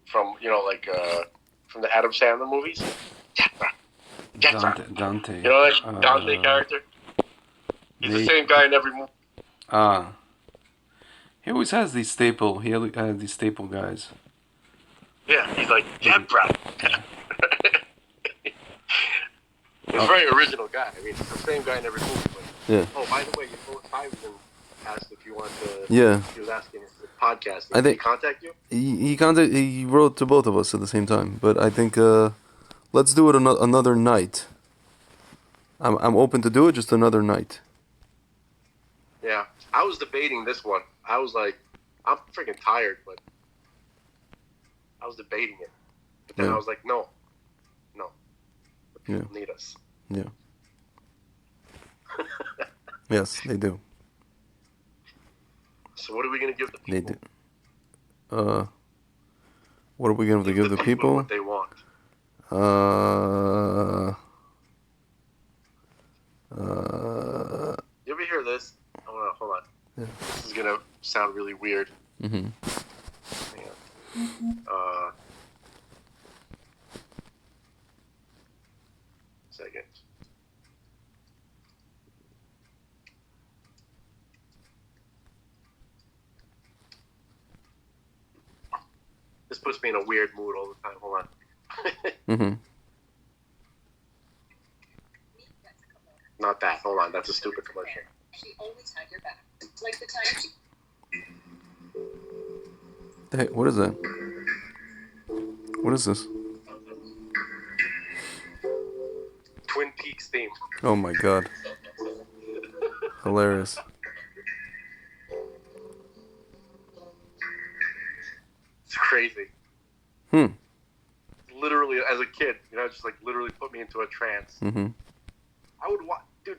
from from the Adam Sandler movies. Dante. You know that Dante character? He's the same guy in every movie. He always has these staple. He has these staple guys. Yeah, he's like Deborah. He's a very original guy. I mean, it's the same guy in every movie. But, yeah. Oh, by the way, Ivan asked if you want to. Yeah. He was asking if the podcast. Did he contact you? He wrote to both of us at the same time. But I think let's do it another night. I'm open to do it just another night. Yeah, I was debating this one. I was like, I'm freaking tired, but I was debating it. But then I was like, no. The people need us. Yeah. Yes, they do. So what are we going to give the people? They do. What are we going to give the people? What they want. You ever hear this? Hold on. Yeah. This is gonna sound really weird. Mm-hmm. Second. This puts me in a weird mood all the time. Hold on. Mm-hmm. Not that. Hold on. That's a stupid commercial. She always had your back. Like the time she... Hey, what is that? What is this? Twin Peaks theme. Oh my god. Hilarious. It's crazy. Literally, as a kid, just like literally put me into a trance. Mm-hmm. I would watch, dude,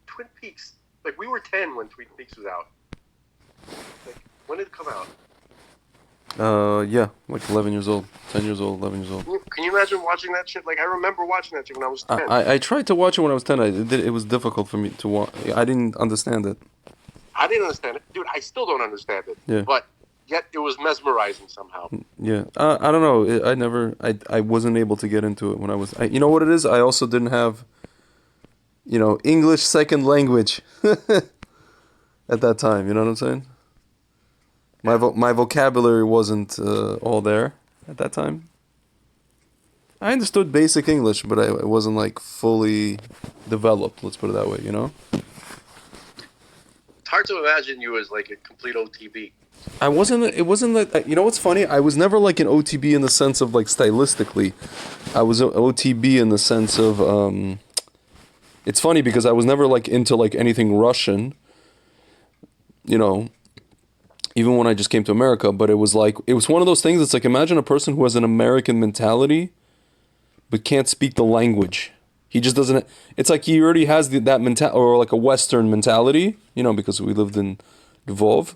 Twin Peaks. Like, we were 10 when Twin Peaks was out. Like, when did it come out? Yeah, like 11 years old, 10 years old, 11 years old. Can you imagine watching that shit? Like, I remember watching that shit when I was 10. I tried to watch it when I was 10. It was difficult for me to watch. I didn't understand it. I didn't understand it. Dude, I still don't understand it. Yeah. But yet it was mesmerizing somehow. Yeah. I don't know. I wasn't able to get into it when I was... you know what it is? I also didn't have... English second language at that time. You know what I'm saying? My vocabulary wasn't all there at that time. I understood basic English, but I wasn't like fully developed. Let's put it that way. It's hard to imagine you as like a complete OTB. I wasn't. It wasn't like... You know what's funny? I was never like an OTB in the sense of like stylistically. I was an OTB in the sense of... It's funny because I was never like into like anything Russian, even when I just came to America, but it was one of those things. It's like, imagine a person who has an American mentality, but can't speak the language. He just doesn't, it's like he already has that mentality, or like a Western mentality, because we lived in Lvov.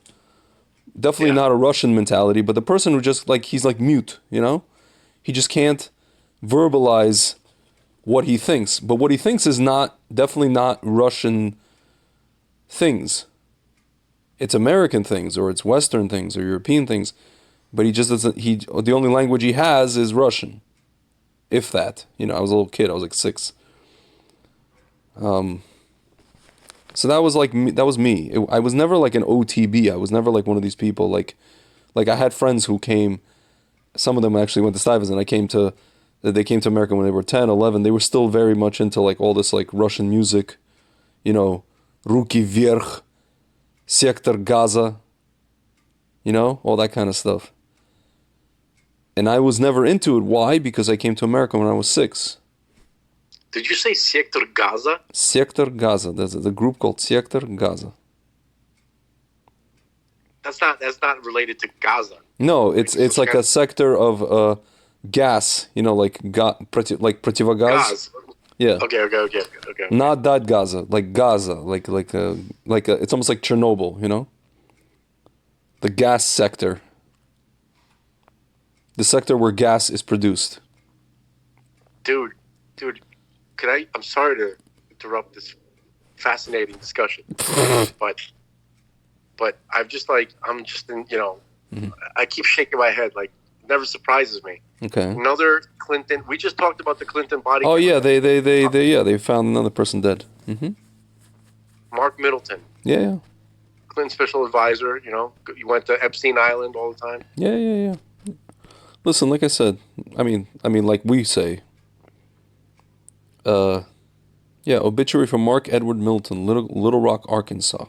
Definitely not a Russian mentality, but the person who just like, he's like mute, he just can't verbalize what he thinks, but what he thinks is definitely not Russian things. It's American things, or it's Western things, or European things, but he just doesn't. The only language he has is Russian, if that. I was a little kid. I was like 6. So that was like me. That was me. I was never like an OTB. I was never like one of these people. Like I had friends who came. Some of them actually went to Stuyvesant. They came to America when they were 10, 11. They were still very much into like all this like Russian music, Ruki Vierch, Sektor Gaza, all that kind of stuff. And I was never into it. Why? Because I came to America when I was 6. Did you say Sektor Gaza? Sektor Gaza. There's a group called Sektor Gaza. That's not related to Gaza. No, it's like a sector of gas, like protivogaz. Gaz. Yeah. Okay. Not that Gaza, like Gaza, like it's almost like Chernobyl, The gas sector. The sector where gas is produced. Dude, I'm sorry to interrupt this fascinating discussion, but I'm just in, I keep shaking my head like, never surprises me. Okay. Another Clinton. We just talked about the Clinton body. Oh yeah, they found another person dead. Mm-hmm. Mark Middleton, Yeah. Clinton special advisor. You know, you went to Epstein Island all the time. Yeah. Listen, like I said, I mean, like we say. Yeah, obituary from Mark Edward Middleton, Little Rock, Arkansas.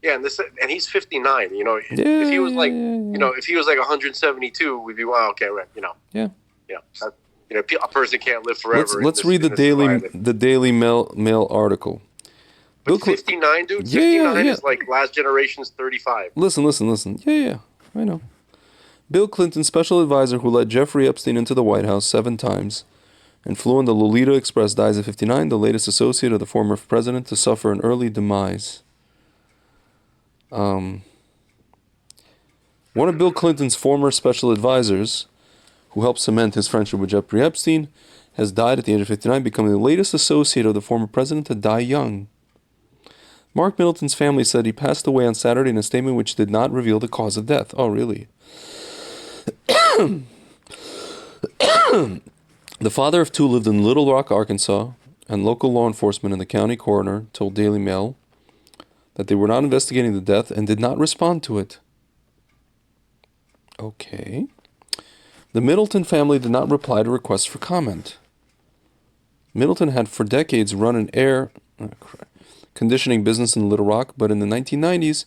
Yeah, and he's 59. You know, Yeah, if he was like, yeah. you know, if he was like 172, we'd be okay, right? You know. Yeah. Yeah. You know, a person can't live forever. Let's read the Daily Mail article. But 59, dude. 59 is like last generation's 35. Listen. Yeah. I know. Bill Clinton, special advisor who led Jeffrey Epstein into the White House 7 times and flew on the Lolita Express, dies at 59, the latest associate of the former president to suffer an early demise. One of Bill Clinton's former special advisors, who helped cement his friendship with Jeffrey Epstein, has died at the age of 59, becoming the latest associate of the former president to die young. Mark Middleton's family said he passed away on Saturday in a statement which did not reveal the cause of death. Oh, really? The father of 2 lived in Little Rock, Arkansas, and local law enforcement and the county coroner told Daily Mail that they were not investigating the death and did not respond to it. Okay. The Middleton family did not reply to requests for comment. Middleton had for decades run an air conditioning business in Little Rock, but in the 1990s,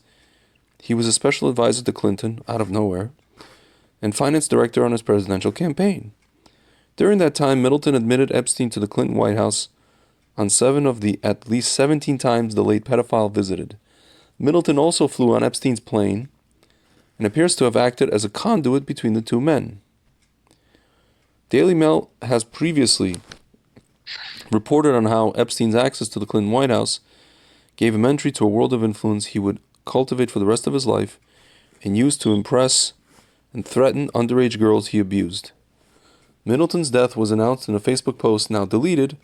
he was a special advisor to Clinton, out of nowhere, and finance director on his presidential campaign. During that time, Middleton admitted Epstein to the Clinton White House on 7 of the at least 17 times the late pedophile visited. Middleton also flew on Epstein's plane and appears to have acted as a conduit between the 2 men. Daily Mail has previously reported on how Epstein's access to the Clinton White House gave him entry to a world of influence he would cultivate for the rest of his life and use to impress and threaten underage girls he abused. Middleton's death was announced in a Facebook post, now deleted,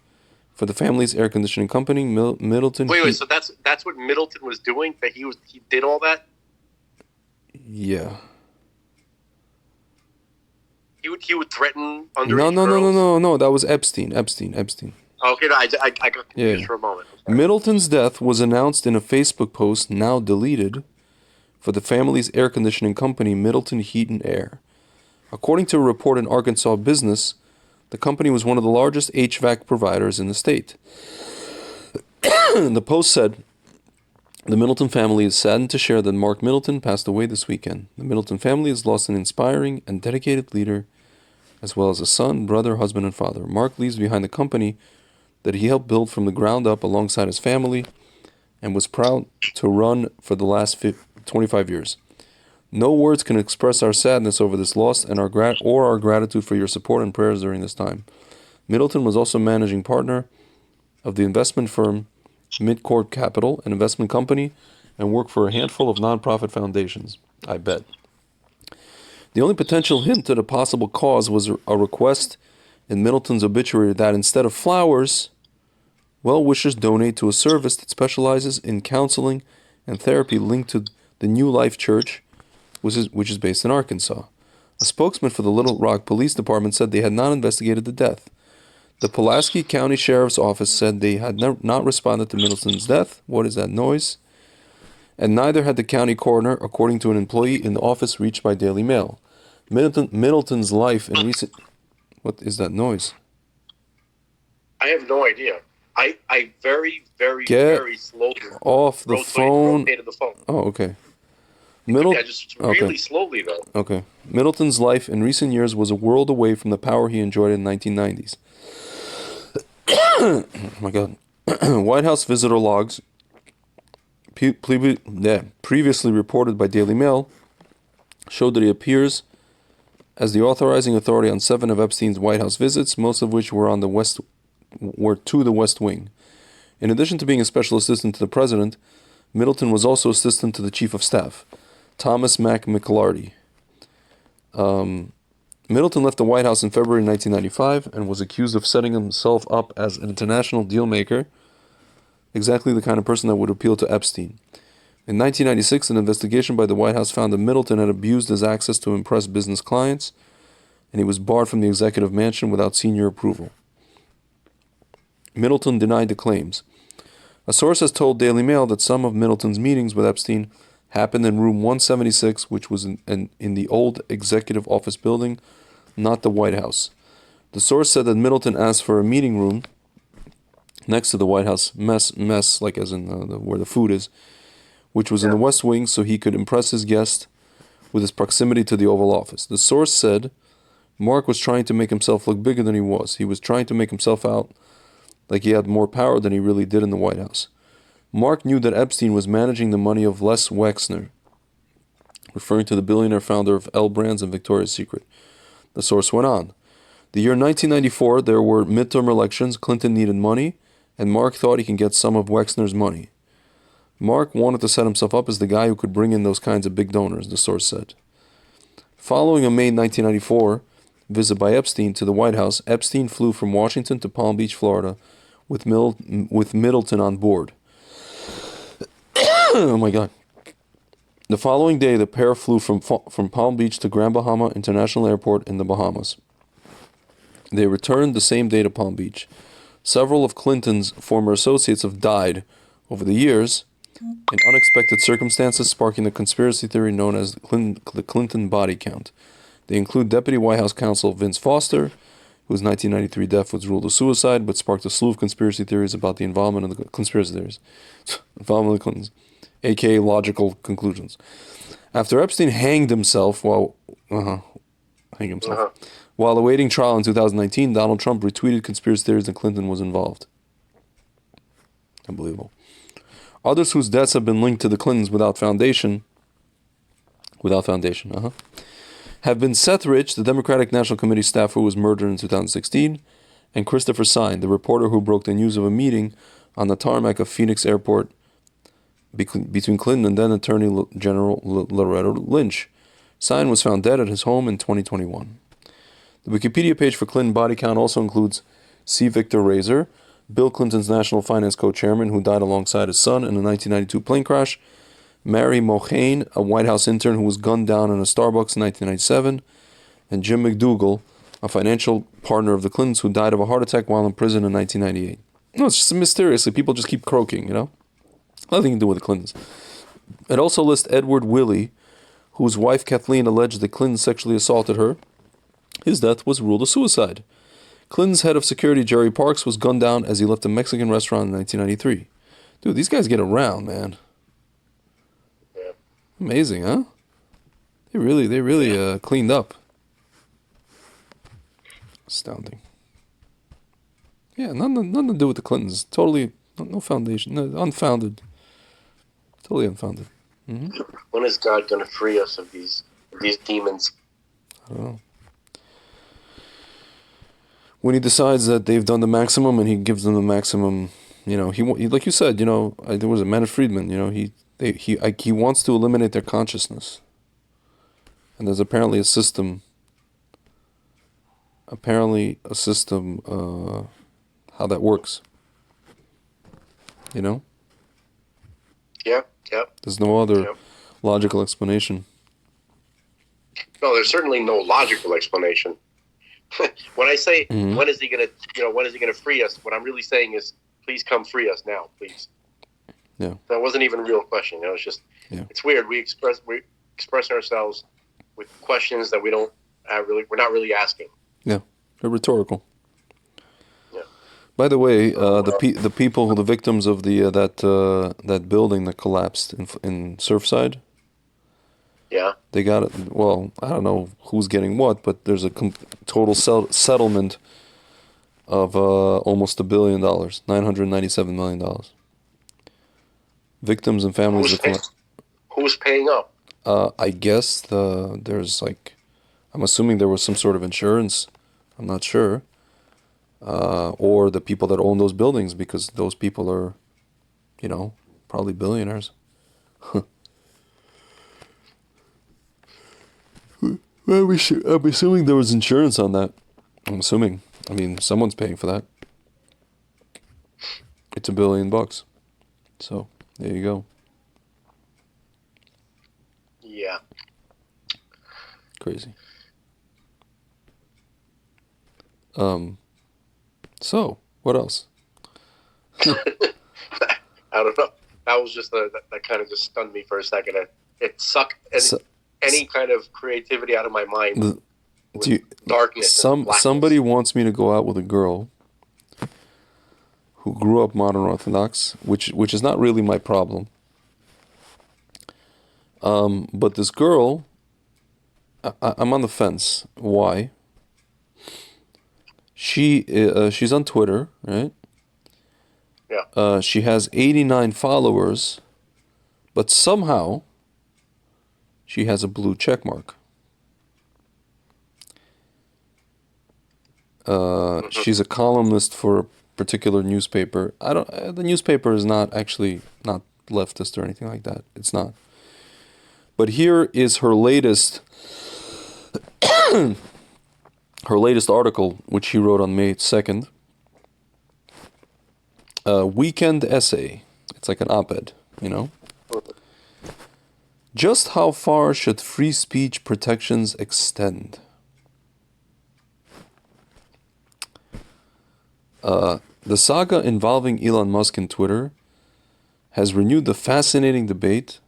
for the family's air conditioning company, Middleton. Wait, so that's what Middleton was doing? That he did all that? Yeah. He would threaten underage girls? No. That was Epstein. Okay, no, I got confused for a moment. Middleton's death was announced in a Facebook post, now deleted, for the family's air conditioning company, Middleton Heat and Air. According to a report in Arkansas Business, the company was one of the largest HVAC providers in the state. The post said, the Middleton family is saddened to share that Mark Middleton passed away this weekend. The Middleton family has lost an inspiring and dedicated leader, as well as a son, brother, husband, and father. Mark leaves behind a company that he helped build from the ground up alongside his family and was proud to run for the last 25 years. No words can express our sadness over this loss and our gratitude for your support and prayers during this time. Middleton was also managing partner of the investment firm Midcorp Capital, an investment company, and worked for a handful of nonprofit foundations. I bet. The only potential hint at a possible cause was a request in Middleton's obituary that instead of flowers, well-wishers donate to a service that specializes in counseling and therapy linked to the New Life Church, which is based in Arkansas. A spokesman for the Little Rock Police Department said they had not investigated the death. The Pulaski County Sheriff's Office said they had not responded to Middleton's death. What is that noise? And neither had the county coroner, according to an employee in the office reached by Daily Mail. Middleton's life in recent... What is that noise? I have no idea. I very slowly off the phone. Rotated the phone. Oh, okay. Just really slowly, though. Okay. Middleton's life in recent years was a world away from the power he enjoyed in the 1990s. Oh, my God. White House visitor logs, previously reported by Daily Mail, showed that he appears as the authorizing authority on 7 of Epstein's White House visits, most of which were to the West Wing. In addition to being a special assistant to the president, Middleton was also assistant to the chief of staff, Thomas McLarty. Middleton left the White House in February 1995 and was accused of setting himself up as an international deal maker, exactly the kind of person that would appeal to Epstein. In 1996, an investigation by the White House found that Middleton had abused his access to impress business clients, and he was barred from the executive mansion without senior approval. Middleton denied the claims. A source has told Daily Mail that some of Middleton's meetings with Epstein happened in room 176, which was in the old executive office building, not the White House. The source said that Middleton asked for a meeting room next to the White House mess like as in where the food is, which was in the West Wing, so he could impress his guest with his proximity to the Oval Office. The source said Mark was trying to make himself look bigger than he was. He was trying to make himself out like he had more power than he really did in the White House. Mark knew that Epstein was managing the money of Les Wexner, referring to the billionaire founder of L Brands and Victoria's Secret. The source went on. The year 1994, there were midterm elections. Clinton needed money, and Mark thought he could get some of Wexner's money. Mark wanted to set himself up as the guy who could bring in those kinds of big donors, the source said. Following a May 1994 visit by Epstein to the White House, Epstein flew from Washington to Palm Beach, Florida, with Middleton on board. Oh my God. The following day, the pair flew from Palm Beach to Grand Bahama International Airport in the Bahamas. They returned the same day to Palm Beach. Several of Clinton's former associates have died over the years in unexpected circumstances, sparking the conspiracy theory known as the Clinton body count. They include Deputy White House counsel Vince Foster, whose 1993 death was ruled a suicide, but sparked a slew of conspiracy theories about the involvement of the conspiracy theories, involvement of the Clintons, aka logical conclusions. After Epstein hanged himself while awaiting trial in 2019, Donald Trump retweeted conspiracy theories that Clinton was involved. Unbelievable. Others whose deaths have been linked to the Clintons without foundation, have been Seth Rich, the Democratic National Committee staffer who was murdered in 2016, and Christopher Sine, the reporter who broke the news of a meeting on the tarmac of Phoenix Airport between Clinton and then Attorney General Loretta Lynch. Sine was found dead at his home in 2021. The Wikipedia page for Clinton body count also includes C. Victor Razor, Bill Clinton's national finance co-chairman who died alongside his son in a 1992 plane crash, Mary Mulhane, a White House intern who was gunned down in a Starbucks in 1997, and Jim McDougal, a financial partner of the Clintons who died of a heart attack while in prison in 1998. No, it's just mysteriously, people just keep croaking, you know? Nothing to do with the Clintons. It also lists Edward Willey, whose wife Kathleen alleged that Clinton sexually assaulted her. His death was ruled a suicide. Clinton's head of security, Jerry Parks, was gunned down as he left a Mexican restaurant in 1993. Dude, these guys get around, man. Yeah. Amazing, huh? They really cleaned up. Astounding. Yeah, nothing to do with the Clintons. Totally, no foundation, unfounded. Totally unfounded. Mm-hmm. When is God going to free us of these demons? I don't know. When he decides that they've done the maximum and he gives them the maximum, you know, he like you said, you know, there was a Manfred Friedman, you know, he wants to eliminate their consciousness, and there's apparently a system, how that works, you know. Yeah. There's no other logical explanation. No, there's certainly no logical explanation. When I say when is he gonna free us, what I'm really saying is, please come free us now, please. Yeah. That wasn't even a real question. You know, it's just it's weird. We express ourselves with questions that we're not really asking. Yeah, they're rhetorical. Yeah. By the way, the victims of that building that collapsed in Surfside. Yeah. They got it. Well, I don't know who's getting what, but there's a total settlement of almost $1 billion, $997 million. Victims and families. Who's paying up? I guess there's like, I'm assuming there was some sort of insurance. I'm not sure. Or the people that own those buildings, because those people are, you know, probably billionaires. I'm assuming there was insurance on that. I'm assuming. I mean, someone's paying for that. It's $1 billion. So, there you go. Crazy. So, what else? I don't know. That was just that kind of just stunned me for a second. It sucked any kind of creativity out of my mind. Darkness. Somebody wants me to go out with a girl who grew up modern Orthodox, which is not really my problem. But this girl, I'm on the fence. Why? She's on Twitter, right? Yeah. She has 89 followers, but somehow she has a blue check mark. She's a columnist for a particular newspaper. The newspaper is not leftist or anything like that. It's not. But here is her latest article, which she wrote on May 2nd. Weekend essay. It's like an op-ed, you know? Just how far should free speech protections extend? The saga involving Elon Musk and Twitter has renewed the fascinating debate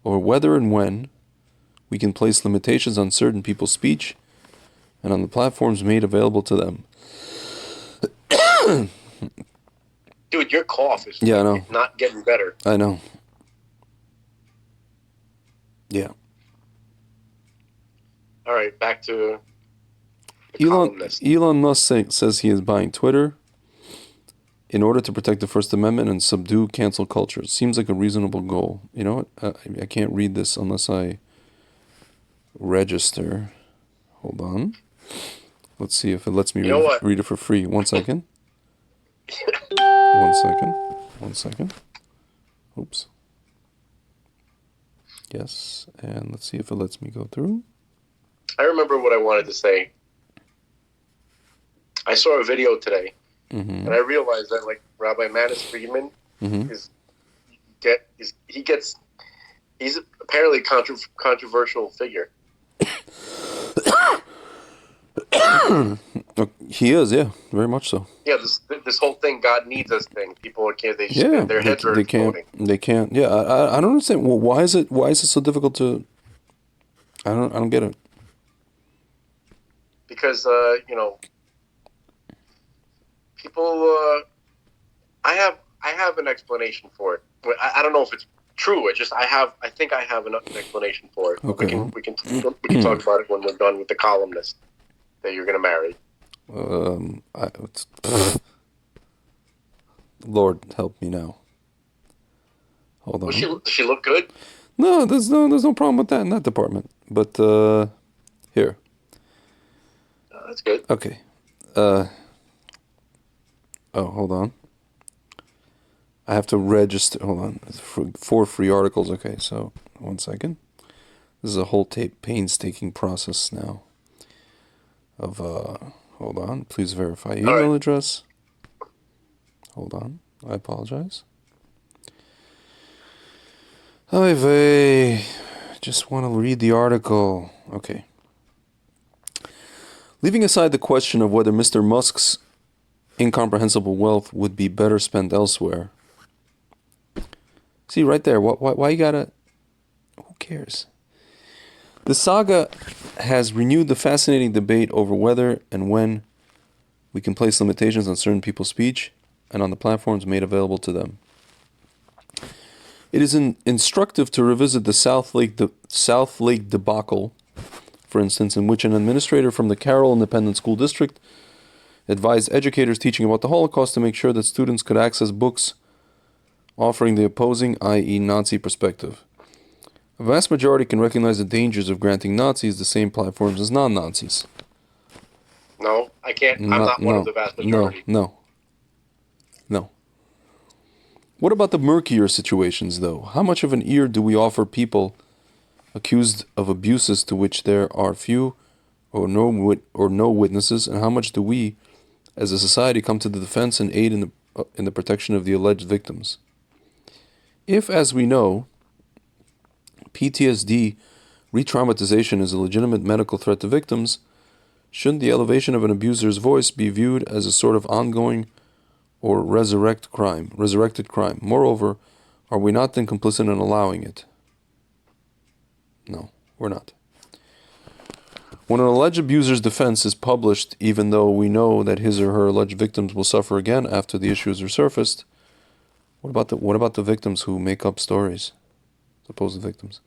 over whether and when we can place limitations on certain people's speech and on the platforms made available to them. Dude, your cough is I know. Not getting better. I know. Yeah. All right, back to Elon Musk says he is buying Twitter in order to protect the First Amendment and subdue cancel culture. Seems like a reasonable goal. You know what? I can't read this unless I register. Hold on. Let's see if it lets me read it for free. 1 second. 1 second. 1 second. Oops. Yes, and let's see if it lets me go through. I remember what I wanted to say. I saw a video today, and I realized that like Rabbi Manis Friedman he's apparently a controversial figure. He is, yeah, very much so. Yeah, this whole thing, God needs us thing. People can't. Their heads are exploding. They can't. Yeah, I don't understand. Well, why is it so difficult to? I don't get it. Because people. I have an explanation for it. I don't know if it's true. I think I have an explanation for it. Okay. We can talk about it when we're done with the columnist that you're going to marry. Lord help me now. Hold on. Does she look good? No, there's no problem with that in that department. But here. That's good. Okay. Hold on. I have to register. Hold on. 4 free articles. Okay, so 1 second. This is a whole painstaking process now. Of hold on. Please verify email address. Hold on. I apologize. Oy vey. Just want to read the article. Okay. Leaving aside the question of whether Mr. Musk's incomprehensible wealth would be better spent elsewhere. See, right there. Why you gotta... Who cares? The saga has renewed the fascinating debate over whether and when we can place limitations on certain people's speech and on the platforms made available to them. It is instructive to revisit the South Lake debacle, for instance, in which an administrator from the Carroll Independent School District advised educators teaching about the Holocaust to make sure that students could access books offering the opposing, i.e. Nazi perspective. A vast majority can recognize the dangers of granting Nazis the same platforms as non-Nazis. No, I can't. I'm not one of the vast majority. No. What about the murkier situations, though? How much of an ear do we offer people accused of abuses to which there are few or no witnesses, and how much do we, as a society, come to the defense and aid in the protection of the alleged victims? If, as we know, PTSD re-traumatization is a legitimate medical threat to victims, shouldn't the elevation of an abuser's voice be viewed as a sort of ongoing or resurrected crime? Moreover, are we not then complicit in allowing it? No, we're not. When an alleged abuser's defense is published, even though we know that his or her alleged victims will suffer again after the issues are surfaced, what about the victims who make up stories? Supposed victims.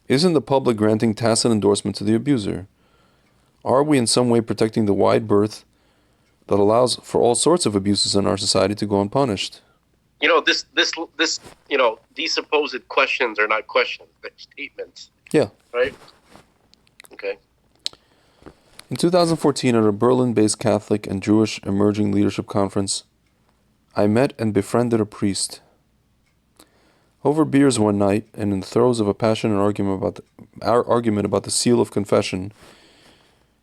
Isn't the public granting tacit endorsement to the abuser? Are we in some way protecting the wide berth that allows for all sorts of abuses in our society to go unpunished? These supposed questions are not questions; they're statements. Yeah. Right. Okay. In 2014, at a Berlin-based Catholic and Jewish Emerging Leadership Conference, I met and befriended a priest. Over beers one night, and in the throes of a passionate argument about the seal of confession,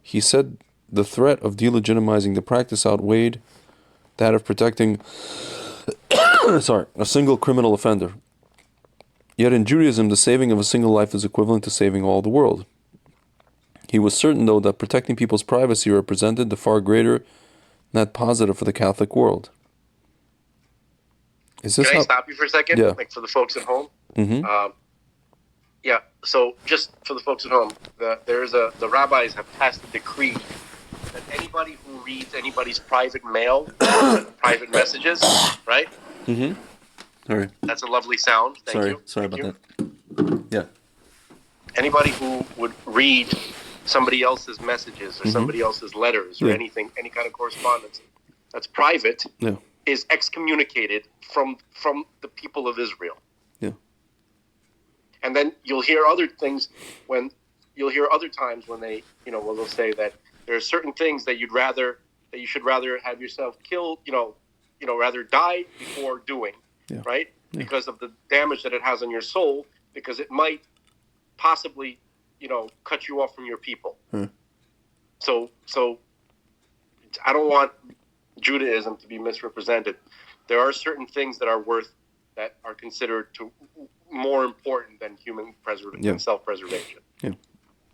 he said the threat of delegitimizing the practice outweighed that of protecting a single criminal offender. Yet in Judaism, the saving of a single life is equivalent to saving all the world. He was certain, though, that protecting people's privacy represented the far greater net positive for the Catholic world. Can I stop you for a second? Yeah. Like for the folks at home? Mm-hmm. So just for the folks at home, the rabbis have passed a decree that anybody who reads anybody's private mail, private messages, right? Mm-hmm. All right. That's a lovely sound. Thank you. Sorry about that. Yeah. Anybody who would read somebody else's messages or somebody else's letters or anything, any kind of correspondence that's private, is excommunicated from the people of Israel. Yeah. And then you'll hear other times when they, they'll say that there are certain things that you should rather have yourself killed, rather die before doing, right? Yeah. Because of the damage that it has on your soul, because it might possibly, cut you off from your people. So I don't want Judaism to be misrepresented. There are certain things that are considered more important than human than self-preservation. Yeah.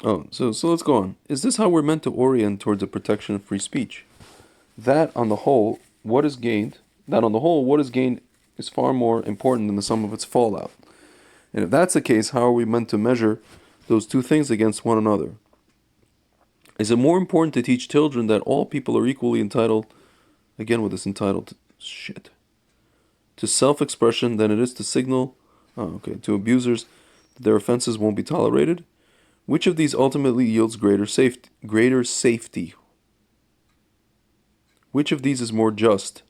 Oh, so let's go on. Is this how we're meant to orient towards the protection of free speech? That on the whole, what is gained is far more important than the sum of its fallout. And if that's the case, how are we meant to measure those two things against one another? Is it more important to teach children that all people are equally entitled, to self-expression than it is to signal, to abusers that their offenses won't be tolerated? Which of these ultimately yields greater safety? Which of these is more just?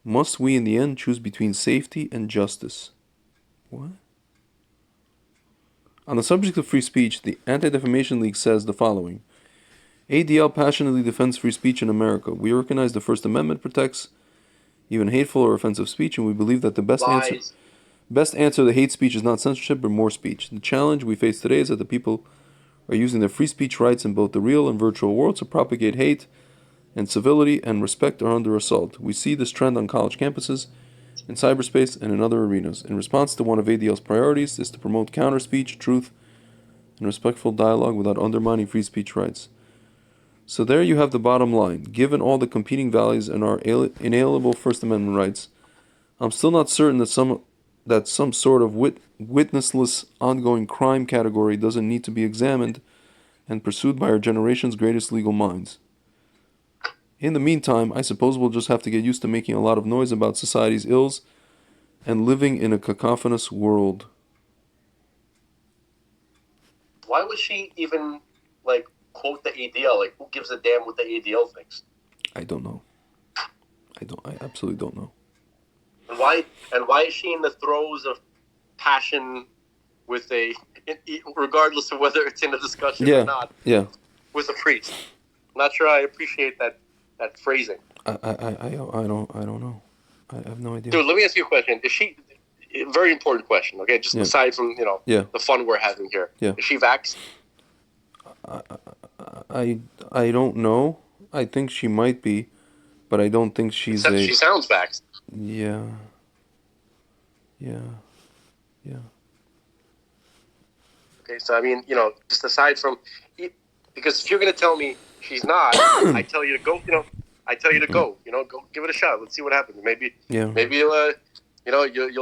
Must we in the end choose between safety and justice? What? On the subject of free speech, the Anti-Defamation League says the following. ADL passionately defends free speech in America. We recognize the First Amendment protects even hateful or offensive speech, and we believe that the best answer to hate speech is not censorship, but more speech. The challenge we face today is that the people are using their free speech rights in both the real and virtual world to propagate hate, and civility and respect are under assault. We see this trend on college campuses, in cyberspace, and in other arenas. In response to one of ADL's priorities is to promote counter-speech, truth, and respectful dialogue without undermining free speech rights. So there you have the bottom line. Given all the competing values and our inalienable First Amendment rights, I'm still not certain that some sort of witnessless ongoing crime category doesn't need to be examined and pursued by our generation's greatest legal minds. In the meantime, I suppose we'll just have to get used to making a lot of noise about society's ills and living in a cacophonous world. Why would she even, quote the ADL? Who gives a damn what the ADL thinks? I don't know. I absolutely don't know. And why is she in the throes of passion regardless of whether it's in a discussion or not, with a priest? I'm not sure I appreciate that phrasing. I don't know. I have no idea. Dude, let me ask you a question. Is she, very important question, okay? Just aside from, the fun we're having here. Yeah. Is she vaxxed? I don't know. I think she might be, but I don't think she's She sounds vaxxed. Yeah. Okay, so I mean, just aside from, because if you're gonna tell me she's not, I tell you to go. I tell you to go. Go give it a shot. Let's see what happens. Maybe you'll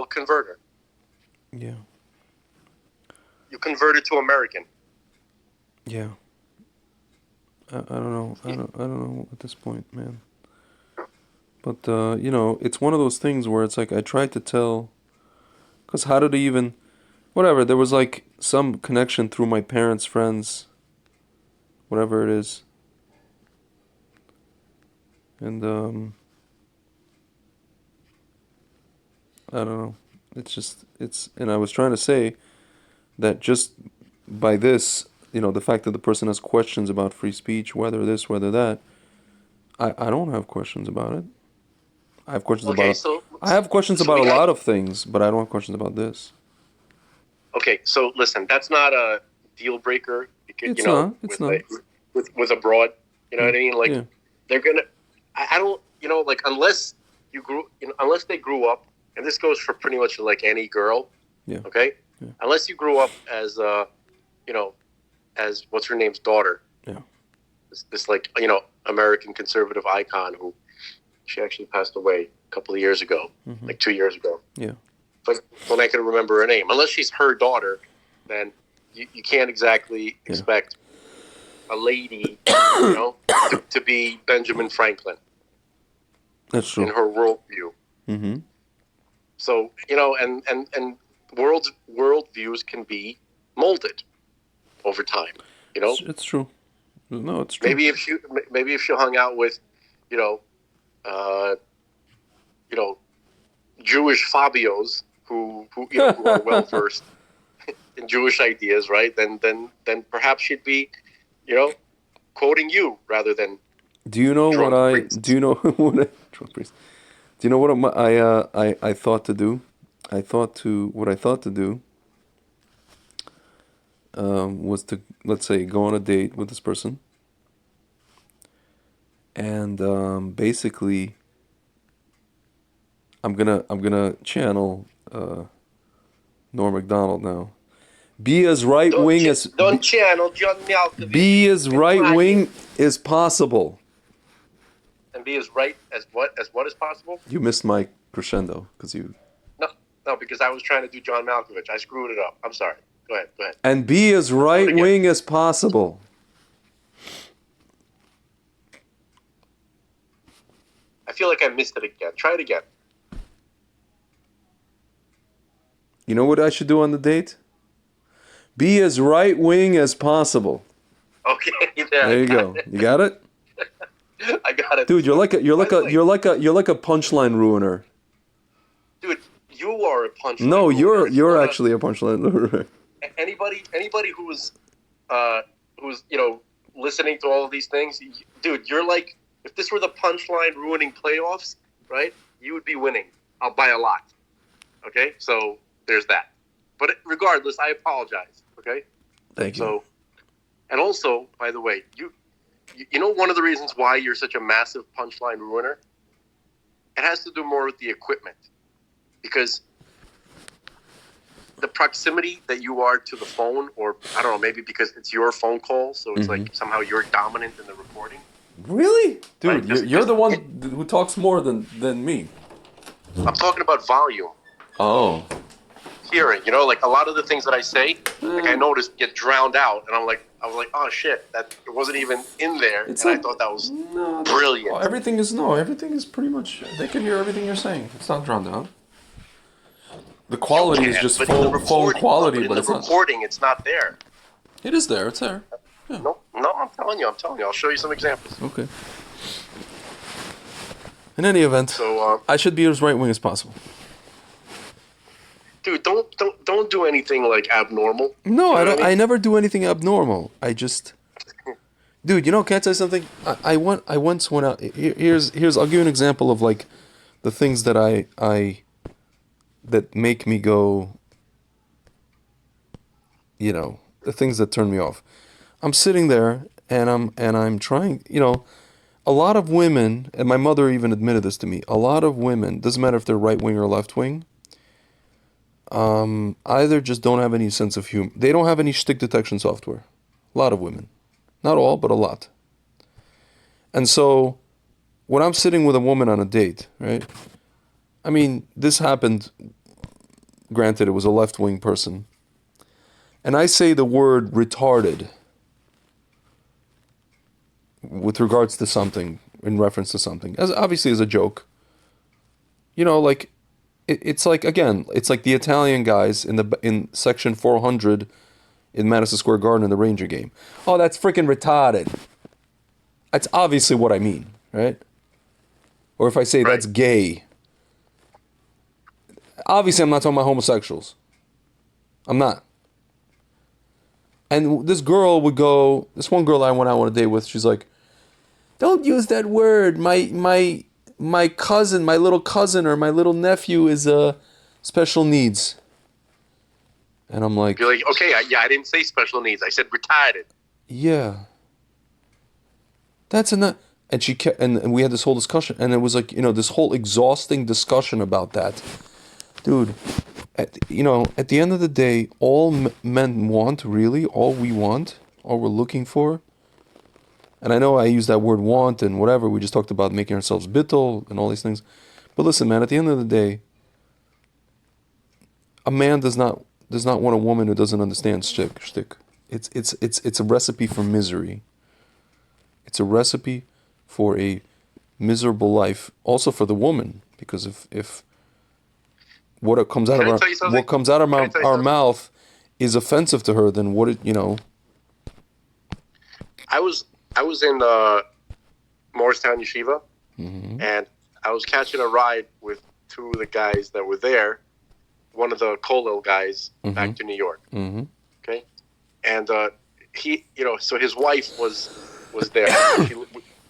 convert her. Yeah. You convert her to American. Yeah. I don't know. I don't know at this point, man. But it's one of those things where it's like I tried to tell, cause how did he even, whatever. There was like some connection through my parents' friends, whatever it is, and I don't know. And I was trying to say that just by this, the fact that the person has questions about free speech, whether this, whether that, I don't have questions about it. I have questions Okay, about I have questions about a lot of things, but I don't have questions about this. Okay, so listen, that's not a deal breaker. Because, It's not. It's not. With a broad, you know what I mean? Like Yeah. they're gonna. I don't. Like unless unless they grew up, and this goes for pretty much like any girl. Yeah. Okay. Yeah. Unless you grew up as as what's her name's daughter. Yeah. This like American conservative icon who she actually passed away a couple of years ago, like 2 years ago. Yeah. But when I can remember her name, unless she's her daughter, then you can't exactly expect a lady, to be Benjamin Franklin. That's true. In her worldview. Mm-hmm. So and worldviews can be molded over time. It's true. No, it's true. Maybe if she hung out with, Jewish Fabios who are well versed in Jewish ideas, right? Then perhaps she'd be, quoting you rather than. Do you know what I? Do you know what I? Drunk priest. Do you know what I thought to do? What I thought to do. Was to, let's say, go on a date with this person, and basically, I'm gonna channel Norm Macdonald now. Be as right wing as don't channel John Malkovich. Be as right wing as possible. And be as right as what is possible? You missed my crescendo because you. No, because I was trying to do John Malkovich. I screwed it up. I'm sorry. Go ahead. And be as right wing as possible. I feel like I missed it again. Try it again. You know what I should do on the date? Be as right wing as possible. Okay, there you go. You got it? I got it. Dude, you're like a punchline ruiner. Dude, you are a punchline. No, you're actually a punchline ruiner. Anybody who's listening to all of these things, dude, you're like, if this were the punchline ruining playoffs, right? You would be winning by a lot. Okay, so there's that. But regardless, I apologize. Okay. Thank you. So, and also, by the way, you know one of the reasons why you're such a massive punchline ruiner? It has to do more with the equipment, because the proximity that you are to the phone, or I don't know, maybe because it's your phone call, so it's like somehow you're dominant in the recording. Really? Dude, right? you're the one who talks more than me. I'm talking about volume. Oh. Hearing, like a lot of the things that I say, like I noticed get drowned out, and I was like, oh shit, that it wasn't even in there, I thought that was brilliant. Everything is pretty much, they can hear everything you're saying. It's not drowned out. The quality is just phone quality, but it's not. In the recording, it's not there. It is there. It's there. Yeah. No, I'm telling you. I'll show you some examples. Okay. In any event, so I should be as right wing as possible. Dude, don't do anything like abnormal. No, I don't. I never do anything abnormal. I just, dude. Can I tell you something? I once went out. Here's. I'll give you an example of like the things that that make me go. The things that turn me off. I'm sitting there and I'm trying. A lot of women, and my mother even admitted this to me. A lot of women, doesn't matter if they're right wing or left wing. either just don't have any sense of humor. They don't have any shtick detection software. A lot of women. Not all, but a lot. And so, when I'm sitting with a woman on a date, right? I mean, this happened, granted, it was a left-wing person. And I say the word retarded with regards to something, in reference to something, as obviously as a joke. You know, like, it's like, again, it's like the Italian guys in section 400 in Madison Square Garden in the Ranger game. Oh, that's freaking retarded. That's obviously what I mean, right? Or if I say Right. that's gay, obviously I'm not talking about homosexuals. I'm not. And this one girl I went out on a date with, she's like, don't use that word. My cousin, my little cousin or my little nephew is special needs. And I'm like, You're like, okay, I didn't say special needs. I said retarded. yeah. That's enough. And she kept, and we had this whole discussion, and it was like, this whole exhausting discussion about that. Dude, at the end of the day, all men want, really, all we're looking for, and I know I use that word want and whatever, we just talked about making ourselves bittul and all these things. But listen, man, at the end of the day, a man does not want a woman who doesn't understand shtick. It's a recipe for misery. It's a recipe for a miserable life, also for the woman, because if what comes out of our mouth is offensive to her, then I was in Morristown Yeshiva, and I was catching a ride with two of the guys that were there. One of the Kollel guys back to New York. Mm-hmm. Okay, and he, so his wife was there.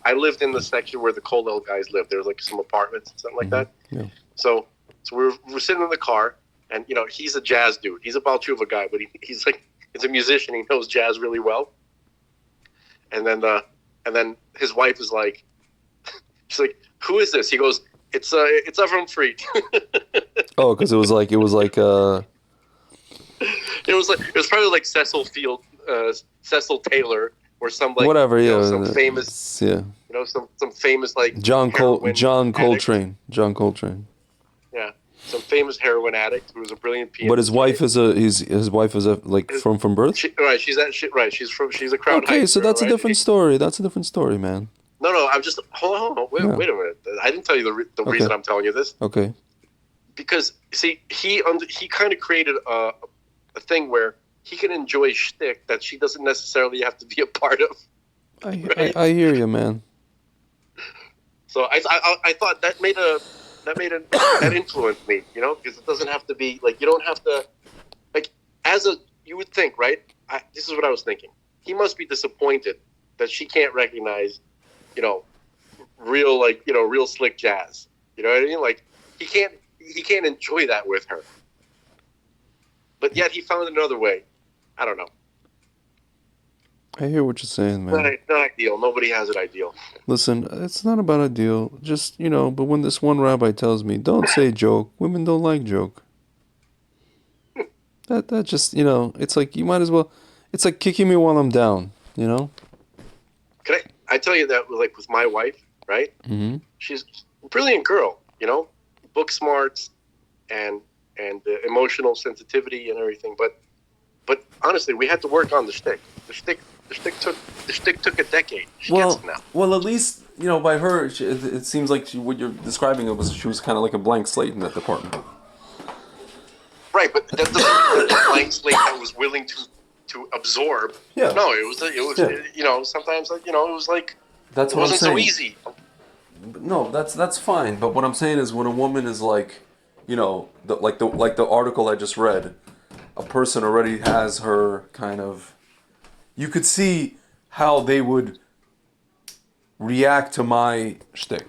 I lived in the section where the Kollel guys lived. There was like some apartments and something like that. Yeah. So we're sitting in the car, and he's a jazz dude. He's a Baal Tshuva guy, but he's a musician. He knows jazz really well. And then his wife is like, she's like, who is this? He goes, it's Avram Fried. Oh, because it was like it was probably like Cecil Taylor or some like whatever, yeah, some famous, yeah, some famous like John Coltrane. Coltrane. Yeah, some famous heroin addict who was a brilliant pianist. But his wife is like from birth. She's a crowd. Okay, so that's right? a different story. That's a different story, man. No. I'm just hold on. Wait a minute. I didn't tell you the reason I'm telling you this. Okay. Because see, he kind of created a thing where he can enjoy shtick that she doesn't necessarily have to be a part of. I hear you, man. So I thought that influenced me, because it doesn't have to be like, you don't have to, like, you would think, right? This is what I was thinking. He must be disappointed that she can't recognize, real slick jazz. You know what I mean? Like, he can't enjoy that with her. But yet he found another way. I don't know. I hear what you're saying, man. Not ideal. Nobody has it ideal. Listen, it's not about ideal. Just, but when this one rabbi tells me, don't say joke, women don't like joke. That just, it's like, you might as well, it's like kicking me while I'm down, Can I tell you that, like, with my wife, right? Mm-hmm. She's a brilliant girl, book smarts and emotional sensitivity and everything. But honestly, we had to work on the shtick. The shtick took a decade. She gets it now. Well, at least by her, it seems like what you're describing she was kind of like a blank slate in that department. Right, but that doesn't mean a blank slate that was willing to absorb. Yeah. No, it was sometimes it was like that's it what wasn't I'm saying. so easy. No, that's fine. But what I'm saying is when a woman is like, like the article I just read, a person already has her kind of. You could see how they would react to my shtick.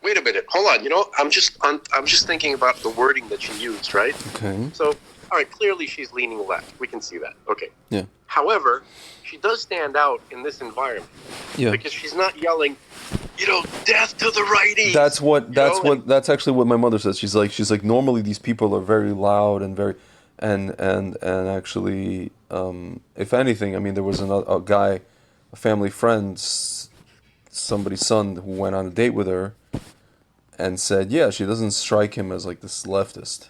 Wait a minute, hold on. I'm just thinking about the wording that she used, right? Okay. So, all right, clearly she's leaning left. We can see that. Okay. Yeah. However, she does stand out in this environment. Yeah. Because she's not yelling, death to the righties. That's actually what my mother says. She's like normally these people are very loud and very, and actually, if anything, I mean, there was a guy, a family friend, somebody's son who went on a date with her, and said, yeah, she doesn't strike him as like this leftist.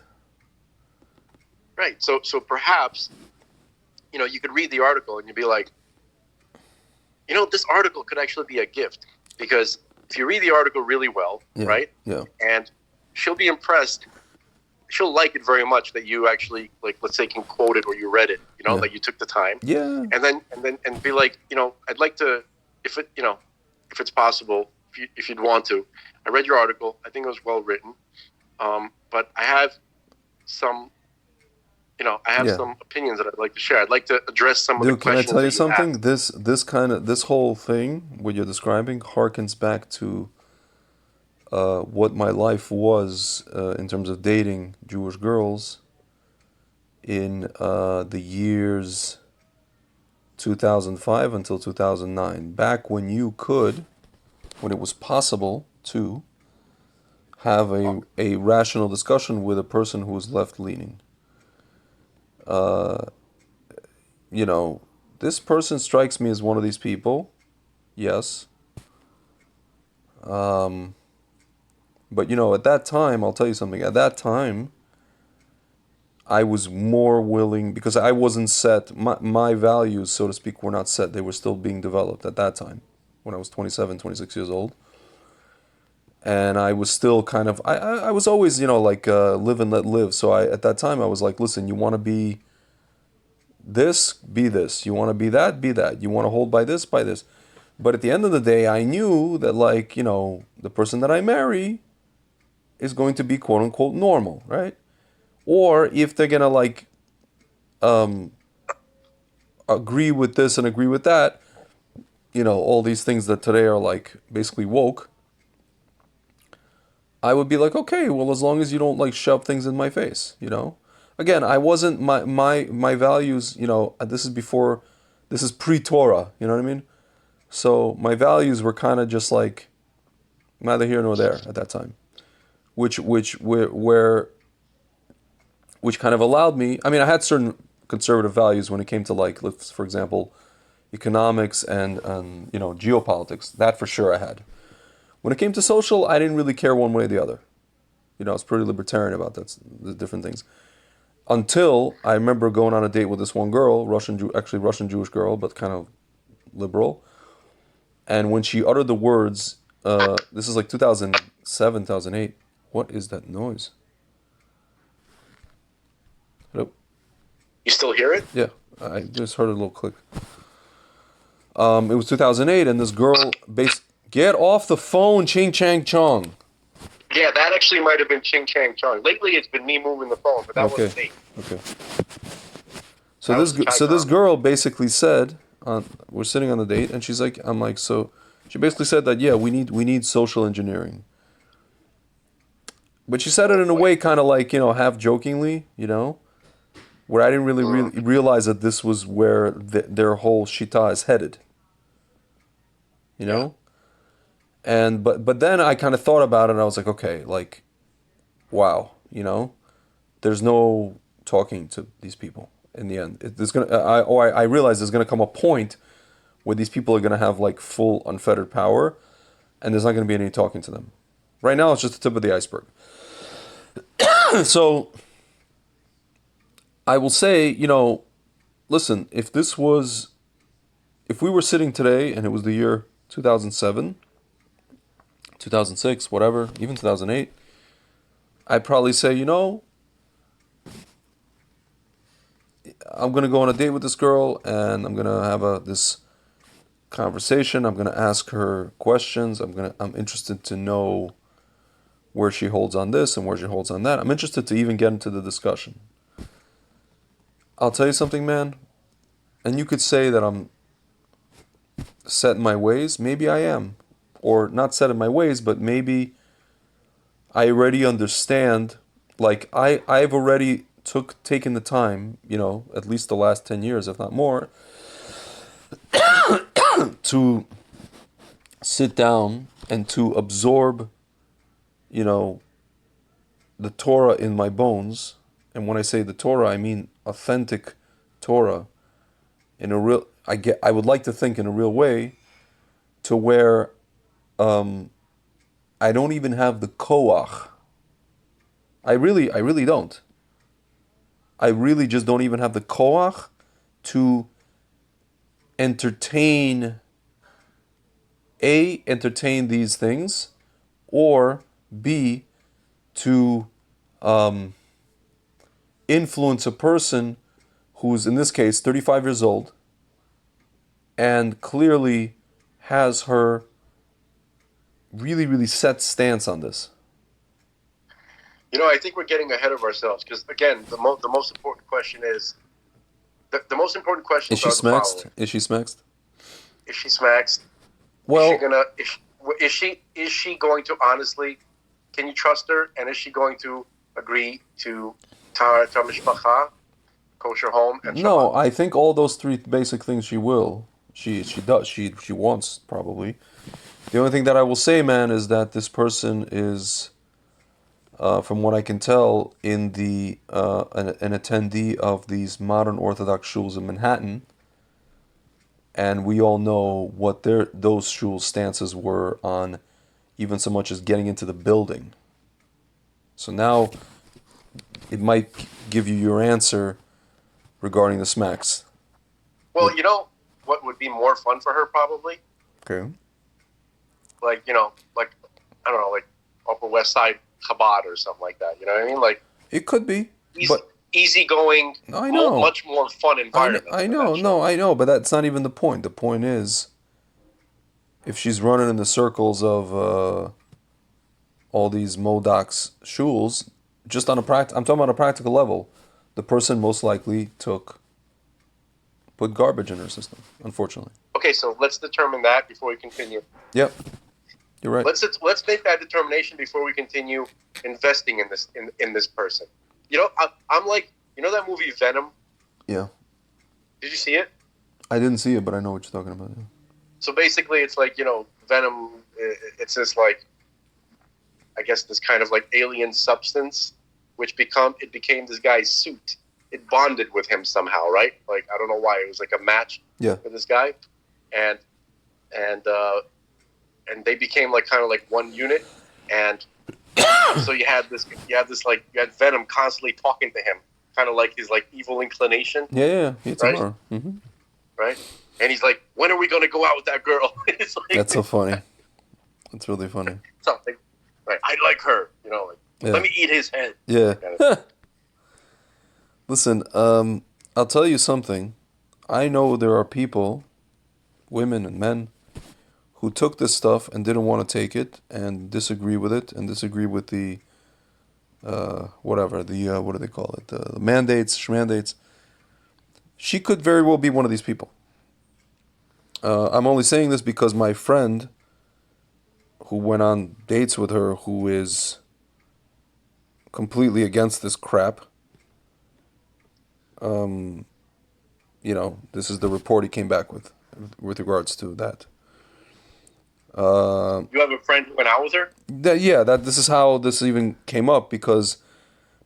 Right. So perhaps, you could read the article and you'd be like, this article could actually be a gift, because if you read the article really well, right? Yeah. And she'll be impressed. She'll like it very much that you actually, like, let's say, can quote it or you read it, that you took the time. Yeah. And be like, I'd like to, if it's possible, if you'd want to. I read your article. I think it was well written. But I have some, some opinions that I'd like to share. I'd like to address some of the questions. Dude, can I tell you something? This whole thing, what you're describing, harkens back to what my life was in terms of dating Jewish girls in the years 2005 until 2009. Back when when it was possible to have a rational discussion with a person who was left-leaning. This person strikes me as one of these people, yes. But at that time, I'll tell you something. At that time, I was more willing, because I wasn't set. My values, so to speak, were not set. They were still being developed at that time, when I was 27, 26 years old. And I was still kind of, I was always, live and let live. So at that time, I was like, listen, you want to be this, be this. You want to be that, be that. You want to hold by this, by this. But at the end of the day, I knew that, the person that I marry is going to be quote unquote normal, right? Or if they're gonna agree with this and agree with that, all these things that today are basically woke, I would be like, okay, well, as long as you don't shove things in my face, Again, I wasn't my values, this is pre-Torah, you know what I mean? So my values were kind of just neither here nor there at that time. Which kind of allowed me. I mean, I had certain conservative values when it came to for example, economics and geopolitics. That for sure I had. When it came to social, I didn't really care one way or the other. I was pretty libertarian about the different things. Until I remember going on a date with this one girl, Russian Jewish girl, but kind of liberal. And when she uttered the words, this is 2007, 2008. What is that noise? Hello? You still hear it? Yeah, I just heard a little click. It was 2008, and this girl get off the phone, Ching Chang Chong. Yeah, that actually might have been Ching Chang Chong. Lately, it's been me moving the phone, but that wasn't me. Okay. So this girl basically said, we're sitting on the date, and she's like, so she basically said that, yeah, we need social engineering. But she said it in a way kind of half jokingly, where I didn't really realize that this was where their whole shita is headed. And but then I kind of thought about it, and I was like, okay, wow, there's no talking to these people in the end. I realize there's gonna come a point where these people are gonna have full unfettered power, and there's not gonna be any talking to them. Right now, it's just the tip of the iceberg. So I will say, listen, if we were sitting today and it was the year 2007, 2006, whatever, even 2008, I'd probably say, I'm going to go on a date with this girl and I'm going to have this conversation. I'm going to ask her questions. I'm interested to know where she holds on this and where she holds on that. I'm interested to even get into the discussion. I'll tell you something, man, and you could say that I'm set in my ways. Maybe I am. Or not set in my ways, but maybe I already understand, I've already taken the time, at least the last 10 years, if not more, to sit down and to absorb, you know, the Torah in my bones. And when I say the Torah, I mean authentic Torah in a real. I would like to think in a real way, to where I don't even have the koach. I really don't. I really just don't even have the koach to entertain entertain these things, or B, to influence a person who's, in this case, 35 years old and clearly has her really, really set stance on this. I think we're getting ahead of ourselves because, again, the most important question is the most important questions are the following: Is she smaxed? Is she smacked? Well, is she going to honestly? Can you trust her? And is she going to agree to tar mishpacha, kosher home, and no, Shabbat? I think all those three basic things she will. She does. She wants, probably. The only thing that I will say, man, is that this person is, from what I can tell, in the an attendee of these modern Orthodox shuls in Manhattan, and we all know what those shul stances were on, even so much as getting into the building. So now it might give you your answer regarding the smacks. Well, you know what would be more fun for her probably? Okay. Like, like, I don't know, like Upper West Side Chabad or something like that. You know what I mean? Like, It could be, easy, but easygoing, I know. much more fun environment. I know, no, I know, but that's not even the point. The point is, if she's running in the circles of all these Modocs shuls, just on I'm talking about a practical level, the person most likely put garbage in her system, unfortunately. Okay, so let's determine that before we continue. Yep, you're right. Let's make that determination before we continue investing in this person. I'm like, that movie Venom. Yeah, Did you see it? I didn't see it, but I know what you're talking about. Yeah. So basically, it's like Venom. It's this like, I guess this kind of like alien substance, which became this guy's suit. It bonded with him somehow, right? Like, I don't know why. It was like a match for this guy, and they became like kind of like one unit, and so you had Venom constantly talking to him, kind of like his like evil inclination. Yeah, it's right? a mm-hmm. Right? And he's like, "When are we going to go out with that girl?" It's like, that's so funny. That's really funny. Something, right? I like her. Let me eat his head. Yeah. Listen, I'll tell you something. I know there are people, women and men, who took this stuff and didn't want to take it and disagree with it and disagree with the whatever, what do they call it, the mandates, schmandates. She could very well be one of these people. I'm only saying this because my friend who went on dates with her, who is completely against this crap, this is the report he came back with regards to that. You have a friend who went out with her? This is how this even came up, because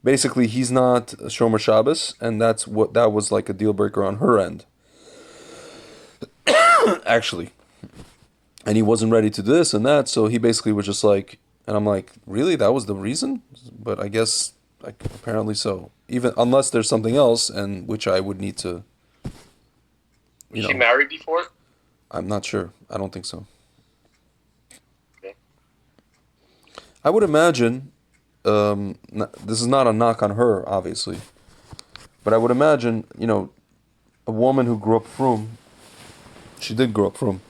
basically he's not Shomer Shabbos, and that was like a deal breaker on her end. Actually. And he wasn't ready to do this and that, so he basically was just like, and I'm like, really? That was the reason? But I guess, like, apparently so. Even unless there's something else, and which I would need to. Was she married before? I'm not sure. I don't think so. Okay. I would imagine, this is not a knock on her, obviously, but I would imagine, a woman who grew up frum, she did grow up frum.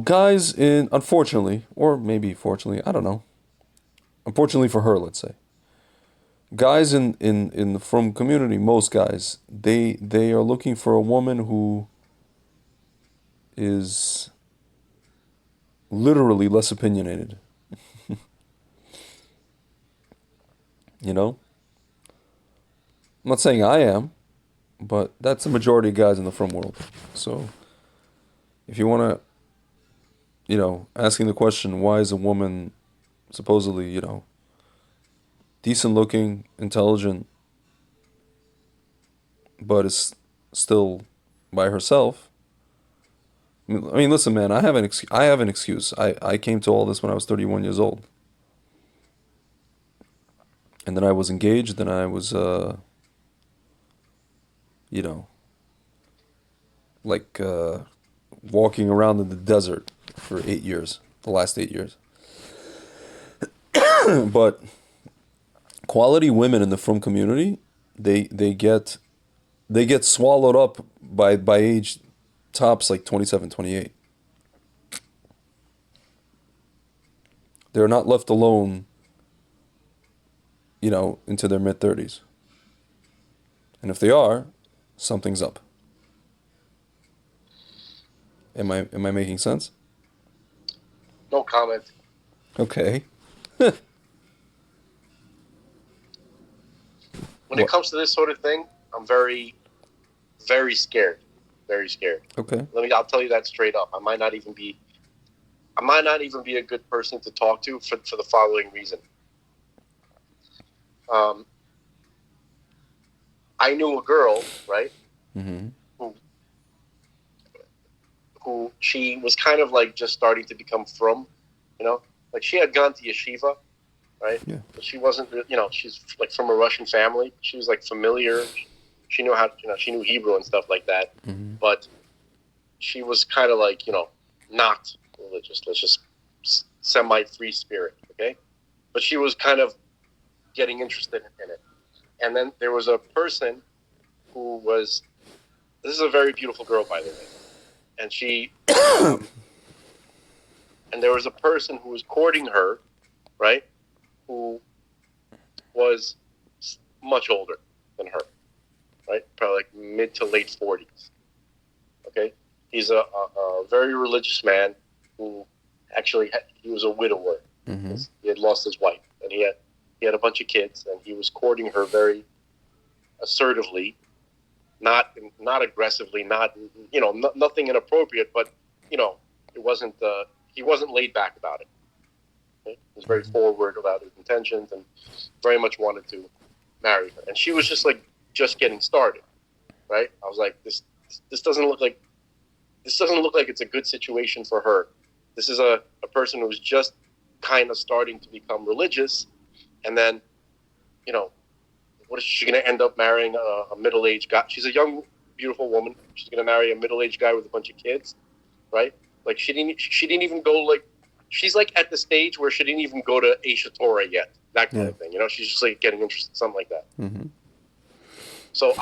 Guys unfortunately, or maybe fortunately, I don't know. Unfortunately for her, let's say. Guys in the frum community, most guys, they are looking for a woman who is literally less opinionated. I'm not saying I am, but that's the majority of guys in the frum world. So if you want to, asking the question, why is a woman supposedly, decent looking, intelligent, but is still by herself? I mean, listen, man, I have an excuse. I came to all this when I was 31 years old. And then I was engaged, and I was, you know, like walking around in the desert for 8 years, the last 8 years. But quality women in the frum community, they get swallowed up by age tops like 27, 28. They're not left alone, into their mid 30s. And if they are, something's up. Am I making sense? No comment. Okay. When it What? comes to this sort of thing, I'm very, very scared. Very scared. Okay. I'll tell you that straight up. I might not even be a good person to talk to for the following reason. I knew a girl, right? Mm-hmm. Who she was kind of like just starting to become from, like she had gone to yeshiva, right? Yeah. But she wasn't, she's like from a Russian family. She was like familiar. She knew she knew Hebrew and stuff like that. Mm-hmm. But she was kind of like, not religious. Let's just semi-free spirit, okay? But she was kind of getting interested in it. And then there was a person who was, this is a very beautiful girl, by the way. And she, and there was a person who was courting her, right? Who was much older than her, right? Probably like mid to late 40s. Okay? He's a very religious man who actually, he was a widower. Mm-hmm. He had lost his wife, and he had a bunch of kids, and he was courting her very assertively, not aggressively, not nothing inappropriate, but it wasn't he wasn't laid back about it. Okay? He was very forward about his intentions and very much wanted to marry her, and she was just getting started, right? I was like, this doesn't look like it's a good situation for her. This is a person who's just kind of starting to become religious, and then, what is she going to end up marrying a middle-aged guy? She's a young, beautiful woman. She's going to marry a middle-aged guy with a bunch of kids, right? Like she didn't even go she's like at the stage where she didn't even go to Aisha Torah yet, that kind of thing. She's just like getting interested, something like that. Mm-hmm. So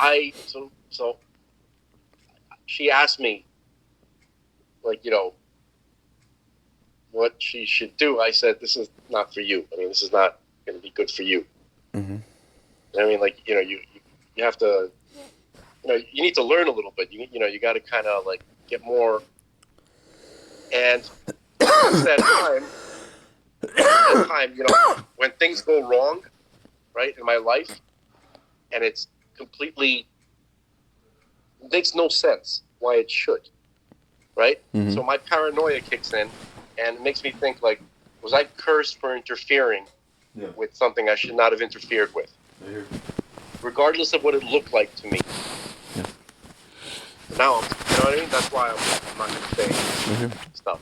she asked me, like, what she should do. I said, this is not for you. I mean, this is not going to be good for you. Mm-hmm. I mean, like, you have to, you need to learn a little bit. You got to kind of like get more. And since that time, when things go wrong, right, in my life, and it makes no sense why it should, right? Mm-hmm. So my paranoia kicks in, and it makes me think, like, was I cursed for interfering with something I should not have interfered with? Regardless of what it looked like to me. Yeah. Now, you know what I mean? That's why I'm not going to say stuff.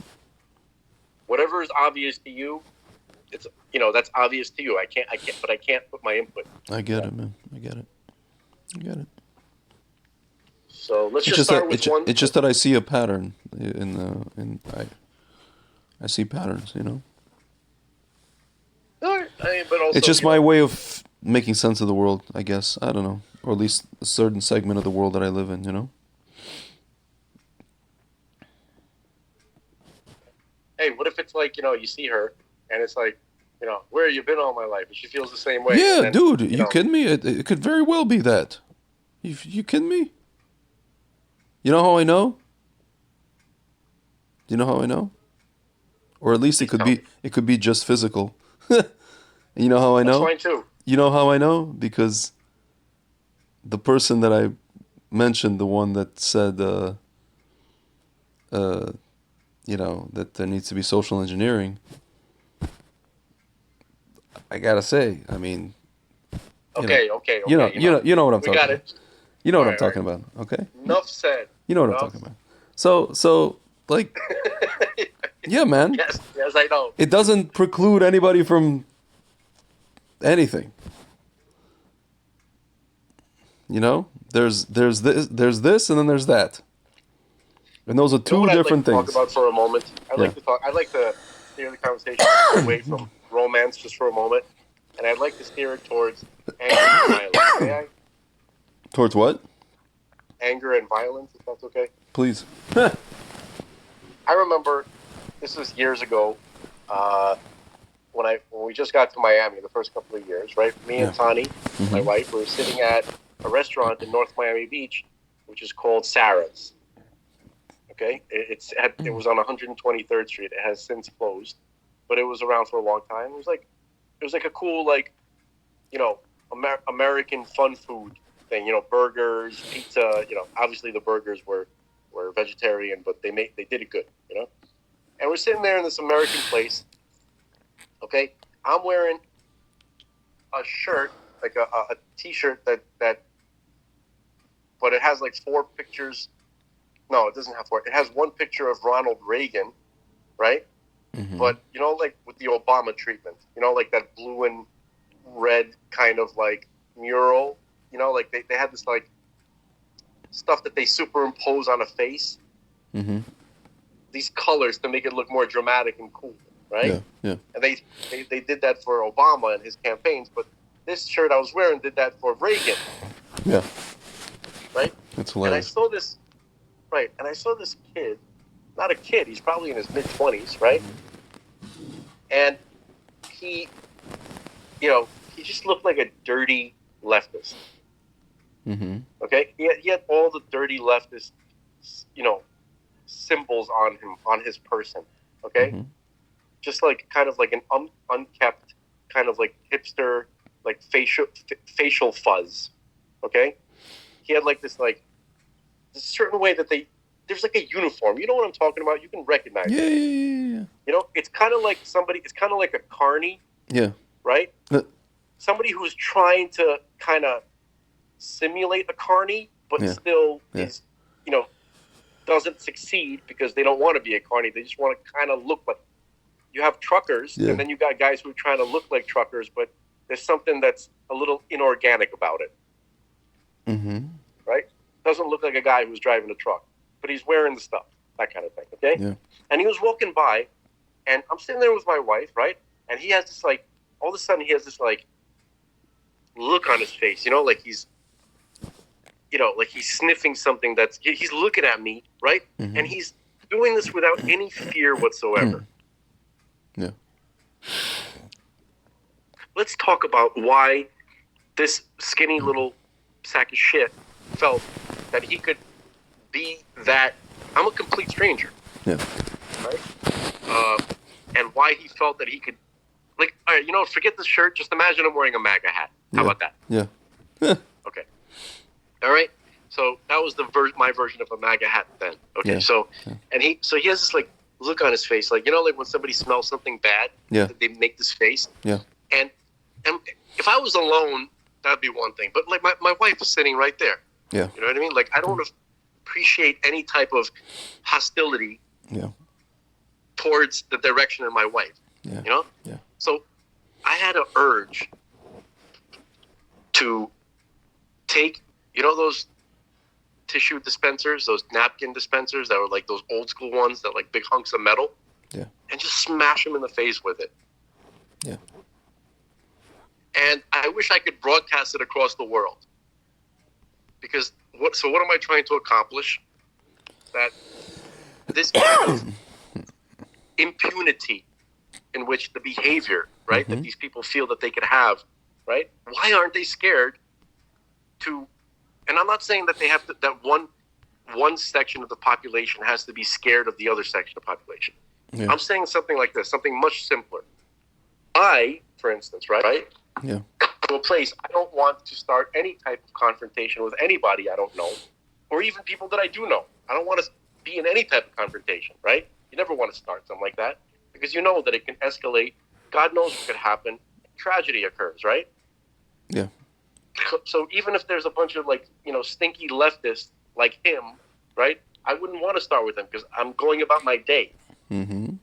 Whatever is obvious to you, it's that's obvious to you. I can't put my input. I get it, man. I get it. So let's just start with one. It's just that I see a pattern I see patterns, But also, It's just my way of making sense of the world, I guess. I don't know. Or at least a certain segment of the world that I live in, Hey, what if it's like, you see her, and it's like, where have you been all my life? And she feels the same way. Yeah, then, dude, you kidding me? It could very well be that. You kidding me? You know how I know? Do you know how I know? Or at least it could be just physical. You know how I know? That's fine too. You know how I know? Because the person that I mentioned, the one that said, that there needs to be social engineering. I gotta say, I mean, Okay. you know what I'm We talking got about. it. You know what All I'm right, talking about, okay? Enough said. You know what I'm Enough. talking about. So like, yeah, man. Yes, I know. It doesn't preclude anybody from anything. There's this, and then there's that, and those are You know two what I'd like different to talk things. about for a moment? I'd Yeah. like to steer the conversation away from romance just for a moment, and I'd like to steer it towards anger and violence. May I? Towards what? Anger and violence, if that's okay. Please. I remember this was years ago, when we just got to Miami, the first couple of years, right? Me and Tani, my wife, were sitting at a restaurant in North Miami Beach, which is called Sarah's. Okay, it was on 123rd Street. It has since closed, but it was around for a long time. It was like a cool, American fun food thing. Burgers, pizza. Obviously the burgers were vegetarian, but they did it good. And we're sitting there in this American place. Okay, I'm wearing a shirt, like a T-shirt that, but it has like 4 pictures. No, it doesn't have 4. It has 1 picture of Ronald Reagan, right? Mm-hmm. But like with the Obama treatment, like that blue and red kind of like mural. Like they had this like stuff that they superimpose on a face. Mm-hmm. These colors to make it look more dramatic and cool, right? Yeah. And they did that for Obama and his campaigns, but this shirt I was wearing did that for Reagan. Yeah. Right? That's And I hilarious. saw this kid, not a kid, he's probably in his mid-20s, right? And he just looked like a dirty leftist. Mm-hmm. Okay? He had all the dirty leftist, symbols on him, on his person. Okay? Mm-hmm. Just like kind of like an unkept, kind of like hipster, like facial fuzz. Okay? He had like this certain way that there's like a uniform. You know what I'm talking about? You can recognize Yeah, it. yeah. It's kind of like it's kind of like a carny. Yeah. Right? Somebody who's trying to kind of simulate a carny, but still is, doesn't succeed because they don't want to be a carny. They just want to kind of look like. You have truckers, and then you got guys who are trying to look like truckers, but there's something that's a little inorganic about it. Mm-hmm. Right? Doesn't look like a guy who's driving a truck, but he's wearing the stuff, that kind of thing. Okay? Yeah. And he was walking by, and I'm sitting there with my wife, right? And he has this all of a sudden he has this look on his face, like he's, like he's sniffing something he's looking at me, right? Mm-hmm. And he's doing this without any fear whatsoever. Yeah. Let's talk about why this skinny little sack of shit felt that he could be that. I'm a complete stranger. Yeah. Right? And why he felt that he could, all right, forget the shirt. Just imagine I'm wearing a MAGA hat. How about that? Yeah. Okay. All right. So that was my version of a MAGA hat then. Okay. Yeah. So, and he has this look on his face, like when somebody smells something bad, they make this face. Yeah. And if I was alone, that'd be one thing. But my wife is sitting right there. Yeah. You know what I mean? I don't appreciate any type of hostility. Yeah. Towards the direction of my wife. Yeah. Yeah. So I had an urge to take, those tissue dispensers, those napkin dispensers that were like those old school ones that like big hunks of metal. Yeah. And just smash them in the face with it. Yeah. And I wish I could broadcast it across the world. Because what am I trying to accomplish? That this kind of impunity in which the behavior, right, that these people feel that they could have, right? Why aren't they scared to? And I'm not saying that they have to, that one section of the population has to be scared of the other section of the population. Yeah. I'm saying something like this, something much simpler. I, for instance, right? Yeah. To a place, I don't want to start any type of confrontation with anybody I don't know, or even people that I do know. I don't want to be in any type of confrontation, right? You never want start something like that because you know that it can escalate. God knows what could happen. Tragedy occurs, right? Yeah. So even if there's a bunch of stinky leftists like him, right? I wouldn't want to start with him because I'm going about my day. Mm-hmm.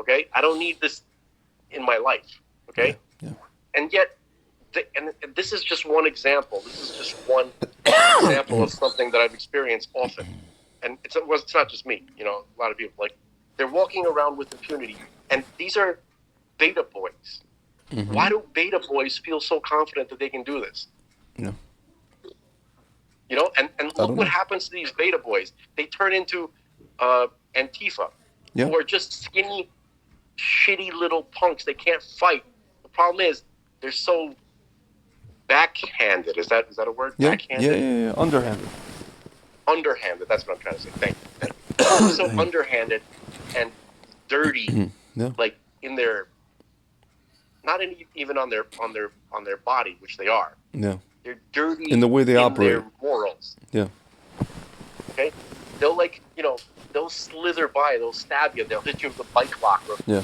Okay, I don't need this in my life. Okay, Yeah. and yet, and this is just one example. This is just one example of something that I've experienced often, and it's not just me. A lot of people they're walking around with impunity, and these are beta boys. Mm-hmm. Why do beta boys feel so confident that they can do this? Yeah. And look what happens to these beta boys. They turn into Antifa, who are just skinny, shitty little punks. They can't fight. The problem is they're so backhanded. Is that a word? Yeah. Backhanded? Yeah. Underhanded. Underhanded. That's what I'm trying to say. Thank you. So underhanded and dirty, like in their, not even on their body, which they are. Yeah. They're dirty in the way they operate. Their morals. Yeah. Okay. They'll they'll slither by. They'll stab you. They'll hit you with a bike lock. Or, Yeah.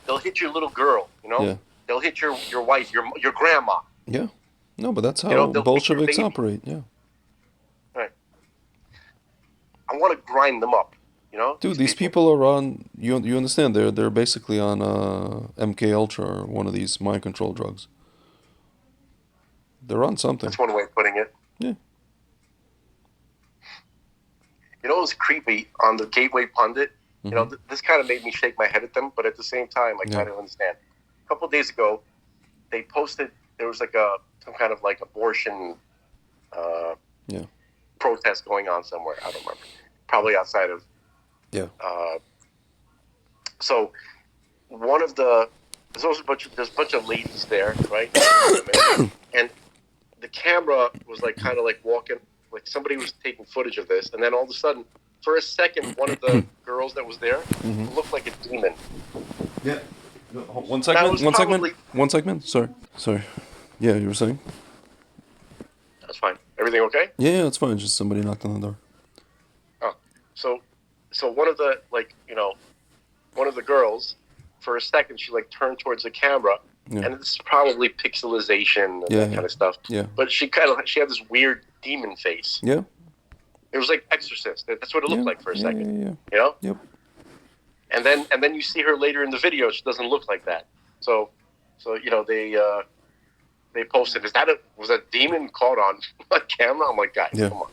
They'll hit your little girl. Yeah. They'll hit your wife, your grandma. Yeah. No, but that's how Bolsheviks operate. Yeah. Right. I want to grind them up. Dude, these people are on. You understand? They're basically on MK Ultra or one of these mind control drugs. They're on something. That's one way of putting it. Yeah. It was creepy on the Gateway Pundit. Mm-hmm. This kind of made me shake my head at them, but at the same time, I kind of understand. A couple of days ago, they posted there was some kind of abortion protest going on somewhere. I don't remember. Probably outside of. Yeah. So one of there's a bunch of ladies there, right? And the camera was kind of walking, somebody was taking footage of this, and then all of a sudden, for a second, one of the girls that was there looked like a demon. Yeah. One segment. Sorry. Yeah, you were saying? That's fine. Everything okay? Yeah, it's fine. Just somebody knocked on the door. Oh, so one of the one of the girls, for a second, she turned towards the camera, and this is probably pixelization and that kind of stuff. Yeah. But she had this weird demon face. Yeah. It was like Exorcist. That's what it looked like for a second. Yeah. Yep. And then you see her later in the video. She doesn't look like that. So they posted. Was a demon caught on camera? I'm like, guys, come on.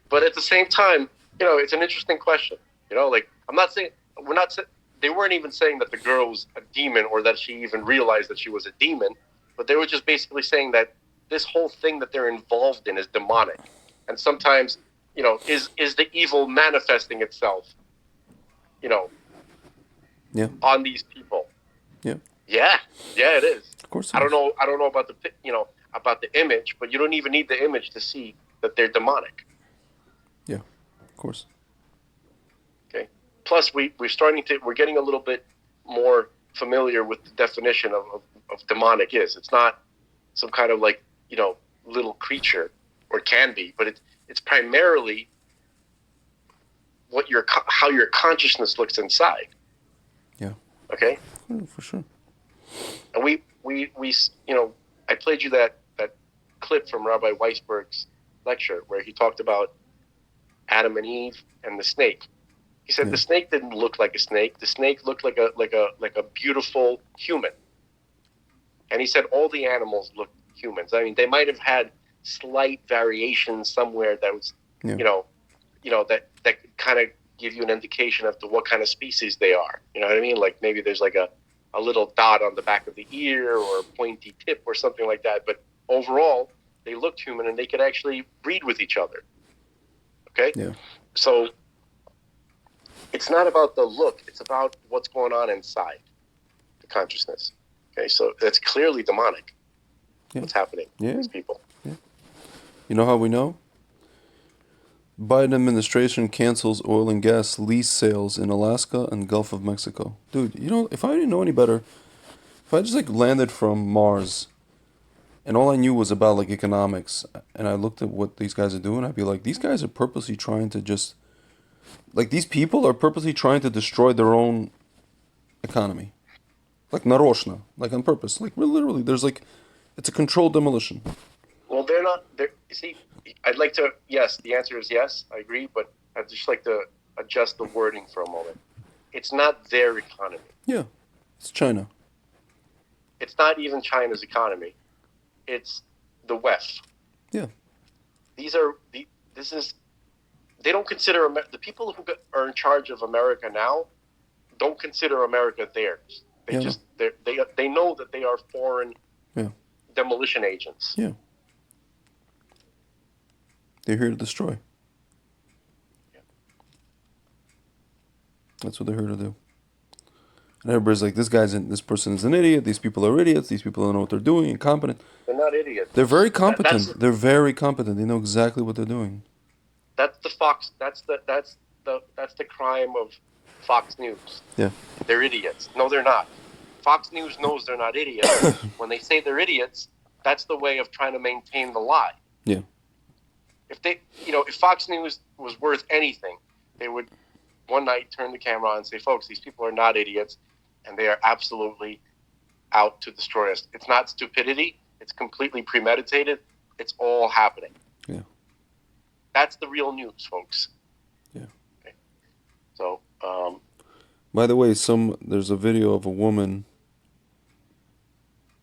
But at the same time, it's an interesting question. I'm not saying they weren't even saying that the girl was a demon or that she even realized that she was a demon, but they were just basically saying that this whole thing that they're involved in is demonic, and sometimes is the evil manifesting itself on these people. Yeah, it is. Of course. I don't know about the image, but you don't even need the image to see that they're demonic. Yeah, of course. Okay. Plus, we're getting a little bit more familiar with the definition of demonic is. It's not some kind of little creature, or it can be, but it's primarily how your consciousness looks inside. Yeah. Okay. For sure. And we I played you that clip from Rabbi Weisberg's lecture where he talked about Adam and Eve and the snake. He said the snake didn't look like a snake. The snake looked like a beautiful human. And he said all the animals looked humans. I mean, they might have had slight variations somewhere that was, that kind of give you an indication of what kind of species they are. You know what I mean? Like maybe there's a little dot on the back of the ear or a pointy tip or something like that. But overall, they looked human and they could actually breed with each other. Okay? Yeah. So it's not about the look. It's about what's going on inside the consciousness. Okay? So that's clearly demonic. Yeah. What's happening to these people. Yeah. You know how we know? Biden administration cancels oil and gas lease sales in Alaska and Gulf of Mexico. Dude, if I didn't know any better, if I just landed from Mars and all I knew was about economics and I looked at what these guys are doing, I'd be like, these guys are purposely trying to just Like, these people are purposely trying to destroy their own economy. Like, naroshna. Like, on purpose. Like, literally, there's like, it's a controlled demolition. Well, they're not. You see, I'd like to. Yes, the answer is yes. I agree, but I'd just like to adjust the wording for a moment. It's not their economy. Yeah. It's China. It's not even China's economy. It's the West. Yeah. These are the. This is. They don't consider the people who are in charge of America now. Don't consider America theirs. They Yeah, just they know that they are foreign Yeah. demolition agents. Yeah. They're here to destroy. Yeah. That's what they're here to do. And everybody's like, this person is an idiot. These people are idiots. These people don't know what they're doing. Incompetent. They're not idiots. They're very competent. They're very competent. They know exactly what they're doing. That's the Fox. That's the crime of Fox News. Yeah. They're idiots. No, they're not. Fox News knows they're not idiots. When they say they're idiots, that's the way of trying to maintain the lie. Yeah. If Fox News was worth anything, they would one night turn the camera on and say, "Folks, these people are not idiots, and they are absolutely out to destroy us. It's not stupidity. It's completely premeditated. It's all happening." Yeah. That's the real news, folks. Yeah. Okay. So, By the way, there's a video of a woman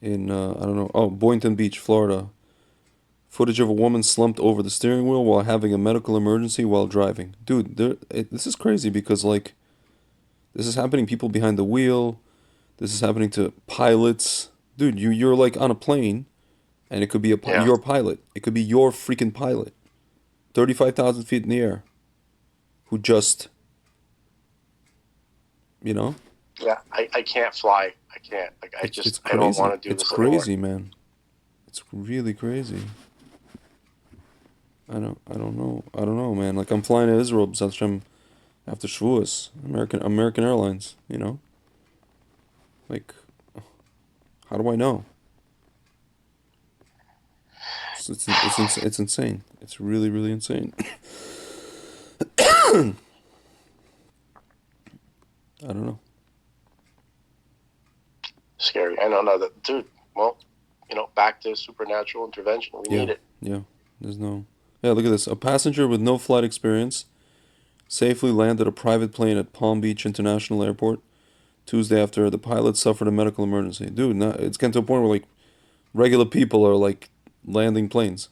in I don't know, Boynton Beach, Florida. Footage of a woman slumped over the steering wheel while having a medical emergency while driving. Dude, this is crazy because like, this is happening to people behind the wheel. This is happening to pilots. Dude, you're like on a plane, and it could be your pilot. It could be your freaking pilot, 35,000 feet in the air, who just, yeah, I can't fly. I can't. Like, It's I don't want to do It's this crazy, anymore. man. It's really crazy. I don't know, man. Like, I'm flying to Israel after Shavuos, American Airlines, Like, how do I know? It's insane. It's really, really insane. I don't know. Scary. I don't know that, dude. Well, back to supernatural intervention. We need it. Yeah. Yeah, look at this. A passenger with no flight experience safely landed a private plane at Palm Beach International Airport Tuesday after the pilot suffered a medical emergency. Dude, now it's getting to a point where like regular people are like landing planes.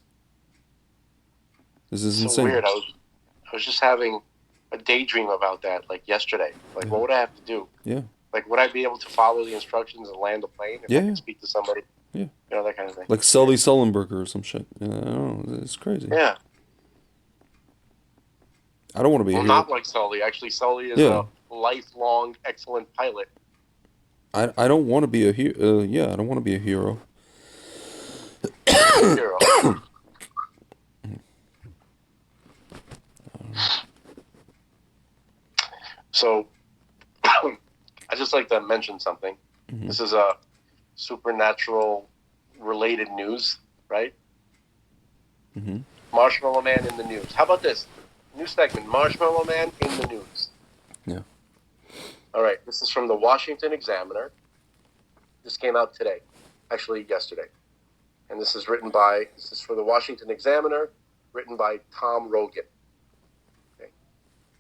This is so insane. Weird. I was just having a daydream about that like yesterday. Like, what would I have to do? Yeah. Like, would I be able to follow the instructions and land a plane if I could speak to somebody? Yeah. That kind of thing. Like Sully Sullenberger or some shit. I don't know. It's crazy. Yeah. I don't want to be a hero. Not like Sully. Actually, Sully is a lifelong excellent pilot. I don't want to be a hero. I don't want to be a hero. Hero. So, I just like to mention something. Mm-hmm. This is a supernatural related news, right? Mm-hmm. Marshmallow Man in the news. How about this? New segment, Marshmallow Man in the news. Yeah. All right, this is from the Washington Examiner. This came out today, actually yesterday. And this is for the Washington Examiner, written by Tom Rogan. Okay.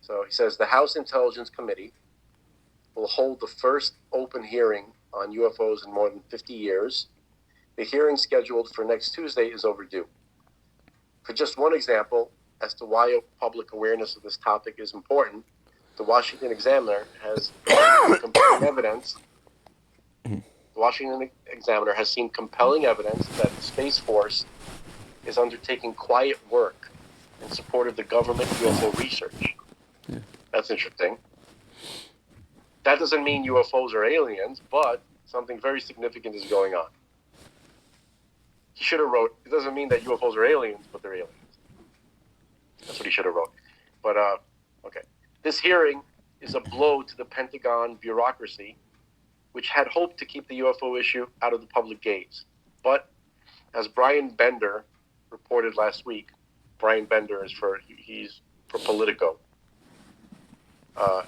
So he says, the House Intelligence Committee will hold the first open hearing on UFOs in more than 50 years. The hearing scheduled for next Tuesday is overdue. For just one example as to why public awareness of this topic is important, the Washington Examiner has compelling evidence. The Washington Examiner has seen compelling evidence that the Space Force is undertaking quiet work in support of the government UFO research. Yeah. That's interesting. That doesn't mean UFOs are aliens, but something very significant is going on. He should have wrote, it doesn't mean that UFOs are aliens, but they're aliens. That's what he should have wrote. But, okay. This hearing is a blow to the Pentagon bureaucracy, which had hoped to keep the UFO issue out of the public gaze. But, as Brian Bender reported last week, Brian Bender he's for Politico.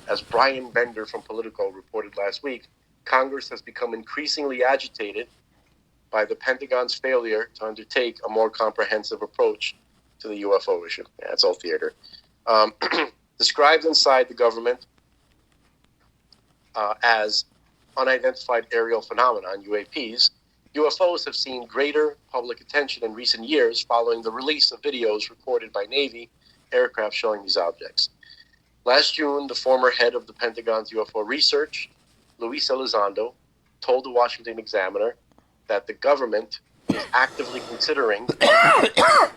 As Brian Bender from Politico reported last week, Congress has become increasingly agitated by the Pentagon's failure to undertake a more comprehensive approach to the UFO issue. Yeah, it's all theater. Described inside the government as unidentified aerial phenomenon, UAPs, UFOs have seen greater public attention in recent years following the release of videos recorded by Navy aircraft showing these objects. Last June, the former head of the Pentagon's UFO research, Luis Elizondo, told the Washington Examiner that the government is actively considering the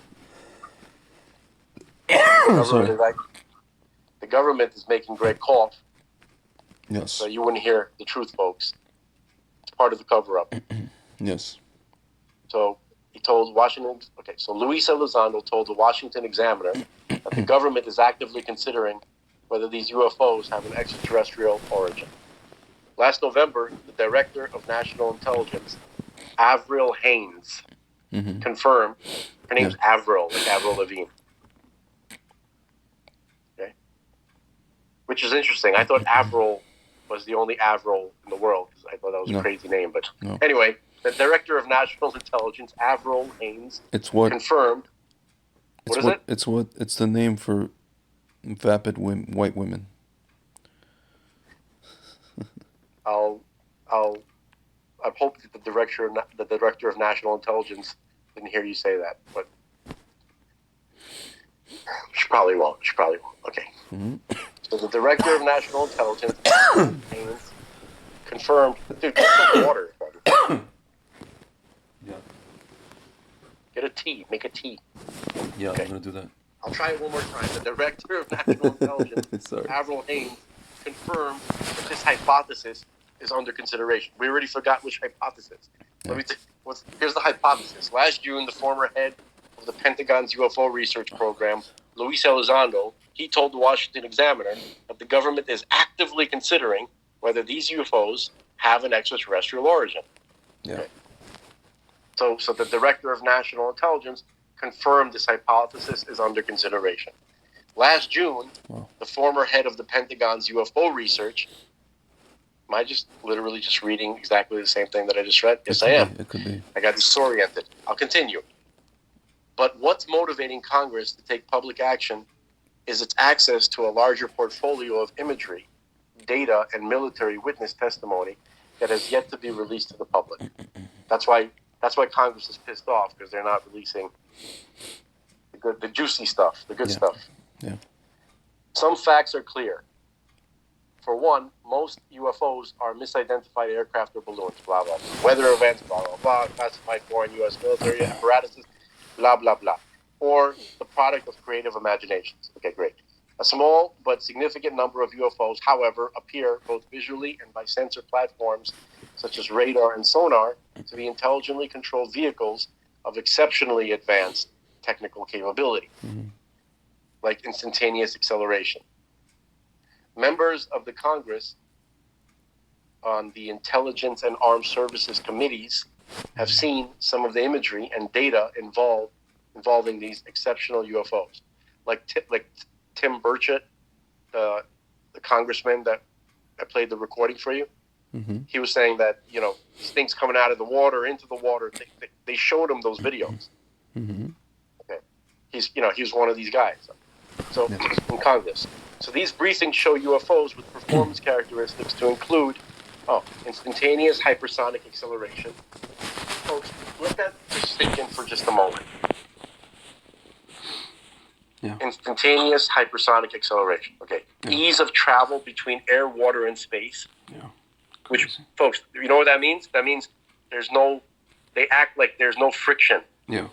government is making Greg cough. Yes. So you wouldn't hear the truth, folks. It's part of the cover-up. Yes. So he told Washington. Okay, so Luis Elizondo told the Washington Examiner that the government is actively considering whether these UFOs have an extraterrestrial origin. Last November, the Director of National Intelligence, Avril Haines, confirmed. Her name's Avril, like Avril Lavigne. Okay, which is interesting. I thought Avril was the only Avril in the world. I thought that was a crazy name, but anyway, the Director of National Intelligence, Avril Haines, confirmed. It's the name for vapid white women. I hope that the Director of National Intelligence didn't hear you say that, but she probably won't. Okay. So the Director of National Intelligence, Haines, confirmed. Dude, get some water. Yeah. Get a tea. Make a tea. Yeah, okay. I'm gonna do that. I'll try it one more time. The Director of National Intelligence, Avril Haines, confirmed that this hypothesis is under consideration. We already forgot which hypothesis. Yeah. Here's the hypothesis. Last June, the former head of the Pentagon's UFO research program, Luis Elizondo, he told the Washington Examiner that the government is actively considering whether these UFOs have an extraterrestrial origin. Yeah. Okay. So the Director of National Intelligence confirmed this hypothesis is under consideration. Last June, the former head of the Pentagon's UFO research. Am I just literally just reading exactly the same thing that I just read? Yes, I am. It could be. I got disoriented. I'll continue. But what's motivating Congress to take public action is its access to a larger portfolio of imagery, data, and military witness testimony that has yet to be released to the public. That's why Congress is pissed off, because they're not releasing the juicy stuff, the good stuff. Yeah. Some facts are clear. For one, most UFOs are misidentified aircraft or balloons, blah, blah, blah. Weather events, blah, blah, blah, classified foreign U.S. military apparatuses, blah, blah, blah. Or the product of creative imaginations. Okay, great. A small but significant number of UFOs, however, appear both visually and by sensor platforms such as radar and sonar to be intelligently controlled vehicles of exceptionally advanced technical capability, like instantaneous acceleration. Members of the Congress on the Intelligence and Armed Services Committees have seen some of the imagery and data involving these exceptional UFOs. Like Tim Burchett, the congressman that I played the recording for you, he was saying that, these things coming out of the water, into the water, they showed him those videos. Okay. He's one of these guys. So in Congress. So these briefings show UFOs with performance characteristics to include instantaneous hypersonic acceleration. Folks, let that just sink in for just a moment. Yeah. Instantaneous hypersonic acceleration. Okay. Yeah. Ease of travel between air, water, and space. Yeah. Which, folks, you know what that means? That means they act like there's no friction. Yeah.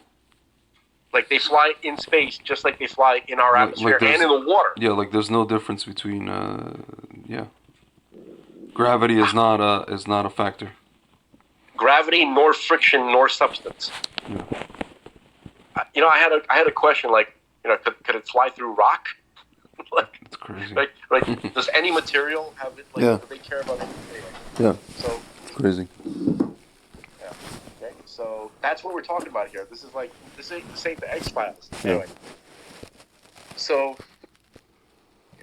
Like they fly in space just like they fly in our atmosphere and in the water. Yeah, like there's no difference between gravity is not a factor. Gravity nor friction nor substance. Yeah. I had a question like, could it fly through rock? It's crazy. Like does any material have it? Do they care about anything? Yeah. So it's crazy. Yeah. Okay. So that's what we're talking about here. This ain't the X-Files. Anyway. So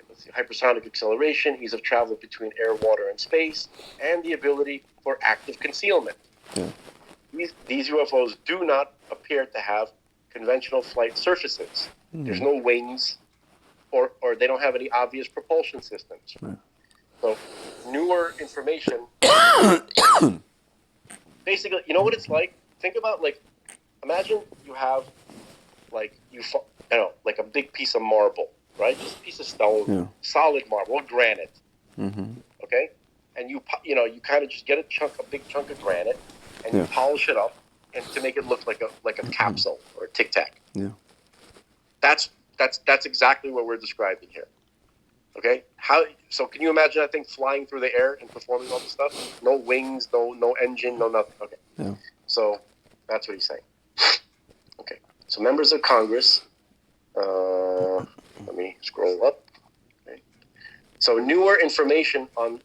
let's see. hypersonic acceleration, ease of travel between air, water, and space, and the ability for active concealment. Yeah. These UFOs do not appear to have conventional flight surfaces. There's no wings, or they don't have any obvious propulsion systems. Right. So, newer information. Basically, you know what it's like? Think about, like, imagine you have, like, like a big piece of marble, right? Just a piece of stone, solid marble, or granite. Okay? And you kind of just get a big chunk of granite, and you polish it up, and to make it look like a capsule or a tic tac. Yeah. That's exactly what we're describing here. Okay? So can you imagine that thing flying through the air and performing all this stuff? No wings, no engine, no nothing. Okay. Yeah. So that's what he's saying. Okay. So members of Congress, let me scroll up. Okay. So newer information on,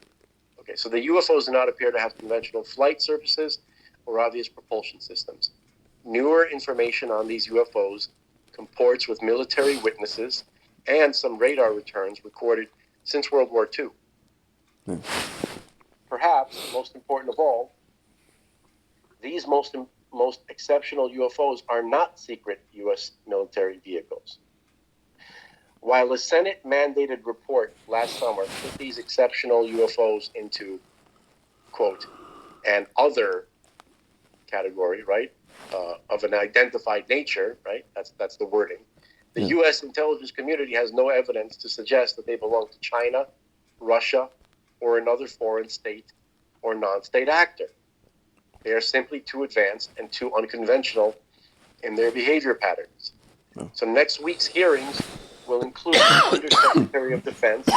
so the UFOs do not appear to have conventional flight surfaces or obvious propulsion systems. Newer information on these UFOs comports with military witnesses and some radar returns recorded since World War II. Perhaps, most important of all, these most exceptional UFOs are not secret U.S. military vehicles. While a Senate-mandated report last summer put these exceptional UFOs into, quote, an other category, right, of an identified nature, right, that's the wording, the U.S. intelligence community has no evidence to suggest that they belong to China, Russia, or another foreign state or non-state actor. They are simply too advanced and too unconventional in their behavior patterns. So next week's hearings will include the Undersecretary of Defense.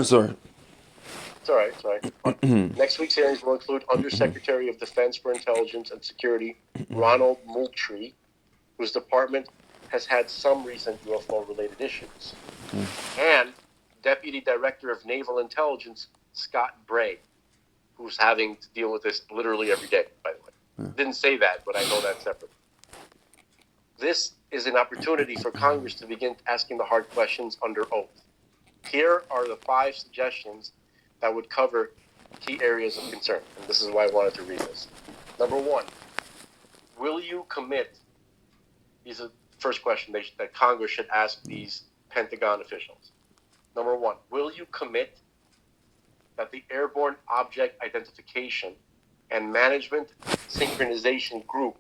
Sorry. It's all right. Next week's hearings will include Undersecretary of Defense for Intelligence and Security Ronald Moultrie, whose department has had some recent UFO-related issues, and Deputy Director of Naval Intelligence Scott Bray, who's having to deal with this literally every day, by the way. Didn't say that, but I know that separately. This is an opportunity for Congress to begin asking the hard questions under oath. Here are the 5 suggestions that would cover key areas of concern, and this is why I wanted to read this. Number 1, will you commit? These are the first question that Congress should ask these Pentagon officials. Number 1, will you commit that the Airborne Object Identification and Management Synchronization Group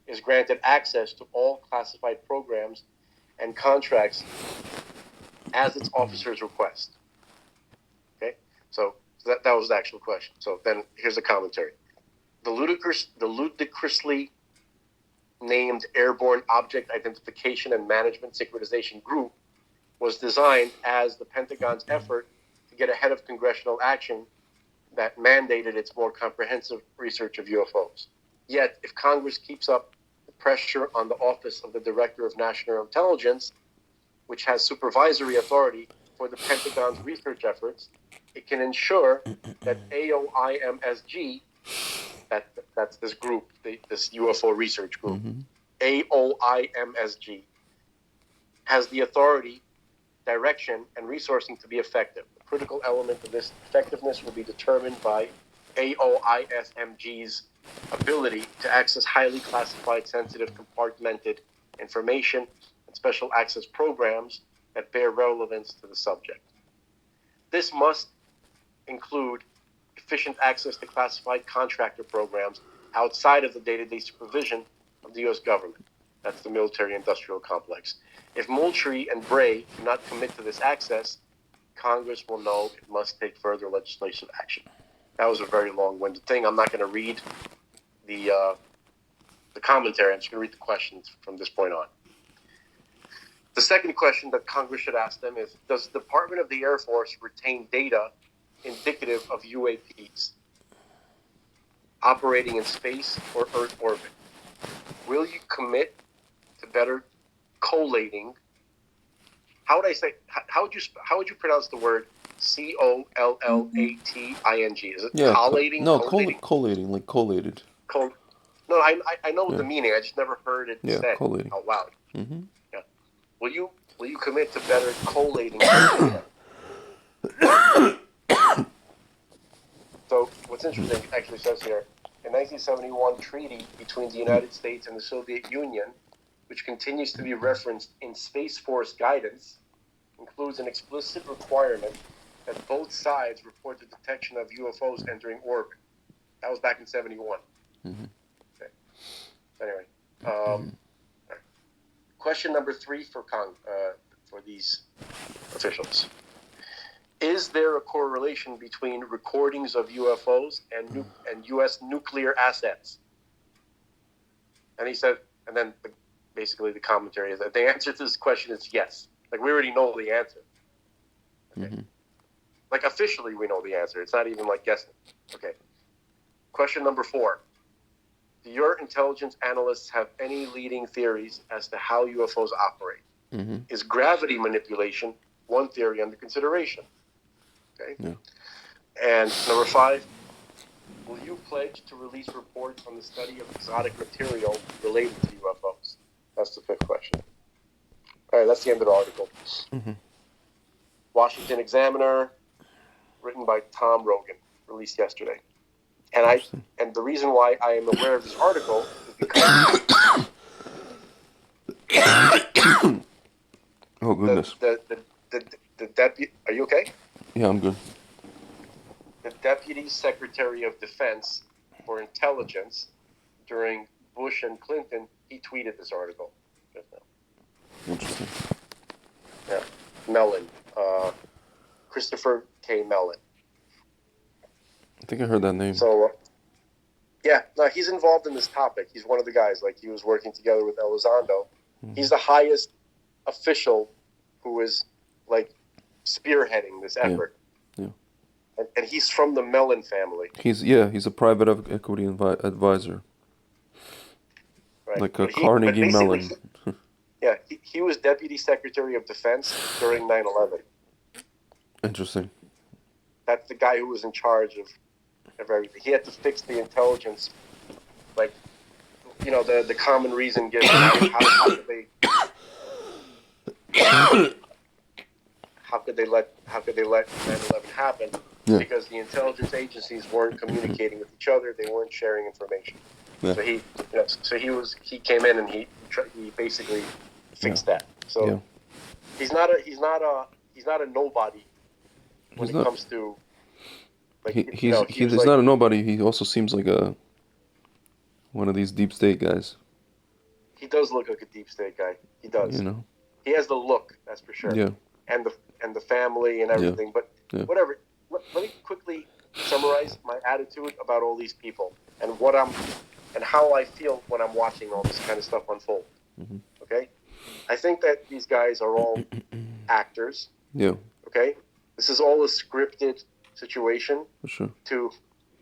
is granted access to all classified programs and contracts as its officers request? Okay, so that was the actual question. So then here's the commentary. The ludicrously named Airborne Object Identification and Management Synchronization Group was designed as the Pentagon's effort to get ahead of congressional action that mandated its more comprehensive research of UFOs. Yet, if Congress keeps up the pressure on the Office of the Director of National Intelligence, which has supervisory authority for the Pentagon's research efforts, it can ensure that AOIMSG, that's this group, this UFO research group, AOIMSG, has the authority, direction, and resourcing to be effective. The critical element of this effectiveness will be determined by AOISMG's ability to access highly classified, sensitive, compartmented information and special access programs that bear relevance to the subject. This must include efficient access to classified contractor programs outside of the day-to-day supervision of the U.S. government. That's the military-industrial complex. If Moultrie and Bray do not commit to this access, Congress will know it must take further legislative action. That was a very long-winded thing. I'm not going to read the commentary. I'm just going to read the questions from this point on. The second question that Congress should ask them is, does the Department of the Air Force retain data indicative of UAPs operating in space or Earth orbit? Will you commit to better collating? How would you pronounce the word collating? Is it collating? No, collating, like collated. No, I know the meaning. I just never heard it said collating out loud. Yeah. Will you will you commit to better collating data? So what's interesting actually says here, a 1971 treaty between the United States and the Soviet Union, which continues to be referenced in Space Force guidance, includes an explicit requirement that both sides report the detection of UFOs entering orbit. That was back in 71. Mm-hmm. Okay. Anyway, question number 3 for these officials. Is there a correlation between recordings of UFOs and U.S. nuclear assets? And he said, and then basically the commentary is that the answer to this question is yes. Like, we already know the answer. Okay. Mm-hmm. Like, officially we know the answer. It's not even like guessing. Okay. Question number 4. Do your intelligence analysts have any leading theories as to how UFOs operate? Mm-hmm. Is gravity manipulation one theory under consideration? Okay. Yeah. And number 5, will you pledge to release reports on the study of exotic material related to UFOs? That's the 5th question. All right, that's the end of the article. Mm-hmm. Washington Examiner, written by Tom Rogan, released yesterday. And the reason why I am aware of this article is because Oh goodness. the deputy. Are you okay? Yeah, I'm good. The Deputy Secretary of Defense for Intelligence during Bush and Clinton, he tweeted this article just now. Interesting. Yeah, Mellon, Christopher K. Mellon. I think I heard that name. So, yeah, no, he's involved in this topic. He's one of the guys. Like, he was working together with Elizondo. Mm-hmm. He's the highest official who is, like, spearheading this effort. Yeah. And he's from the Mellon family. He's a private equity advisor. Right? Like a Carnegie Mellon. Yeah, he was Deputy Secretary of Defense during 9/11. Interesting. That's the guy who was in charge of everything. He had to fix the intelligence, like, you know, the common reason given. How could they let 9/11 happen? Yeah. Because the intelligence agencies weren't communicating with each other. They weren't sharing information. Yeah. So he came in and he basically fixed that. So he's not a nobody when it comes to. Like, he's not a nobody. He also seems like one of these deep state guys. He does look like a deep state guy. He does. You know. He has the look, that's for sure. Yeah. And the family and everything. But whatever. Let me quickly summarize my attitude about all these people and how I feel when I'm watching all this kind of stuff unfold. Mm-hmm. Okay? I think that these guys are all actors. Yeah. Okay? This is all a scripted situation For sure. to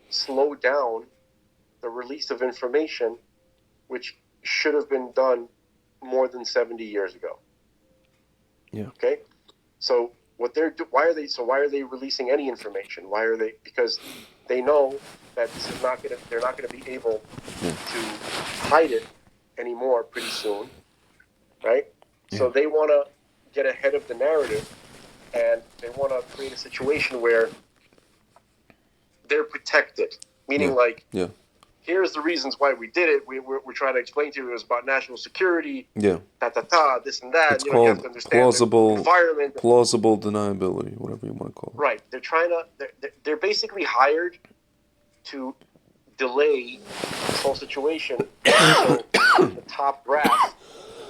slow down the release of information which should have been done more than 70 years ago. Yeah. Okay? So why are they releasing any information? Why are they? Because they know that they're not gonna be able to hide it anymore pretty soon, right? Yeah. So they want to get ahead of the narrative, and they want to create a situation where they're protected, meaning here's the reasons why we did it. We're trying to explain to you it was about national security. Yeah. This and that. It's you called have to understand the environment. Plausible deniability, whatever you want to call it. Right. They're basically hired to delay this whole situation until the top brass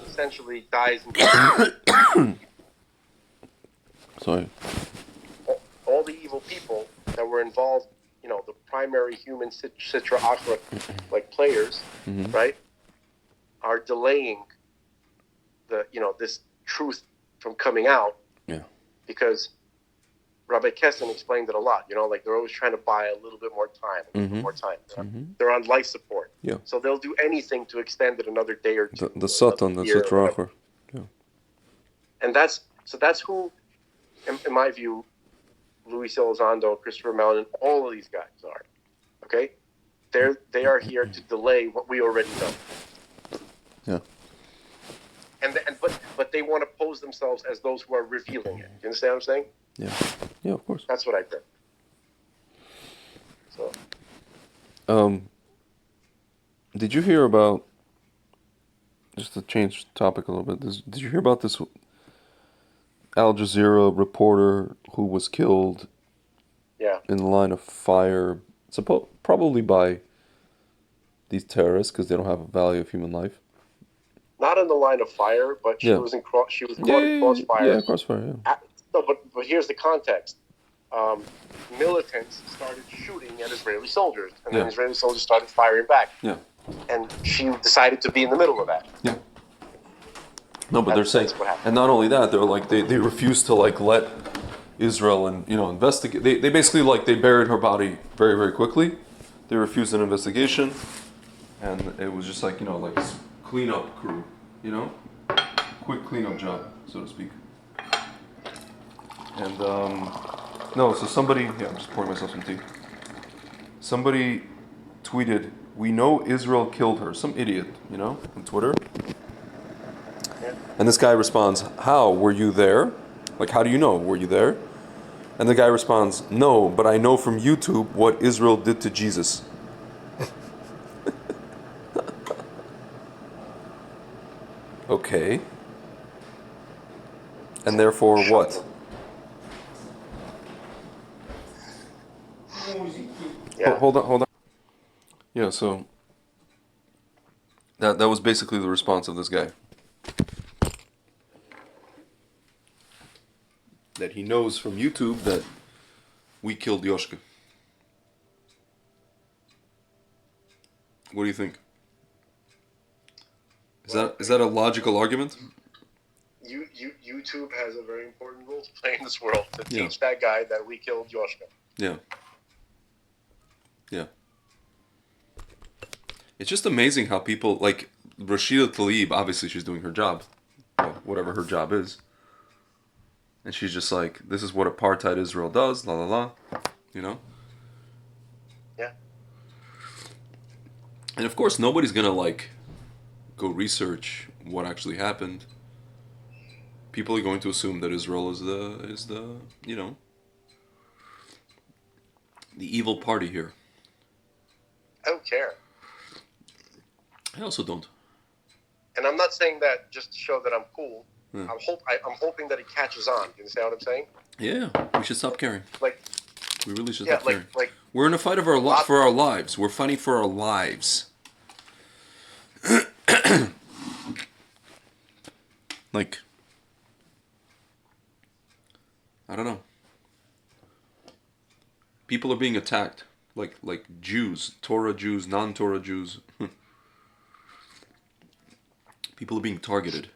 essentially dies in Sorry. All the evil people that were involved, you know, the primary human Citra Aqua like players, right, are delaying this truth from coming out. Yeah. Because Rabbi Kessin explained it a lot. You know, like they're always trying to buy a little bit more time, more time. You know? They're on life support. Yeah. So they'll do anything to extend it another day or two. The Satan, the Citra Aqua. Yeah. And that's who, in my view, Luis Elizondo, Christopher Mellon, all of these guys are. Okay? They are here to delay what we already know. Yeah. but they want to pose themselves as those who are revealing it. You understand what I'm saying? Yeah. Yeah, of course. That's what I think. So Did you hear about, just to change topic a little bit, did you hear about this Al Jazeera reporter who was killed yeah, in the line of fire, probably by these terrorists because they don't have a value of human life? not in the line of fire, but she Yeah. was she was Yeah, caught in yeah, crossfire. yeah, crossfire, yeah. No, but here's the context. Militants started shooting at Israeli soldiers, and then Yeah. Israeli soldiers started firing back. Yeah. And she decided to be in the middle of that. Yeah. No, but they're saying, That's what happened. and not only that, they're like they refuse to like let Israel and investigate. They basically like they buried her body very very quickly. They refused an investigation, and it was just like like this cleanup crew, quick cleanup job, so to speak. And no, so somebody, yeah, I'm just pouring myself some tea. Somebody tweeted, "We know Israel killed her." Some idiot, on Twitter. And this guy responds, "How? Were you there? Like, how do you know? Were you there?" And the guy responds, "No, but I know from YouTube what Israel did to Jesus." Okay. And therefore what? Yeah. Hold on. Yeah, so that was basically the response of this guy. That he knows from YouTube that we killed Yoshka. What do you think? Is that a logical argument? YouTube has a very important role to play in this world to Yeah. teach that guy that we killed Yoshka. Yeah. Yeah. It's just amazing how people, like Rashida Tlaib, obviously she's doing her job, whatever her job is. And she's just like, this is what apartheid Israel does, la la la, Yeah. And of course, nobody's gonna like go research what actually happened. People are going to assume that Israel is the the evil party here. I don't care. I also don't. And I'm not saying that just to show that I'm cool. Yeah. I'm hoping that it catches on. You understand what I'm saying? Yeah, we should stop caring. Like, We really should yeah, stop caring. like We're in a fight for our lives. We're fighting for our lives. Like, I don't know. People are being attacked. Like Jews, Torah Jews, non-Torah Jews. People are being targeted.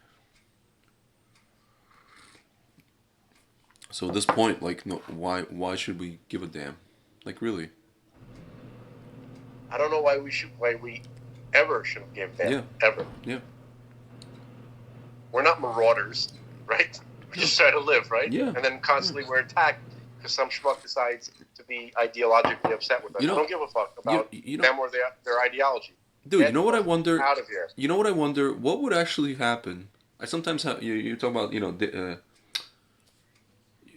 So at this point, like, no, why should we give a damn? Like, really? I don't know why we ever should give them. Yeah. Ever. Yeah. We're not marauders, right? We just try to live, right? Yeah. And then constantly we're attacked because some schmuck decides to be ideologically upset with us. I don't give a fuck about them or their ideology. Dude, you know what I wonder? Out of here. You know what I wonder? What would actually happen? I sometimes have you talk about you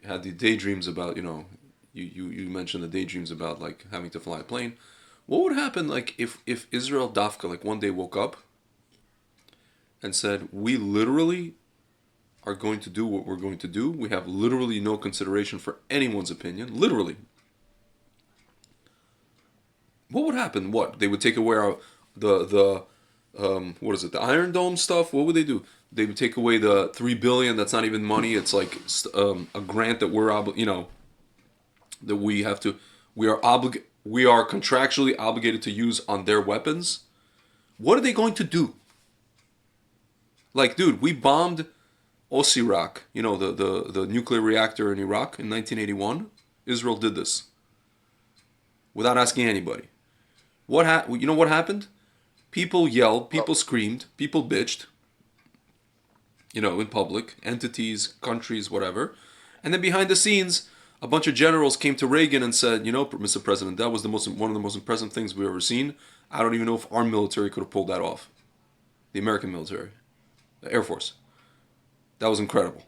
had the daydreams about you mentioned the daydreams about like having to fly a plane. What would happen like if Israel Dafka like one day woke up and said, we literally are going to do what we're going to do. We have literally no consideration for anyone's opinion. Literally. What would happen? What? They would take away our the what is it? The Iron Dome stuff? What would they do? They would take away the $3 billion. That's not even money. It's like a grant that that we have to. We are contractually obligated to use on their weapons. What are they going to do? Like, dude, we bombed Osirak, the nuclear reactor in Iraq in 1981. Israel did this without asking anybody. You know what happened? People yelled, people screamed, people bitched. In public, entities, countries, whatever. And then behind the scenes, a bunch of generals came to Reagan and said, Mr. President, that was one of the most impressive things we've ever seen. I don't even know if our military could have pulled that off. The American military. The Air Force. That was incredible.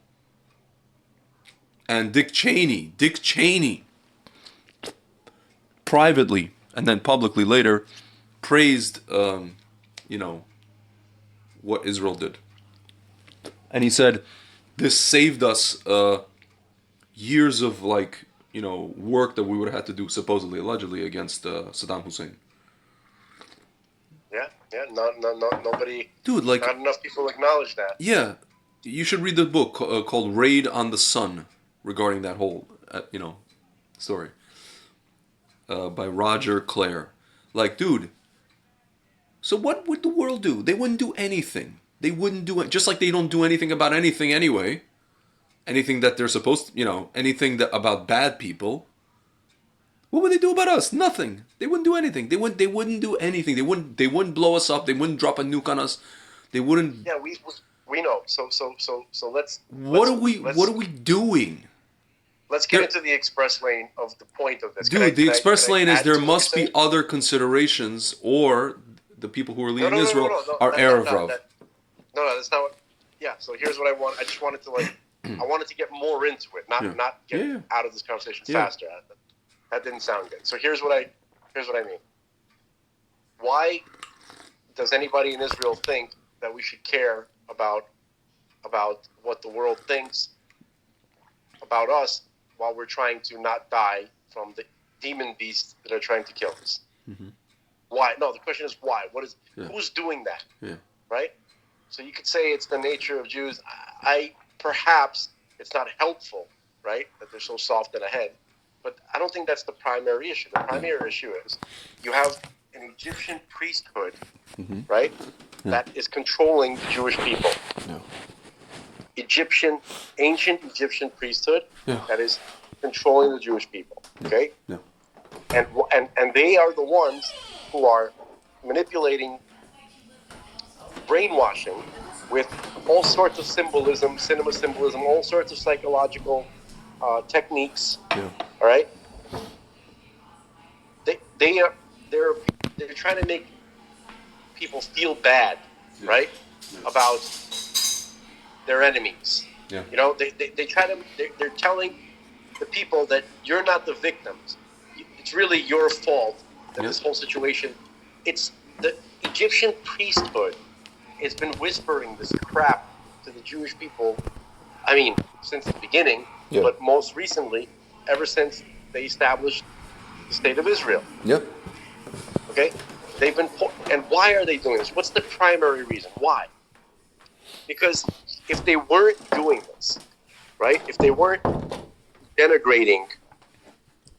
And Dick Cheney, privately and then publicly later, praised, what Israel did. And he said, this saved us years of, work that we would have had to do, supposedly, allegedly, against Saddam Hussein. Yeah, nobody... Dude, not enough people acknowledge that. Yeah, you should read the book called Raid on the Sun regarding that whole, story. By Roger Clare. Dude, so what would the world do? They wouldn't do anything. They wouldn't do it, just like they don't do anything about anything anyway. Anything that they're supposed to, anything about bad people. What would they do about us? Nothing. They wouldn't do anything. They wouldn't do anything. They wouldn't blow us up. They wouldn't drop a nuke on us. They wouldn't. Yeah, we know. So let's. What are we doing? Let's get into the express lane of the point of this. Dude, the express lane is there must be other considerations, or the people who are leading Israel are Erev Rav. No, that's not what... Yeah, so here's what I want. I just wanted to, I wanted to get more into it, not get out of this conversation faster. That didn't sound good. So here's what I mean. Why does anybody in Israel think that we should care about what the world thinks about us while we're trying to not die from the demon beasts that are trying to kill us? Mm-hmm. Why? No, the question is why. Who's doing that? Yeah. Right? So you could say it's the nature of Jews. Perhaps it's not helpful, right, that they're so soft in the head. But I don't think that's the primary issue. The primary issue is you have an Egyptian priesthood, right, that is controlling the Jewish people. Yeah. Ancient Egyptian priesthood that is controlling the Jewish people. Okay? Yeah. And they are the ones who are manipulating, brainwashing with all sorts of symbolism, cinema symbolism, all sorts of psychological techniques. Yeah. All right. They're trying to make people feel bad, right, about their enemies. Yeah. They try to. They're telling the people that you're not the victims. It's really your fault that this whole situation. It's the Egyptian priesthood has been whispering this crap to the Jewish people. I mean, since the beginning, but most recently, ever since they established the state of Israel. Yep. Okay? They've been, and why are they doing this? What's the primary reason? Why? Because if they weren't doing this, right? If they weren't denigrating,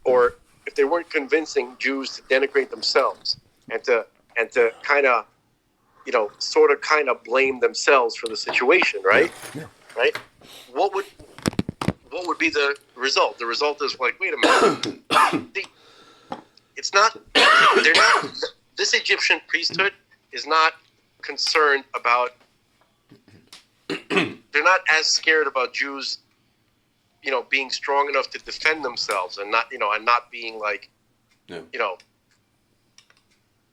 or if they weren't convincing Jews to denigrate themselves and to kind of, sort of blame themselves for the situation, right? Yeah. Right? What would be the result? The result is wait a minute. This Egyptian priesthood is not concerned about, they're not as scared about Jews, being strong enough to defend themselves and not being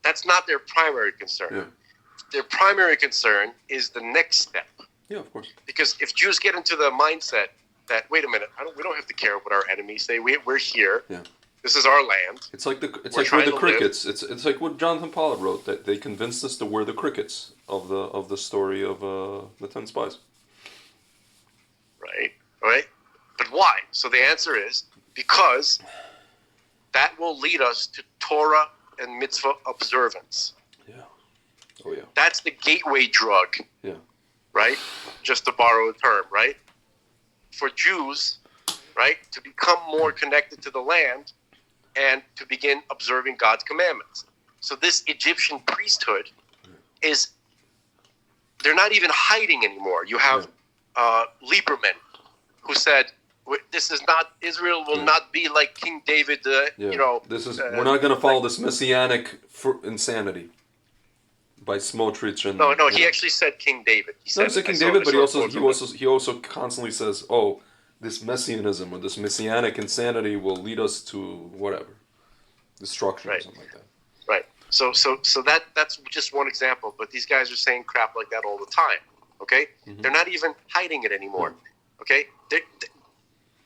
that's not their primary concern. Yeah. Their primary concern is the next step. Yeah, of course. Because if Jews get into the mindset that, wait a minute, we don't have to care what our enemies say. We're here. Yeah. This is our land. It's like we're the crickets. It's like what Jonathan Pollard wrote, that they convinced us that we're the crickets of the story of the 10 Spies. Right. But why? So the answer is because that will lead us to Torah and mitzvah observance. Yeah. Oh yeah. That's the gateway drug. Yeah. Right? Just to borrow a term, right? For Jews, right, to become more connected to the land and to begin observing God's commandments. So this Egyptian priesthood they're not even hiding anymore. You have Lieberman, who said, Israel will not be like King David, we're not going to follow this messianic insanity by Smotrich and... No, he actually said King David. He said King David, but he also constantly says, this messianism or this messianic insanity will lead us to whatever, destruction or something like that. Right. So that's just one example, but these guys are saying crap like that all the time. Okay, they're not even hiding it anymore. Okay,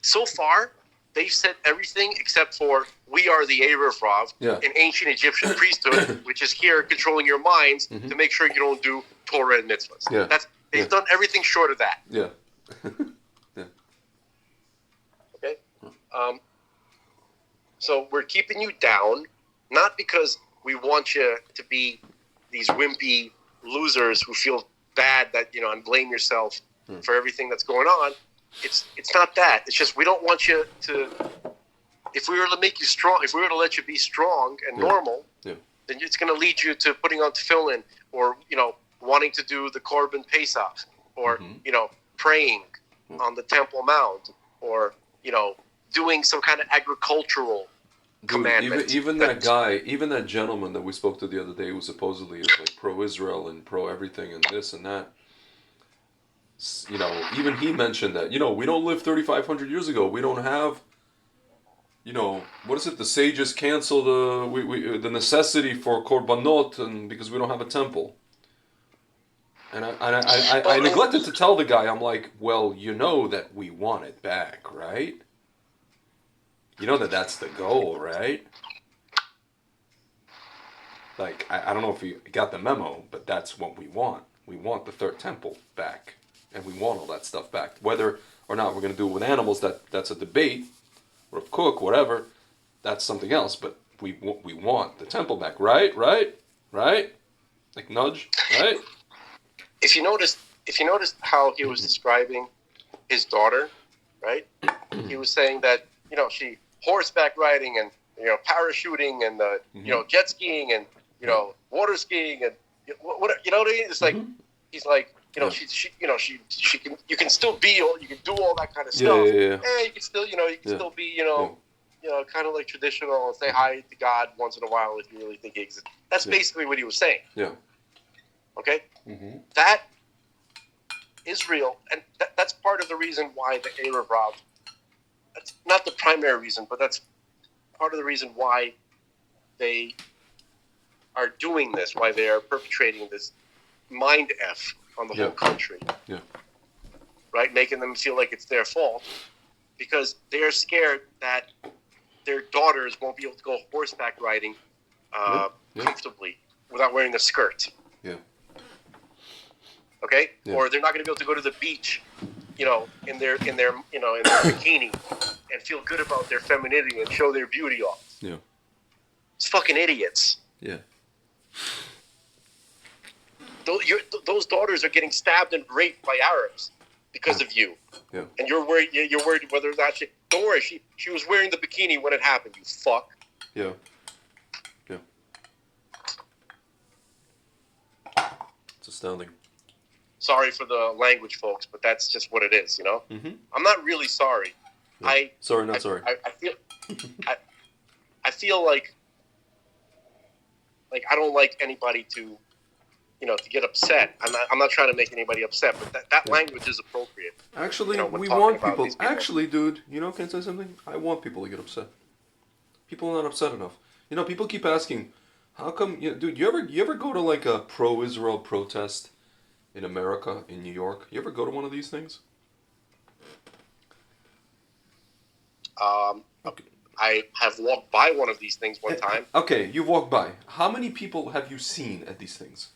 so far they've said everything except for we are the Erev, an ancient Egyptian priesthood, which is here controlling your minds to make sure you don't do Torah and mitzvahs. Yeah. They've done everything short of that. Yeah. Okay. So we're keeping you down, not because we want you to be these wimpy losers who feel bad that and blame yourself for everything that's going on. It's not that. It's just we don't want you to. If we were to make you strong, if we were to let you be strong and normal, then it's going to lead you to putting on tefillin or wanting to do the Korban Pesach or praying on the Temple Mount or doing some kind of agricultural commandment. Even that guy, even that gentleman that we spoke to the other day, who supposedly is like pro-Israel and pro-everything and this and that. Even he mentioned that we don't live 3,500 years ago. We don't have. What is it? The sages canceled the necessity for korbanot, and because we don't have a temple. And I neglected to tell the guy. I'm like, well, that we want it back, right? That's the goal, right? Like, I don't know if you got the memo, but that's what we want. We want the third temple back, and we want all that stuff back. Whether or not we're going to do it with animals, that's a debate. Or cook, whatever, that's something else. But we want the temple back, right? Like nudge, right? If you noticed how he was describing his daughter, right? He was saying that she horseback riding and parachuting and jet skiing and water skiing and what I mean? It's like he's like she can you can still be you can do all that kind of stuff. Yeah. And you can still still be kind of like traditional and say hi to God once in a while if you really think He exists. That's basically what he was saying. Yeah. Okay. That is real, and that's part of the reason why the Erev Rav. That's not the primary reason, but that's part of the reason why they are doing this, why they are perpetrating this mind F on the whole country. Yeah. Right? Making them feel like it's their fault because they're scared that their daughters won't be able to go horseback riding comfortably without wearing a skirt. Yeah. Okay? Yeah. Or they're not going to be able to go to the beach, in their bikini and feel good about their femininity and show their beauty off. Yeah. It's fucking idiots. Yeah. Those daughters are getting stabbed and raped by Arabs because of you. Yeah. And you're worried whether or not don't worry, she was wearing the bikini when it happened, you fuck. Yeah. Yeah. It's astounding. Sorry for the language, folks, but that's just what it is, I'm not really sorry. Yeah. Sorry. I feel I feel like I don't like anybody to to get upset. I'm not trying to make anybody upset, but that language is appropriate. Actually, we want people. Actually, dude, can I say something? I want people to get upset. People are not upset enough. People keep asking, how come? Dude, you ever go to like a pro-Israel protest in America, in New York? You ever go to one of these things? Okay. I have walked by one of these things one time. Okay, you've walked by. How many people have you seen at these things?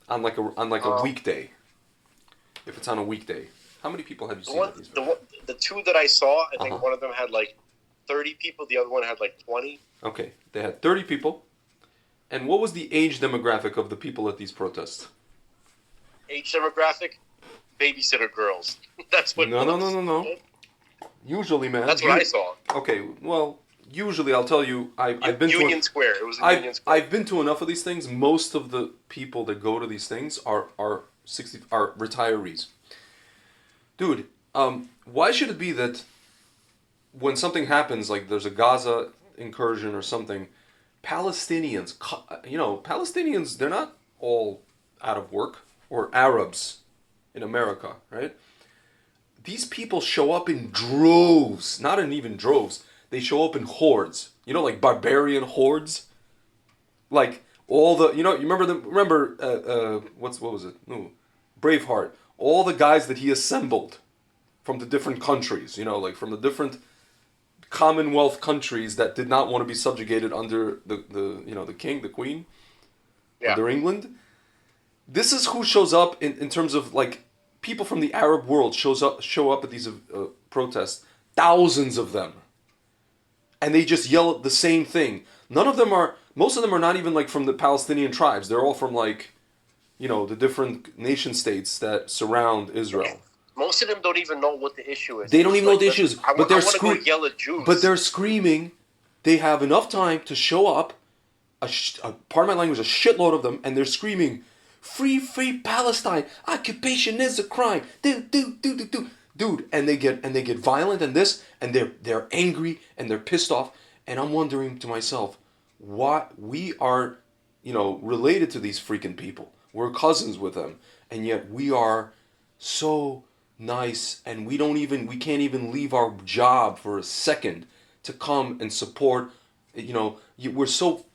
On like a weekday. If it's on a weekday, how many people have you seen at these things? The two that I saw, I think one of them had like 30 people. The other one had like 20. Okay, they had 30 people. And what was the age demographic of the people at these protests? Age demographic? Babysitter girls. That's what. No. Usually, man. That's what I saw. Okay, well, usually I'll tell you, I've been Union Square. It was in Union Square. I've been to enough of these things. Most of the people that go to these things are retirees. Dude, why should it be that when something happens, like there's a Gaza incursion or something, Palestinians, they're not all out of work, or Arabs in America, right? These people show up in droves, not in even droves. They show up in hordes. Like barbarian hordes. Like all the, you remember what was it? No, Braveheart, all the guys that he assembled from the different countries, like from the different Commonwealth countries that did not want to be subjugated under the king, the queen, Yeah. under England. This is who shows up in terms of like people from the Arab world show up at these protests, thousands of them, and they just yell the same thing. Most of them are not even like from the Palestinian tribes. They're all from like, the different nation states that surround Israel. Most of them don't even know what the issue is. They don't even know what the issue is, but they're screaming. Yell at Jews. But they're screaming. They have enough time to show up. Pardon my language, a shitload of them, and they're screaming, "Free, free Palestine! Occupation is a crime!" Dude, and they get violent and they're angry and they're pissed off, and I'm wondering to myself, what we are, related to these freaking people. We're cousins with them, and yet we are so nice, and we can't even leave our job for a second to come and support. We're so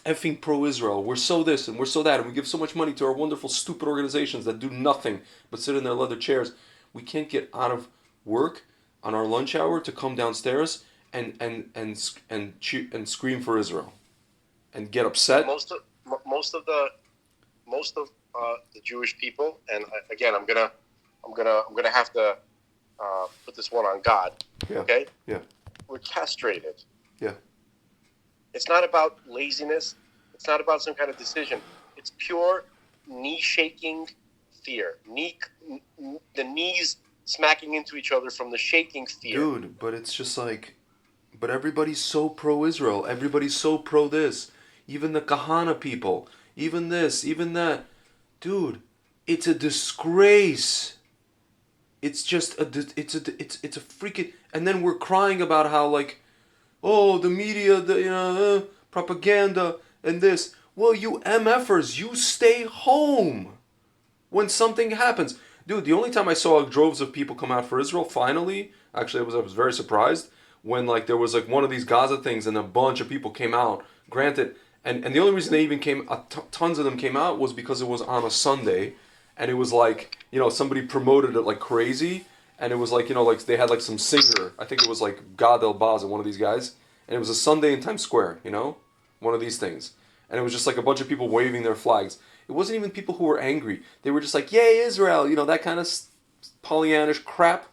effing pro-Israel. We're so this and we're so that, and we give so much money to our wonderful stupid organizations that do nothing but sit in their leather chairs. We can't get out of work on our lunch hour to come downstairs and scream for Israel and get upset. Most of the Jewish people, and again, I'm gonna have to put this one on God. Yeah. Okay. Yeah. We're castrated. Yeah. It's not about laziness. It's not about some kind of decision. It's pure knee-shaking fear. The knees smacking into each other from the shaking fear. Dude, but it's just like, but everybody's so pro-Israel. Everybody's so pro this. Even the Kahana people. Even this. Even that. Dude, it's a disgrace. It's just it's a freaking, and then we're crying about how like, oh, the media, the propaganda and this. Well, you MFers, you stay home when something happens. Dude, the only time I saw droves of people come out for Israel, finally, actually I was very surprised when like there was like one of these Gaza things and a bunch of people came out. Granted, and the only reason they even tons of them came out was because it was on a Sunday, and it was like, somebody promoted it like crazy. And it was like, like they had like some singer. I think it was like Gad El Baz, one of these guys. And it was a Sunday in Times Square, one of these things. And it was just like a bunch of people waving their flags. It wasn't even people who were angry. They were just like, yay, Israel, that kind of Pollyannish crap.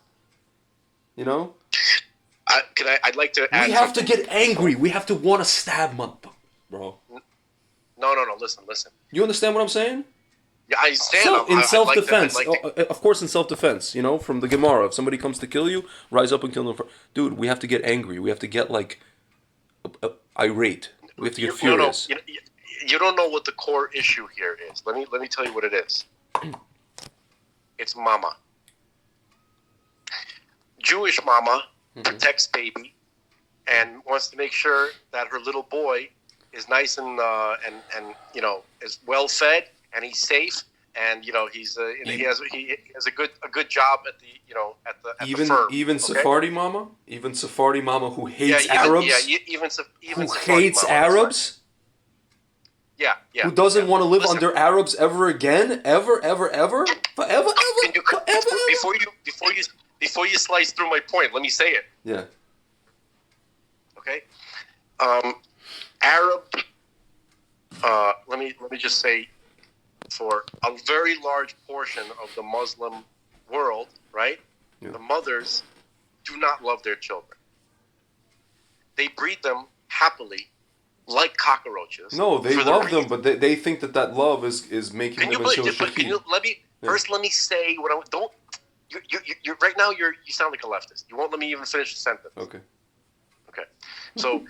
I'd like to add. We have to get angry. We have to want to stab motherfucker, bro. No. Listen. You understand what I'm saying? Yeah, I understand. In self-defense, of course, in self-defense, from the Gemara, if somebody comes to kill you, rise up and kill them. Dude, we have to get angry. We have to get like irate. We have to get furious. You don't know what the core issue here is. Let me tell you what it is. It's mama. Jewish mama protects baby and wants to make sure that her little boy is nice and is well fed. And he's safe, and he has a good job at the firm. Even okay? Sephardi mama, who hates Arabs. Even who Sephardi hates mama, Arabs. Yeah. Who doesn't want to live under Arabs ever again, ever, forever. Before you slice through my point, let me say it. Yeah. Okay. Arab. Let me just say, for a very large portion of the Muslim world, right? Yeah. The mothers do not love their children. They breed them happily, like cockroaches. No, they love them, but they think that love is making them into a shahid. Let me say what I don't. You right now you sound like a leftist. You won't let me even finish the sentence. Okay. So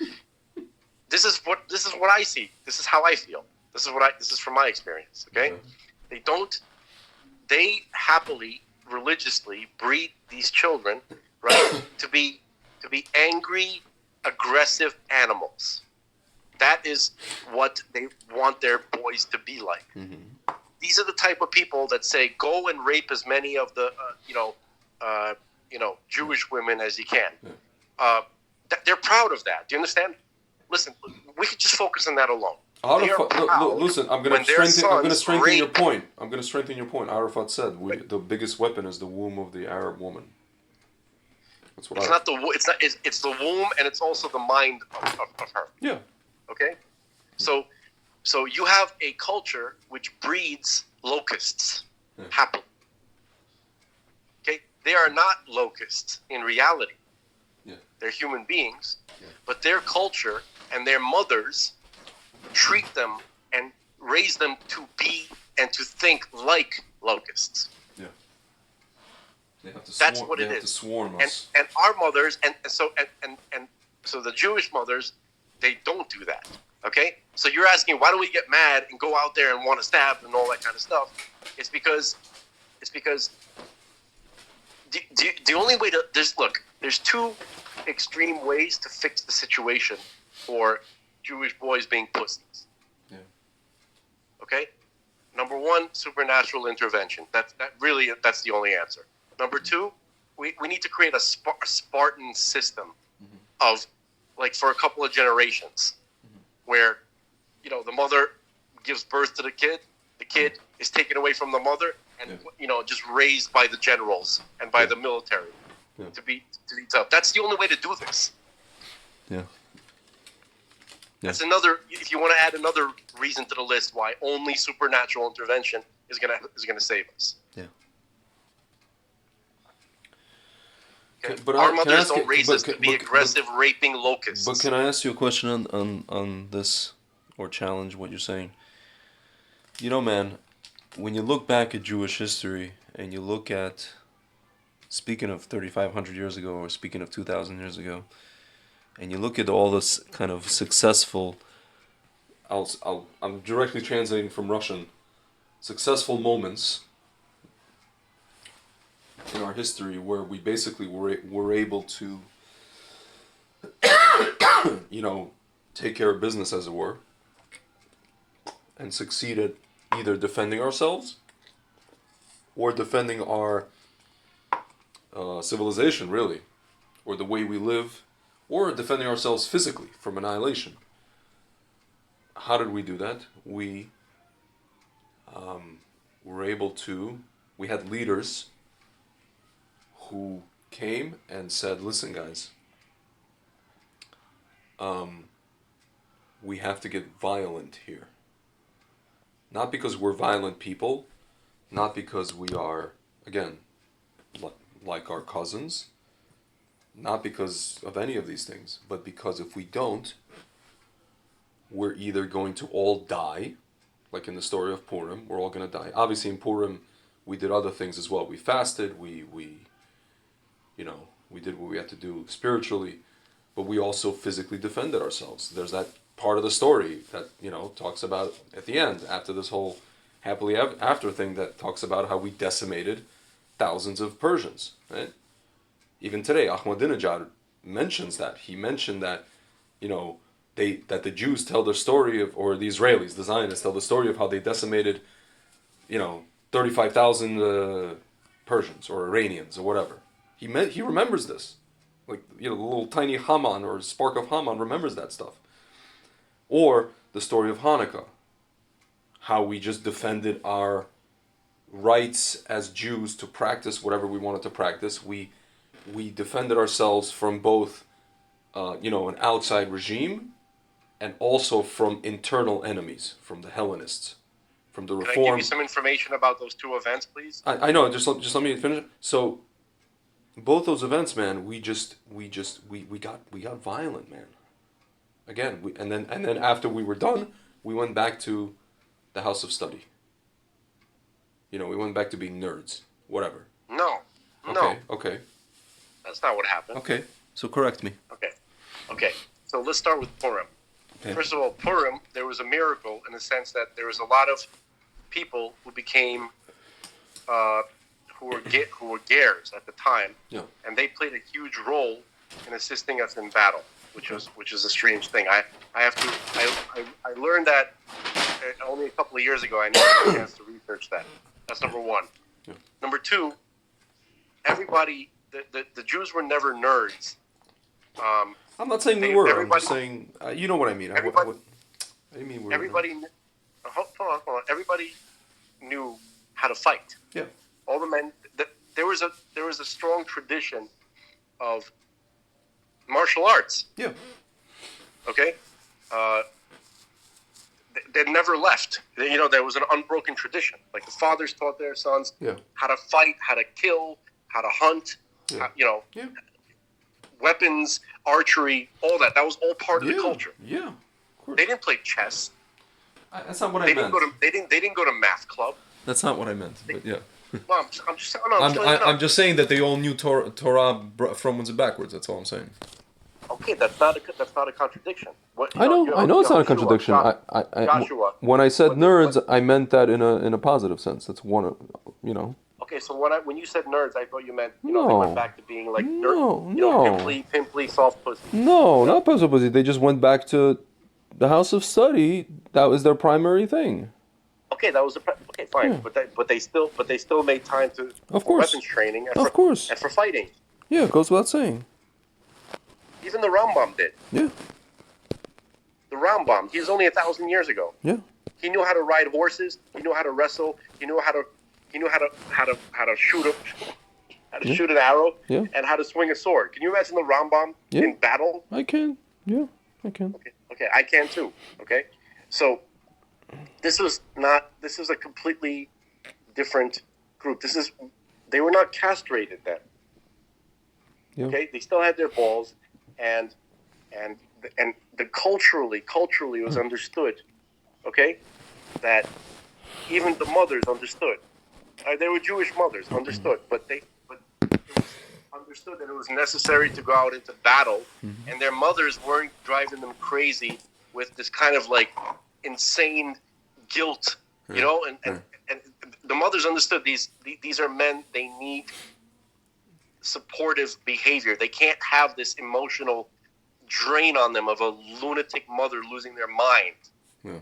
this is what I see. This is how I feel. This is from my experience. Okay. They happily, religiously breed these children, right, to be angry, aggressive animals. That is what they want their boys to be like. Mm-hmm. These are the type of people that say, "Go and rape as many of the, Jewish women as you can." They're proud of that. Do you understand? Listen, we could just focus on that alone. They are proud listen, I'm when their sons strengthen your rape. point. I'm gonna strengthen your point. Arafat said the biggest weapon is the womb of the Arab woman. That's what It's not the it's not it's the womb, and it's also the mind of her. Yeah. Okay, so you have a culture which breeds locusts happily. Okay, they are not locusts in reality. Yeah. They're human beings, but their culture and their mothers treat them and raise them to be and to think like locusts. Yeah. They have to That's swarm, what they it have is. to swarm And us. our mothers and so the Jewish mothers, they don't do that. Okay? So you're asking, why do we get mad and go out there and want to stab and all that kind of stuff? It's because the only way to there's two extreme ways to fix the situation for Jewish boys being pussies. Yeah. Okay? Number one, supernatural intervention. That's the only answer. Number two, we need to create a Spartan system of, like, for a couple of generations, where, the mother gives birth to the kid is taken away from the mother, and just raised by the generals and by the military to be tough. That's the only way to do this. Yeah. That's another. If you want to add another reason to the list why only supernatural intervention is gonna save us. Yeah. Okay? But Our mothers don't raise us to be aggressive, raping locusts. But can I ask you a question on this, or challenge what you're saying? Man, when you look back at Jewish history and you look at, speaking of 3,500 years ago or speaking of 2,000 years ago, and you look at all this kind of successful, I'm directly translating from Russian, successful moments in our history where we basically were able to, take care of business, as it were, and succeeded either defending ourselves or defending our civilization, really, or the way we live, or defending ourselves physically from annihilation. How did we do that? We were able to, we had leaders who came and said, listen, guys, we have to get violent here. Not because we're violent people, not because we are, again, like our cousins, not because of any of these things, but because if we don't, we're either going to all die, like in the story of Purim, we're all going to die. Obviously in Purim, we did other things as well. We fasted, we did what we had to do spiritually, but we also physically defended ourselves. There's that part of the story that, talks about at the end, after this whole happily after thing, that talks about how we decimated thousands of Persians, right? Even today, Ahmadinejad mentions that. He mentioned that, that the Jews tell the story of, or the Israelis, the Zionists, tell the story of how they decimated, 35,000 Persians or Iranians or whatever. He remembers this. Like, the little tiny Haman or spark of Haman remembers that stuff. Or the story of Hanukkah. How we just defended our rights as Jews to practice whatever we wanted to practice. We defended ourselves from both, an outside regime, and also from internal enemies, from the Hellenists, from the Reform. Can I give you some information about those two events, please? I know. Just let me finish. So, both those events, man, we got violent, man. Again, and then after we were done, we went back to the house of study. We went back to being nerds, whatever. No. Okay. That's not what happened. Okay. So correct me. Okay. So let's start with Purim. Okay. First of all, Purim, there was a miracle in the sense that there was a lot of people who became, who were Gers at the time, and they played a huge role in assisting us in battle, which is a strange thing. I learned that only a couple of years ago. I never had a chance to research that. That's number one. Yeah. Number two, everybody, the Jews were never nerds. I'm not saying we were. I'm just saying, you know what I mean. do you mean we're everybody. Hold on. Everybody knew how to fight. Yeah. All the men. There was a strong tradition of martial arts. Yeah. Okay. They never left. There was an unbroken tradition. Like the fathers taught their sons how to fight, how to kill, how to hunt. Weapons, archery, all that. That was all part of the culture. Yeah. Of course. They didn't play chess. That's not what I meant. They didn't go to math club. That's not what I meant. But yeah. Well, I'm just saying that they all knew Torah frontwards and backwards. That's all I'm saying. Okay, that's not a contradiction. I know it's not a contradiction. Joshua. When I said nerds, I meant that in a positive sense. That's one, Okay, so when you said nerds, I thought you meant they went back to being like pimply, soft pussy. No, not pussy. They just went back to the house of study. That was their primary thing. Okay, that was fine. Yeah. But they still made time to weapons training and for fighting. Yeah, it goes without saying. Even the Rambam did. Yeah. The Rambam, he was only 1,000 years ago. Yeah. He knew how to ride horses. He knew how to wrestle. He knew how to shoot an arrow. Yeah. And how to swing a sword. Can you imagine the Rambam in battle? I can. Yeah, I can. Okay, I can too. Okay, so this is a completely different group. They were not castrated then. Yeah. Okay, they still had their balls, and the culturally it was understood. Okay, that even the mothers understood. They were Jewish mothers, understood, but it was understood that it was necessary to go out into battle, and their mothers weren't driving them crazy with this kind of like insane guilt, and the mothers understood these are men. They need supportive behavior. They can't have this emotional drain on them of a lunatic mother losing their mind. Yeah.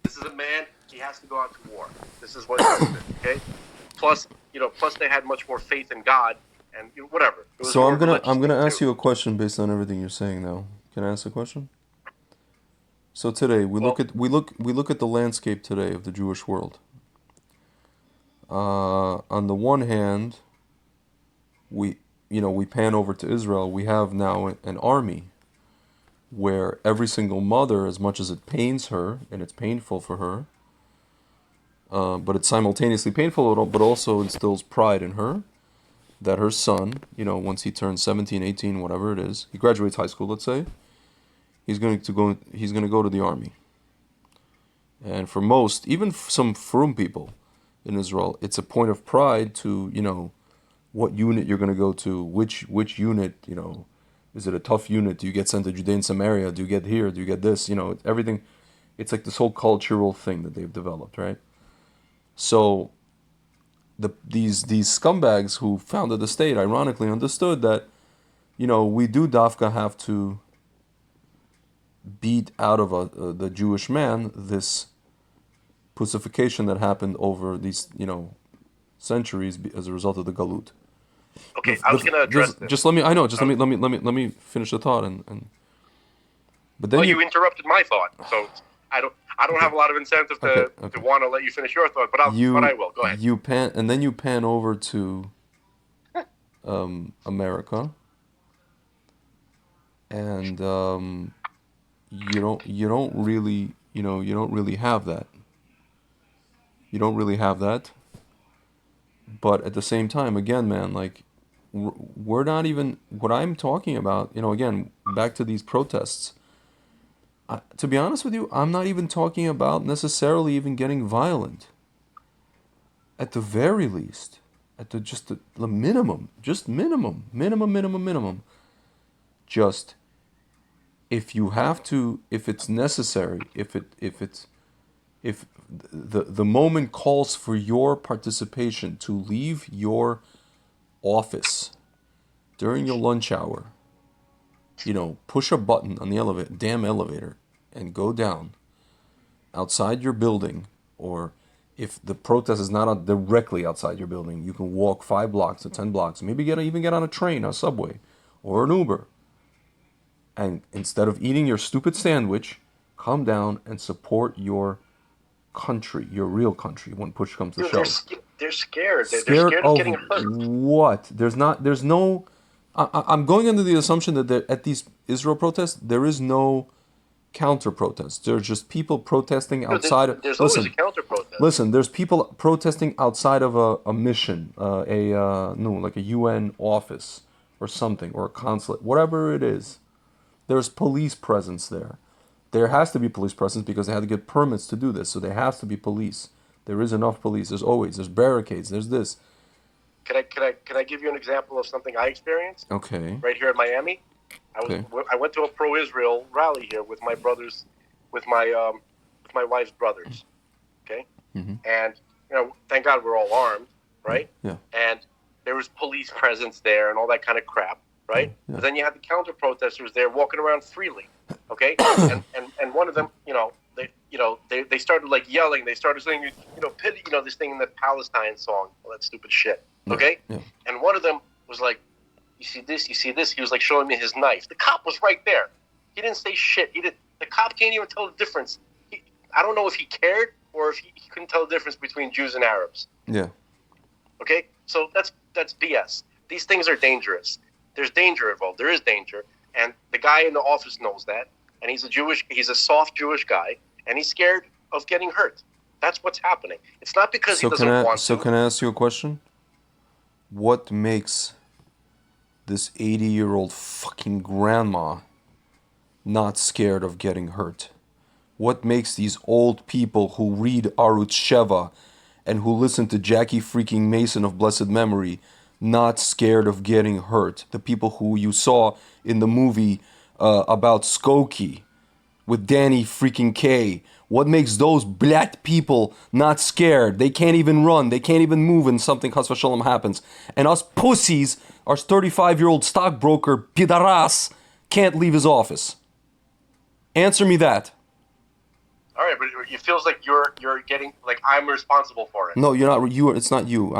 This is a man. He has to go out to war. This is what he understood. Okay. Plus they had much more faith in God and whatever. So I'm gonna ask you a question based on everything you're saying now. Can I ask a question? So today we look at the landscape today of the Jewish world. On the one hand, we pan over to Israel. We have now an army where every single mother, as much as it pains her and it's painful for her, but it's simultaneously painful, but also instills pride in her that her son, once he turns 17, 18, whatever it is, he graduates high school, let's say, he's going to go to the army. And for most, even some frum people in Israel, it's a point of pride to, what unit you're going to go to, which unit, is it a tough unit? Do you get sent to Judea and Samaria? Do you get here? Do you get this? Everything. It's like this whole cultural thing that they've developed, right? So these scumbags who founded the state, ironically, understood that, we do dafka have to beat out of the Jewish man this pussification that happened over these, centuries as a result of the galut. Okay, I was going to address this. Just let me finish the thought but then you interrupted my thought, so I don't have a lot of incentive to want to let you finish your thought, but I will. Go ahead. You pan over to America, and you don't really have that. You don't really have that. But at the same time, again, man, like, we're not even, what I'm talking about, again, back to these protests, to be honest with you, I'm not even talking about necessarily even getting violent. At the very least, at the minimum, just, if you have to, if it's necessary, if the moment calls for your participation to leave your office during your lunch hour, push a button on the damn elevator, and go down outside your building, or if the protest is not directly outside your building, you can walk 5 blocks or 10 blocks, maybe even get on a train, a subway, or an Uber, and instead of eating your stupid sandwich, Calm down and support your country, your real country, when push comes to Dude, shove. they're scared. They're Scared scared of of getting hurt. what? There's no. I'm going under the assumption that at these Israel protests, there is no counter protest. There's just people protesting Dude, outside of. there's always a counter protest. Listen. There's people protesting outside of a mission, no, like a UN office or something, or a consulate, whatever it is. There's police presence there. There has to be police presence because they had to get permits to do this. So there has to be police. There is enough police. There's barricades. There's this. Can I give you an example of something I experienced? Okay. Right here in Miami, I went to a pro-Israel rally here with my brothers, with my wife's brothers. Okay. Mm-hmm. And thank God we're all armed, right? Yeah. And there was police presence there and all that kind of crap, right? Yeah. But then you had the counter protesters there walking around freely, okay? and one of them, they started like yelling. They started saying, pity, this thing in the Palestine song, all that stupid shit, okay? Yeah. And one of them was like, you see this? He was like showing me his knife. The cop was right there. He didn't say shit. The cop can't even tell the difference. I don't know if he cared or if he couldn't tell the difference between Jews and Arabs. Yeah. Okay? So that's BS. These things are dangerous. There's danger involved. There is danger. And the guy in the office knows that. And he's a soft Jewish guy. And he's scared of getting hurt. That's what's happening. It's not because he doesn't want to. So can I ask you a question? What makes this 80-year-old fucking grandma not scared of getting hurt? What makes these old people who read Arutz Sheva and who listen to Jackie freaking Mason of blessed memory not scared of getting hurt? The people who you saw in the movie about Skokie with Danny freaking K. What makes those black people not scared? They can't even run. They can't even move and something chas v'shalom happens. And us pussies, our 35-year-old stockbroker, Pidaras, can't leave his office. Answer me that. All right, but it feels like you're getting, like I'm responsible for it. No, you're not. It's not you.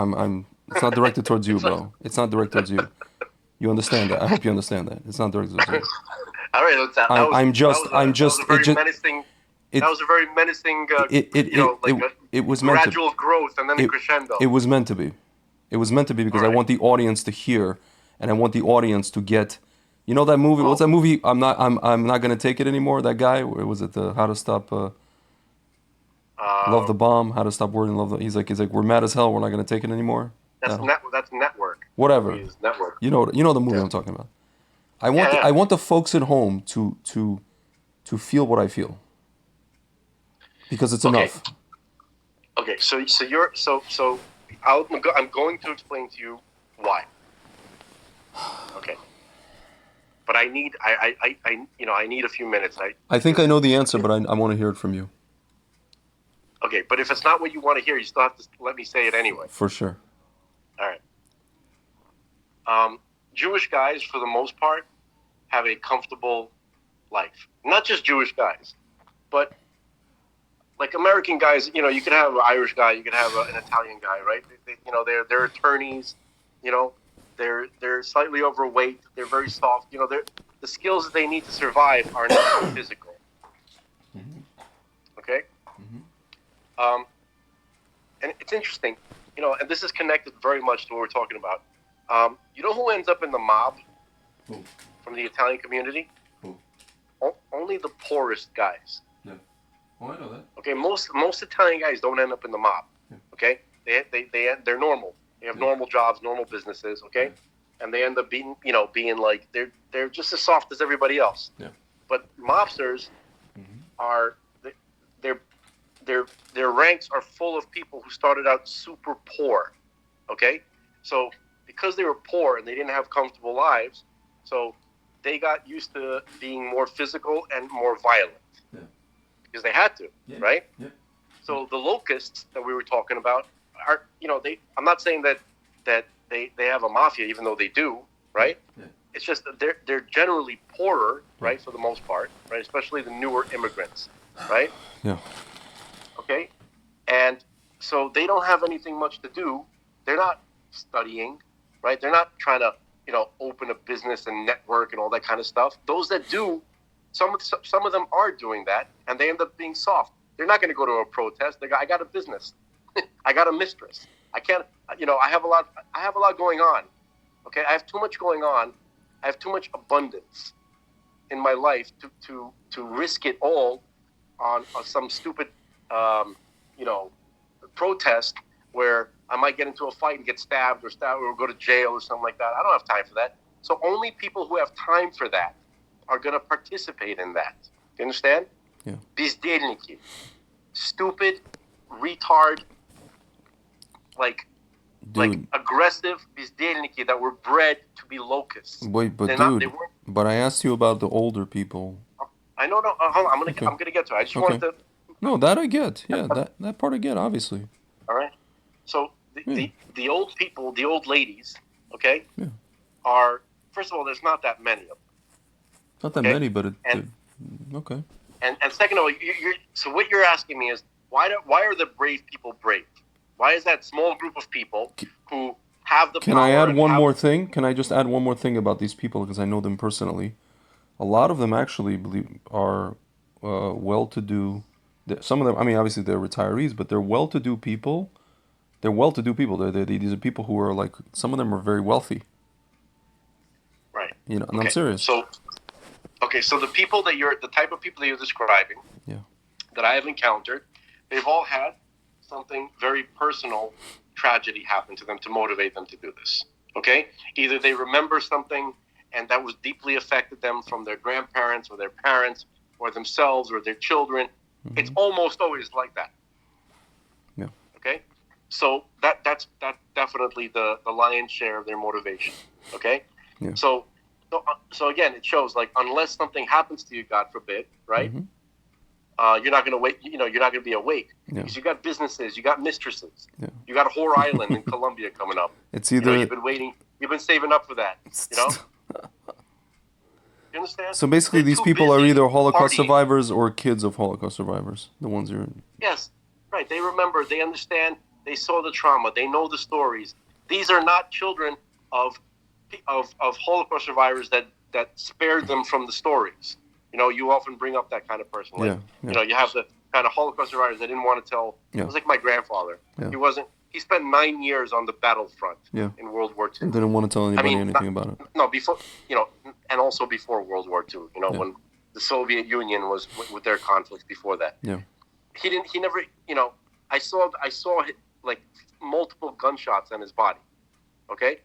It's not directed towards you, bro. It's not directed towards you. You understand that? I hope you understand that. It's not directed towards you. All right, that was a very menacing. It was meant gradual growth and then a crescendo. It was meant to be. It was meant to be because I want the audience to hear, and I want the audience to get. You know that movie? What's that movie? I'm not gonna take it anymore. That guy. Was it the How to Stop? Love the Bomb. How to Stop Worrying Love the. He's like we're mad as hell. We're not gonna take it anymore. That's Network. Whatever. Network. You know the movie I'm talking about. I want the folks at home to feel what I feel. Because it's enough. Okay, so you're I'm going to explain to you why. Okay. But I need I need a few minutes. I think I know the answer, but I want to hear it from you. Okay, but if it's not what you want to hear, you still have to let me say it anyway. For sure. All right. Jewish guys, for the most part, have a comfortable life. Not just Jewish guys, but like American guys. You could have an Irish guy, you could have an Italian guy, right? They're attorneys. They're slightly overweight. They're very soft. The skills that they need to survive are not physical. Mm-hmm. Okay. Mm-hmm. And it's interesting, and this is connected very much to what we're talking about. You know who ends up in the mob from the Italian community? Who? Only the poorest guys. Yeah. Oh, I know that. Okay, most Italian guys don't end up in the mob. Yeah. Okay, they're normal. They have normal jobs, normal businesses. Okay, Yeah. and they end up being like they're just as soft as everybody else. Yeah. But mobsters are their ranks are full of people who started out super poor. Okay, so because they were poor and they didn't have comfortable lives, so they got used to being more physical and more violent. Yeah. Because they had to, right? Yeah. So the locusts that we were talking about are, I'm not saying that they have a mafia, even though they do, right? Yeah. It's just that they're generally poorer, right, for the most part, right? Especially the newer immigrants, right? Yeah. Okay? And so they don't have anything much to do. They're not studying, right? They're not trying to, open a business and network and all that kind of stuff. Those that do some of them are doing that, and they end up being soft. They're not going to go to a protest. I got a business. I got a mistress. I can't. I have a lot. I have a lot going on. Okay, I have too much going on. I have too much abundance in my life to risk it all on some stupid, protest where I might get into a fight and get stabbed or go to jail or something like that. I don't have time for that. So only people who have time for that are going to participate in that. You understand? Yeah. Бездельники. Stupid, retard, like aggressive бездельники that were bred to be locusts. Wait, but They're but I asked you about the older people. I know. No, hold on. I'm Okay. gonna get to it. I just Okay. wanted to. No, that I get. Yeah, that part I get, obviously. All right. So the old people, the old ladies, okay, Yeah. are, first of all, there's not that many of them. Not that Okay. many, but And- okay. And second of all, so what you're asking me is why are the brave people brave? Why is that small group of people who have the Can power? I add and one have- more thing? Can I just add one more thing about these people because I know them personally? A lot of them actually are well-to-do. Some of them, I mean, obviously they're retirees, but they're well-to-do people. They're well-to-do people. These are people who are like, some of them are very wealthy. Right. And Okay. I'm serious. So the type of people that you're describing, Yeah. that I have encountered, they've all had something very personal, tragedy happen to them to motivate them to do this. Okay? Either they remember something and that was deeply affected them from their grandparents or their parents or themselves or their children. Mm-hmm. It's almost always like that. Yeah. Okay? So that's definitely the lion's share of their motivation. Okay? Yeah. So again, it shows like unless something happens to you, God forbid, right? Mm-hmm. You're not going to wait. You're not going to be awake Yeah. because you got businesses, you got mistresses, Yeah. you got Whore Island in Colombia coming up. It's either You've been waiting. You've been saving up for that. You understand? So basically, They're these too people are busy either Holocaust partying. survivors or kids of Holocaust survivors. The ones you're. Yes, right. They remember. They understand. They saw the trauma. They know the stories. These are not children of Holocaust survivors that spared them from the stories. You often bring up that kind of person. Like, Yeah. you have the kind of Holocaust survivors that didn't want to tell. Yeah. It was like my grandfather. Yeah. He spent 9 years on the battlefront Yeah. in World War II. Didn't want to tell anybody anything about it. No, before, and also before World War II, Yeah. when the Soviet Union was with their conflicts before that. Yeah. He never, I saw like multiple gunshots on his body, okay?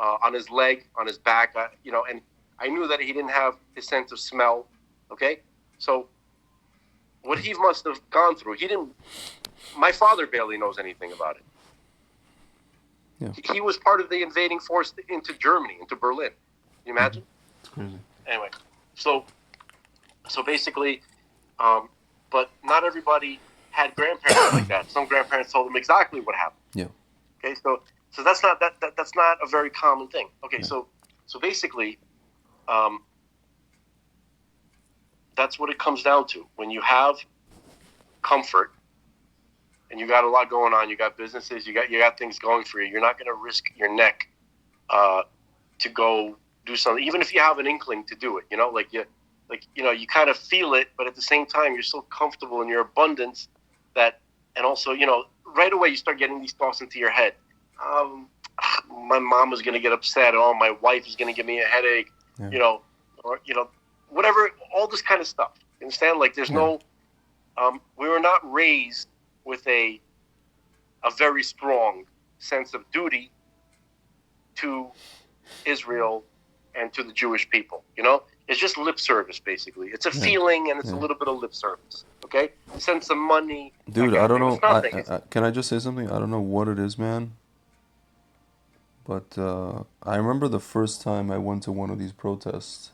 On his leg, on his back, and I knew that he didn't have his sense of smell, okay? So what he must have gone through, my father barely knows anything about it. Yeah. He was part of the invading force into Germany, into Berlin. Can you imagine? It's crazy. Anyway, so basically, but not everybody had grandparents like that. Some grandparents told them exactly what happened. Yeah. Okay, so that's not that's not a very common thing. Okay, so basically, that's what it comes down to. When you have comfort and you got a lot going on, you got businesses, you got things going for you, you're not going to risk your neck to go do something, even if you have an inkling to do it. You kind of feel it, but at the same time, you're so comfortable in your abundance that, and also, right away you start getting these thoughts into your head. My mom is going to get upset. Oh, my wife is going to give me a headache. Yeah. Or whatever. All this kind of stuff. You understand? Like, there's no. We were not raised with a very strong sense of duty to Israel and to the Jewish people. It's just lip service, basically. It's a feeling, and it's a little bit of lip service. Okay, send some money. Dude, I don't know. It's nothing. Can I just say something? I don't know what it is, man. But I remember the first time I went to one of these protests.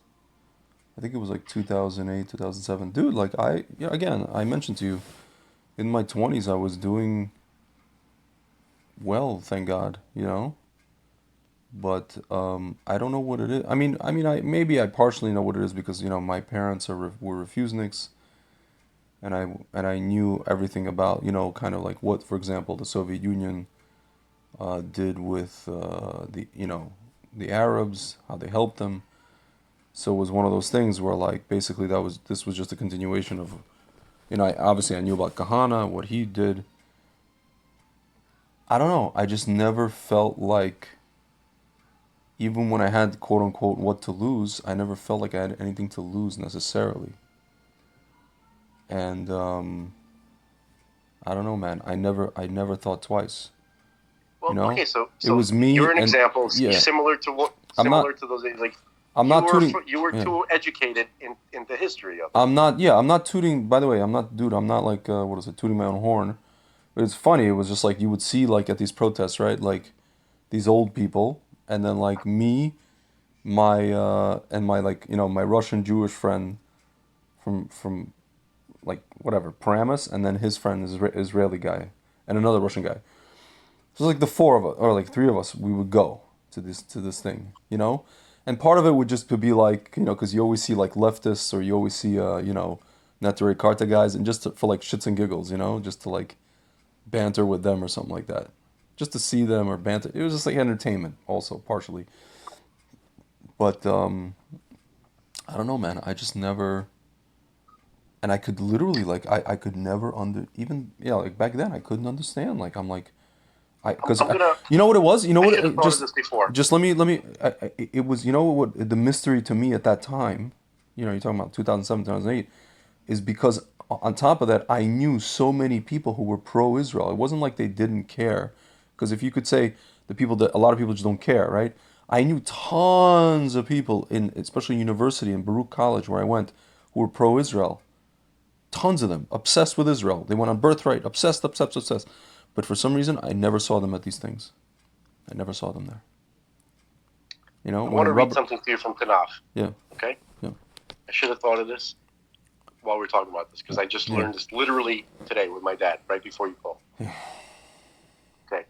I think it was like 2008, 2007. Dude, like again, I mentioned to you, in my 20s I was doing well, thank God, But I don't know what it is. I mean, I partially know what it is because my parents were refuseniks, and I knew everything about kind of like what, for example, the Soviet Union did with the Arabs, how they helped them. So it was one of those things where like basically this was just a continuation of, I knew about Kahana, what he did. I don't know. I just never felt like, even when I had quote unquote what to lose, I never felt like I had anything to lose necessarily. And I don't know, man. I never thought twice. You Well, know, okay, so it was you're me an and example yeah. I'm similar not. to those like I'm not tooting. you were Yeah. too educated in the history of it. I'm not. Yeah. I'm not tooting. By the way, I'm not, dude. I'm not like what is it? Tooting my own horn. But it's funny. It was just like you would see like at these protests, right? Like these old people, and then like me, my and my like my Russian Jewish friend from like whatever Paramus, and then his friend is Israeli guy, and another Russian guy. So it's like the four of us, or like three of us, we would go to this thing, and part of it would just to be like, because you always see like leftists, or you always see Neturei Karta guys, and just for like shits and giggles, just to like banter with them or something like that, just to see them or banter. It was just like entertainment, also partially. But I don't know, man. I just never, and I could literally like I could never even like back then I couldn't understand. Like I'm like. Because I'm gonna. you know what it was. You know I what? should have thought of this before. Just let me. It was what the mystery to me at that time. You're talking about 2007, 2008, is because on top of that, I knew so many people who were pro-Israel. It wasn't like they didn't care, because if you could say a lot of people just don't care, right? I knew tons of people especially university in Baruch College where I went, who were pro-Israel. Tons of them, obsessed with Israel. They went on Birthright, obsessed, obsessed, obsessed. But for some reason, I never saw them at these things. I never saw them there. I want to read something to you from Tanakh. Yeah. Okay? Yeah. I should have thought of this while we were talking about this, because I just learned this literally today with my dad, right before you called. Yeah. Okay.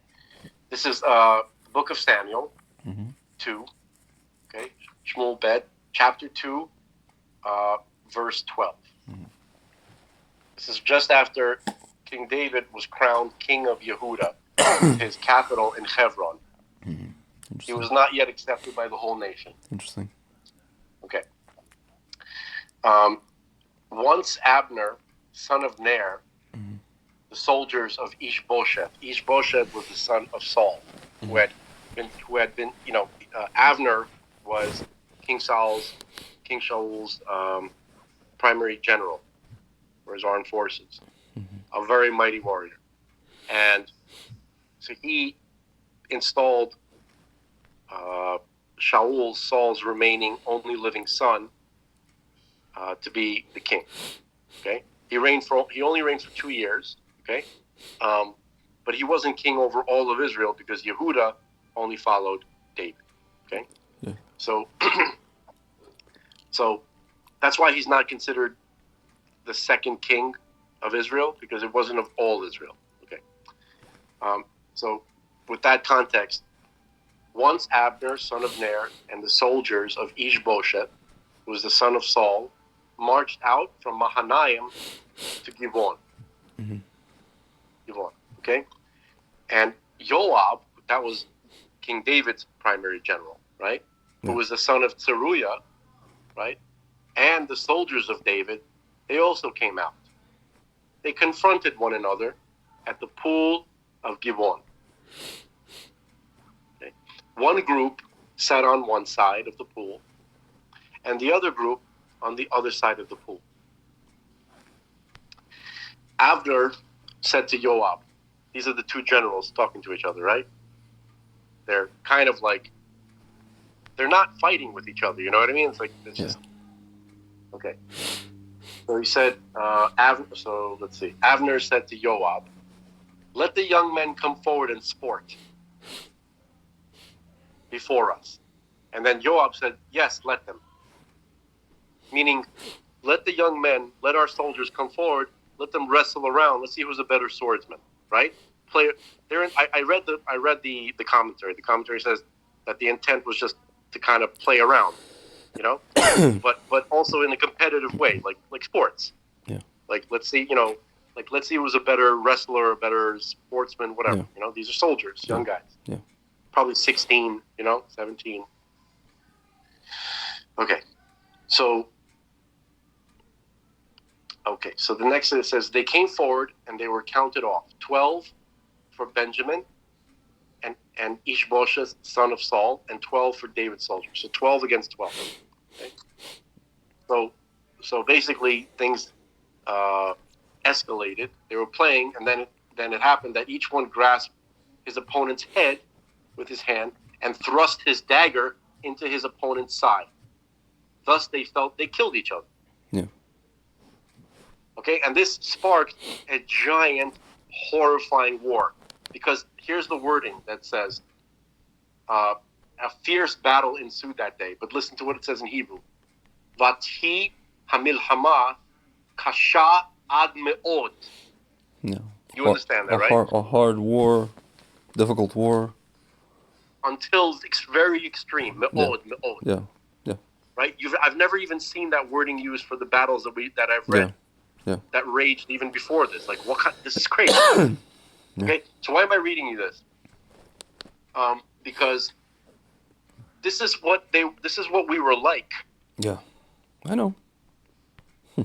This is the book of Samuel, 2. Okay? Shmuel Bet, chapter 2, verse 12. This is just after King David was crowned king of Yehuda, his capital in Hebron. He was not yet accepted by the whole nation. Interesting. Okay. Once Abner, son of Ner, the soldiers of Ishbosheth. Ishbosheth was the son of Saul, who had been, Abner was King Saul's primary general for his armed forces, a very mighty warrior, and so he installed Shaul, Saul's remaining only living son, to be the king. Okay, he only reigned for 2 years. Okay, but he wasn't king over all of Israel because Yehuda only followed David. Okay, yeah. So that's why he's not considered the second king of Israel, because it wasn't of all Israel. Okay, so with that context, once Abner, son of Ner, and the soldiers of Ishbosheth, who was the son of Saul, marched out from Mahanaim to Givon. Givon, okay? And Joab, that was King David's primary general, right? Who was the son of Zeruiah, right? And the soldiers of David, they also came out. They confronted one another at the pool of Givon. Okay? One group sat on one side of the pool, and the other group on the other side of the pool. Abner said to Joab, these are the two generals talking to each other, right? They're kind of like, they're not fighting with each other, you know what I mean? It's like, it's just, okay. So he said, so let's see. Abner said to Joab, let the young men come forward and sport before us. And then Joab said, yes, let them. Meaning, let the young men, let our soldiers come forward, let them wrestle around. Let's see who's a better swordsman, right? I read the commentary. The commentary says that the intent was just to kind of play around, but also in a competitive way, like sports. Yeah. Like let's see who's a better wrestler, a better sportsman, whatever. Yeah. These are soldiers, young guys. Yeah. Probably 16, 17. Okay. So, okay, so the next it says, they came forward and they were counted off. 12 for Benjamin and Ishbosheth, son of Saul, and 12 for David's soldiers. So 12 against 12. Okay? So basically things escalated. They were playing, and then it happened that each one grasped his opponent's head with his hand and thrust his dagger into his opponent's side. Thus they felt they killed each other. Yeah. Okay, and this sparked a giant, horrifying war. Because here's the wording that says, a fierce battle ensued that day. But listen to what it says in Hebrew. Vati hamilhama kasha ad me'od. Yeah. You understand that, right? A hard war, difficult war. Until it's very extreme. Me'od, me'od. Yeah. Yeah. Right? I've never even seen that wording used for the battles that I've read. Yeah. That raged even before this. Like, what kind? This is crazy. Okay, so why am I reading you this? Because this is what we were like. Yeah, I know. I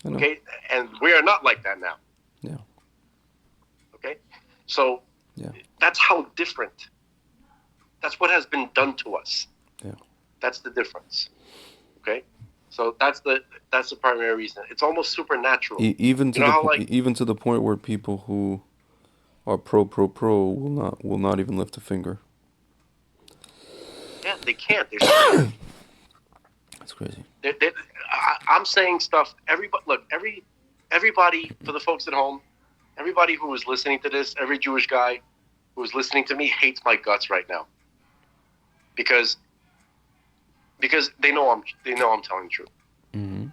know. Okay, and we are not like that now. Yeah. Okay, so that's how different. That's what has been done to us. Yeah. That's the difference. Okay, so that's the primary reason. It's almost supernatural. Even to the point where people who are pro will not even lift a finger. Yeah, they can't. They're That's crazy. I'm saying stuff. Everybody, for the folks at home, everybody who is listening to this, every Jewish guy who is listening to me hates my guts right now, because they know I'm telling the truth. Mm-hmm.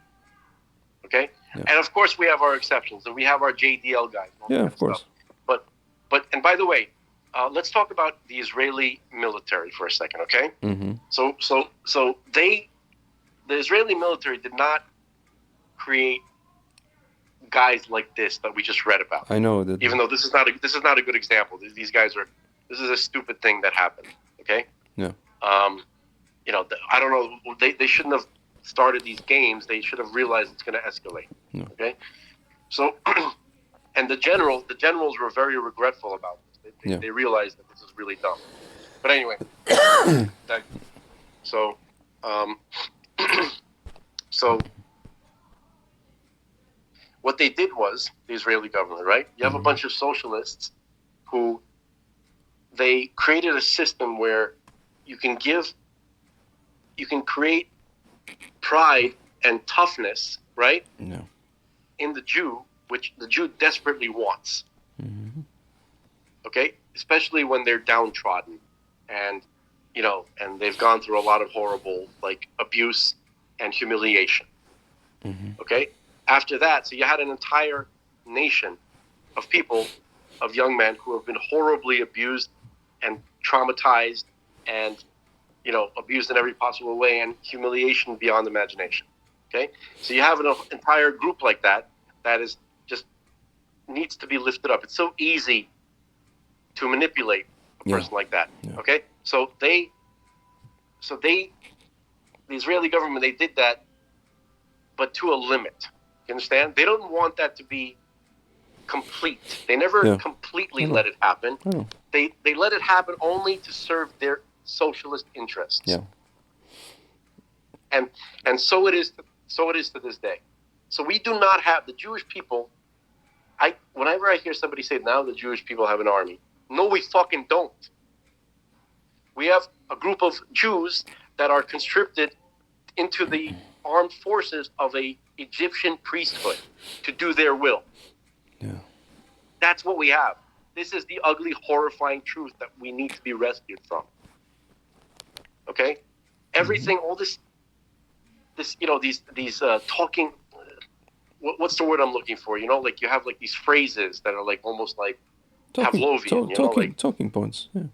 Okay, yeah. And of course we have our exceptions, and we have our JDL guys. Yeah, of course. Stuff. But and by the way, let's talk about the Israeli military for a second, okay? Mm-hmm. So the Israeli military did not create guys like this that we just read about. I know that. Even though this is not a good example. These guys are. This is a stupid thing that happened. Okay. Yeah. I don't know. They shouldn't have started these games. They should have realized it's going to escalate. No. Okay. So, and the generals were very regretful about this. They realized that this is really dumb. But anyway, so what they did was, the Israeli government, right? You have a bunch of socialists who they created a system where you can create pride and toughness, right? No. In the Jew, which the Jew desperately wants. Mm-hmm. Okay? Especially when they're downtrodden and they've gone through a lot of horrible, like, abuse and humiliation. Mm-hmm. Okay? After that, so you had an entire nation of people, of young men who have been horribly abused and traumatized and, abused in every possible way, and humiliation beyond imagination. Okay? So you have an entire group like that is just needs to be lifted up. It's so easy to manipulate a person like that. Yeah. Okay? So the Israeli government, they did that, but to a limit. You understand? They don't want that to be complete. They never completely let it happen. They let it happen only to serve their socialist interests. Yeah. And so it is to this day. So we do not have the Jewish people. Whenever I hear somebody say now the Jewish people have an army, no, we fucking don't. We have a group of Jews that are conscripted into the armed forces of a Egyptian priesthood to do their will. Yeah. That's what we have. This is the ugly, horrifying truth that we need to be rescued from. Okay? Everything, all this, these talking, what's the word I'm looking for? Like you have like these phrases that are like almost like Pavlovian, talking points. Yeah.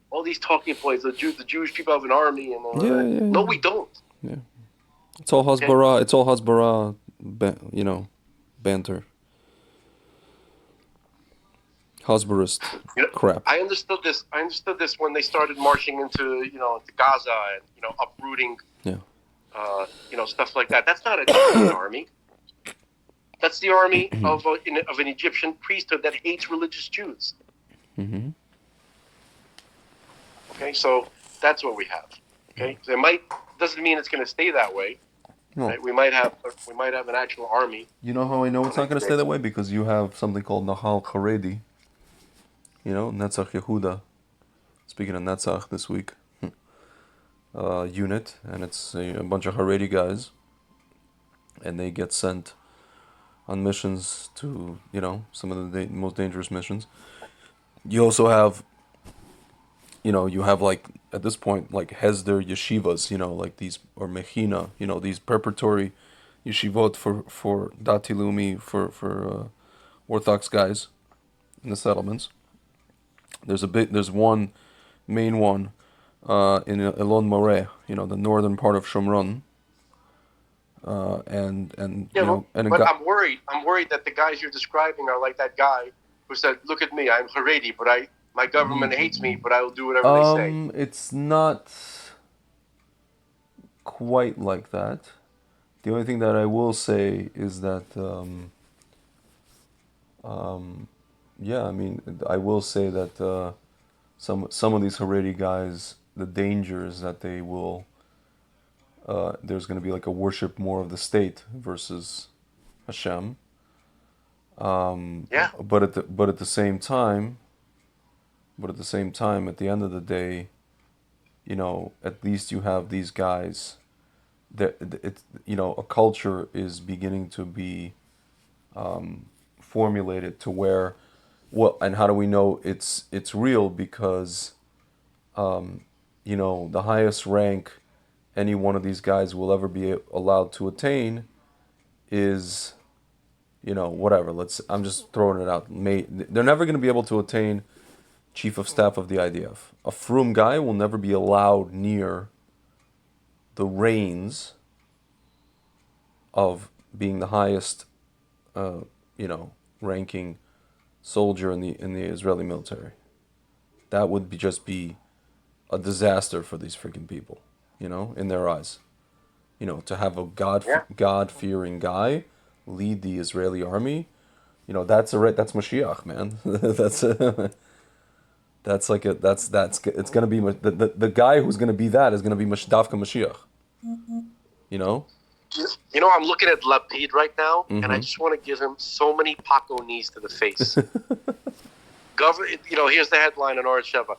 All these talking points. The Jewish people have an army, and all that. Yeah. No, we don't. Yeah. It's all Hasbara. Okay. It's all Hasbara. Banter. Hasbarist crap. I understood this when they started marching into to Gaza and uprooting stuff like that. That's not a Jewish army. That's the army of an Egyptian priesthood that hates religious Jews. Mm-hmm. Okay, so that's what we have. Okay, so doesn't mean it's going to stay that way. No. Right? We might have an actual army. You know how I know it's not going to stay that way? Because you have something called Nahal Haredi. Netzach Yehuda. Speaking of Netzach this week. Unit. And it's a bunch of Haredi guys. And they get sent on missions to, some of the most dangerous missions. You also have, you have like, at this point, like Hesder yeshivas, like these, or Mechina, these preparatory yeshivot for Dati Leumi, for Orthodox guys in the settlements. There's one main one in Elon Moreh, the northern part of Shomron. And I'm worried. I'm worried that the guys you're describing are like that guy who said, "Look at me, I'm Haredi, but my government hates me, but I will do whatever they say." It's not quite like that. The only thing that I will say is that, I will say that some of these Haredi guys, the danger is that they will. There's going to be like a worship more of the state versus Hashem. Yeah. But at the same time, at the end of the day, at least you have these guys. A culture is beginning to be formulated to where, and how do we know it's real? Because, the highest rank any one of these guys will ever be allowed to attain is, whatever. I'm just throwing it out. They're never going to be able to attain chief of staff of the IDF. A frum guy will never be allowed near the reins of being the highest, ranking soldier in the Israeli military. That would just be a disaster for these freaking people, in their eyes. To have a God-fearing guy lead the Israeli army, that's Mashiach, man. It's gonna be the guy who's gonna be that is gonna be Dafka Mashiach. I'm looking at Lapid right now, and I just want to give him so many Paco knees to the face. Here's the headline on Orange Sheva.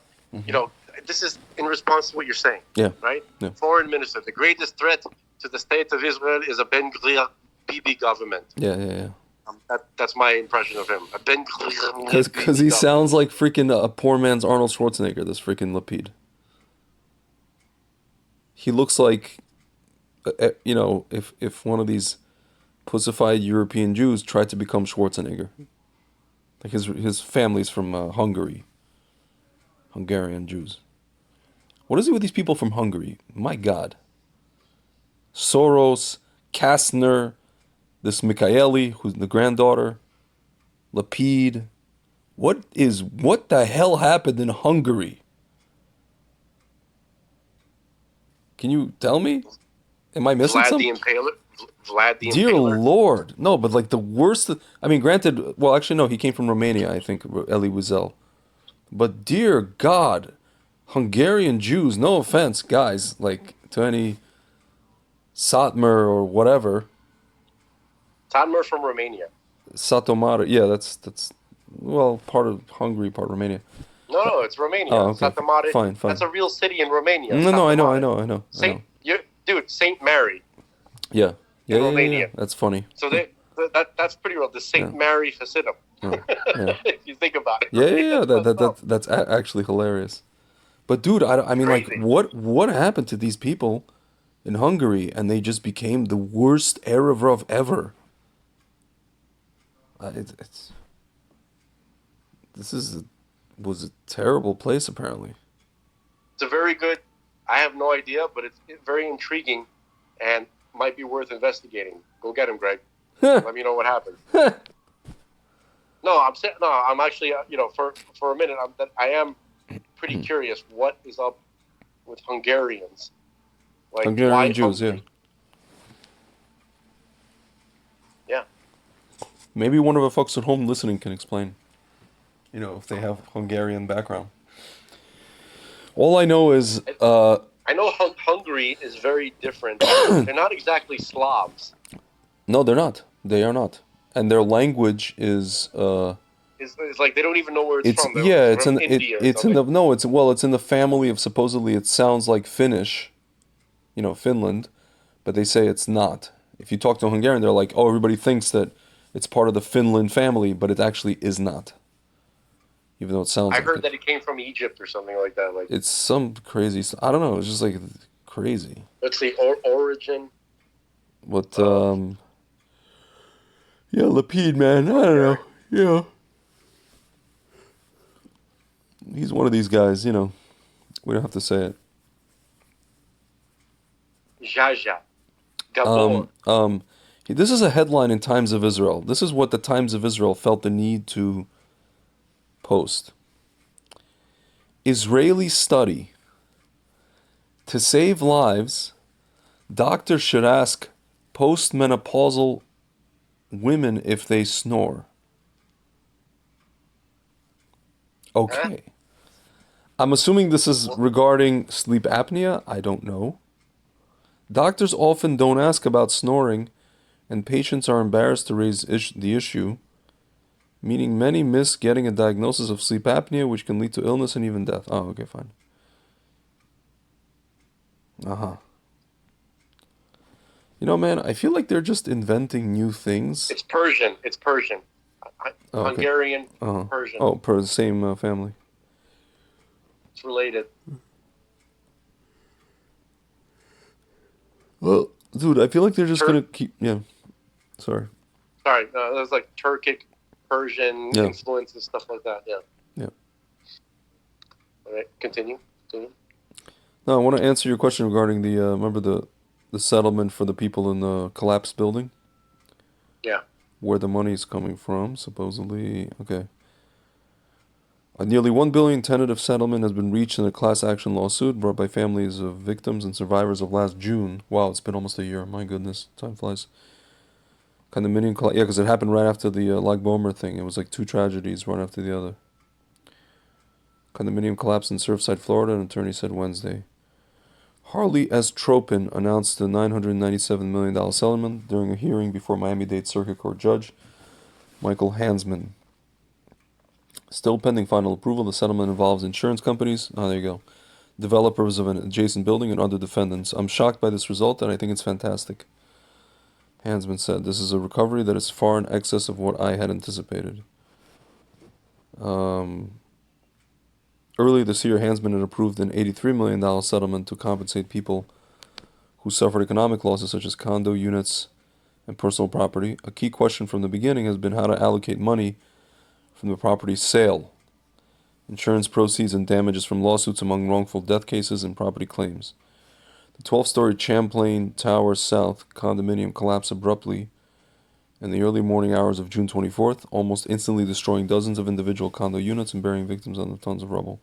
This is in response to what you're saying. Yeah. Right? Yeah. Foreign Minister, the greatest threat to the state of Israel is a Ben Gvir Bibi government. Yeah. That's my impression of him. A Ben Gvir Because he sounds like freaking a poor man's Arnold Schwarzenegger, this freaking Lapid. He looks like, if one of these pussified European Jews tried to become Schwarzenegger. Like his family's from Hungary. Hungarian Jews. What is it with these people from Hungary? My God. Soros, Kastner, this Mikhaeli, who's the granddaughter, Lapid. What the hell happened in Hungary? Can you tell me? Am I missing something? Vlad the Dear Impaler. Lord. No, but like the worst. Granted, well, actually, no, he came from Romania, I think, Elie Wiesel. But dear God, Hungarian Jews, no offense, guys, like to any Satmar or whatever. Satmar from Romania. Satomar, yeah, that's part of Hungary, part Romania. No, it's Romania. Oh, okay. Satomar, Fine. That's a real city in Romania. No, I know. Saint Mary. Yeah. In Romania. Yeah. That's funny. So that's pretty real. The Saint Mary Hasidim. Yeah. If you think about it. Yeah. That's actually hilarious. But dude, Crazy. what happened to these people in Hungary, and they just became the worst Erev ever? Was a terrible place apparently. It's a very good. I have no idea, but it's very intriguing, and might be worth investigating. Go get him, Greg. Let me know what happens. I'm actually, for a minute, I am pretty curious what is up with Hungarians. Like, Hungarian why Jews, Hungary? Maybe one of the folks at home listening can explain. You know, if they have Hungarian background. All I know is, I know Hungary is very different. They're not exactly Slavs. no, they're not. They are not, and their language is, It's like they don't even know where it's it's from. yeah, It's it's from in India or it's in something. the no, it's well, it's in the family of supposedly it sounds like Finnish, you know, Finland, but they say it's not. If you talk to a Hungarian, they're like, oh, everybody thinks that it's part of the Finland family, but it actually is not, even though it sounds I like heard it. that it came from Egypt or something like that. Like, It's some crazy. I don't know. It's just like crazy. let's see, origin. But Of yeah, Lapid, man. I don't know. Hungary. Yeah, he's one of these guys. You know, we don't have to say it. Jaja. Um, Gabor. um, this is a headline in Times of Israel. This is what the Times of Israel felt the need to post. Israeli study. To save lives, doctors should ask postmenopausal women if they snore. Huh? Okay. I'm assuming this is regarding sleep apnea. I don't know. Doctors often don't ask about snoring, and patients are embarrassed to raise the issue, meaning many miss getting a diagnosis of sleep apnea, which can lead to illness and even death. Oh, okay, fine. Uh-huh. You know, man, I feel like they're just inventing new things. It's Persian. It's Persian. Oh, okay. Hungarian, Uh-huh. Persian. Oh, per the same family. It's related. Well, dude, I feel like they're just Tur- gonna keep. Yeah. Sorry. Sorry, there's like Turkic, Persian Yeah. influence and stuff like that. Yeah. Yeah. All right, continue. No, I want to answer your question regarding the remember the settlement for the people in the collapsed building, Yeah. where the money is coming from, supposedly. Okay. A nearly 1 billion tentative settlement has been reached in a class action lawsuit brought by families of victims and survivors of last June. Wow, it's been almost a year. My goodness, time flies. Condominium collapse. Yeah, because it happened right after the Lag Bomer thing. It was like two tragedies, one after the other. Condominium collapsed in Surfside, Florida, an attorney said Wednesday. Harley S. Tropin announced the $997 million settlement during a hearing before Miami-Dade Circuit Court Judge Michael Hansman. Still pending final approval, the settlement involves insurance companies, there you go, developers of an adjacent building, and other defendants. I'm shocked by this result, and I think it's fantastic. Hansman said, this is a recovery that is far in excess of what I had anticipated. Earlier this year, Hansman had approved an $83 million settlement to compensate people who suffered economic losses such as condo units and personal property. A key question from the beginning has been how to allocate money from the property's sale, insurance proceeds, and damages from lawsuits among wrongful death cases and property claims. The 12-story Champlain Tower South condominium collapsed abruptly in the early morning hours of June 24th, almost instantly destroying dozens of individual condo units and burying victims under tons of rubble.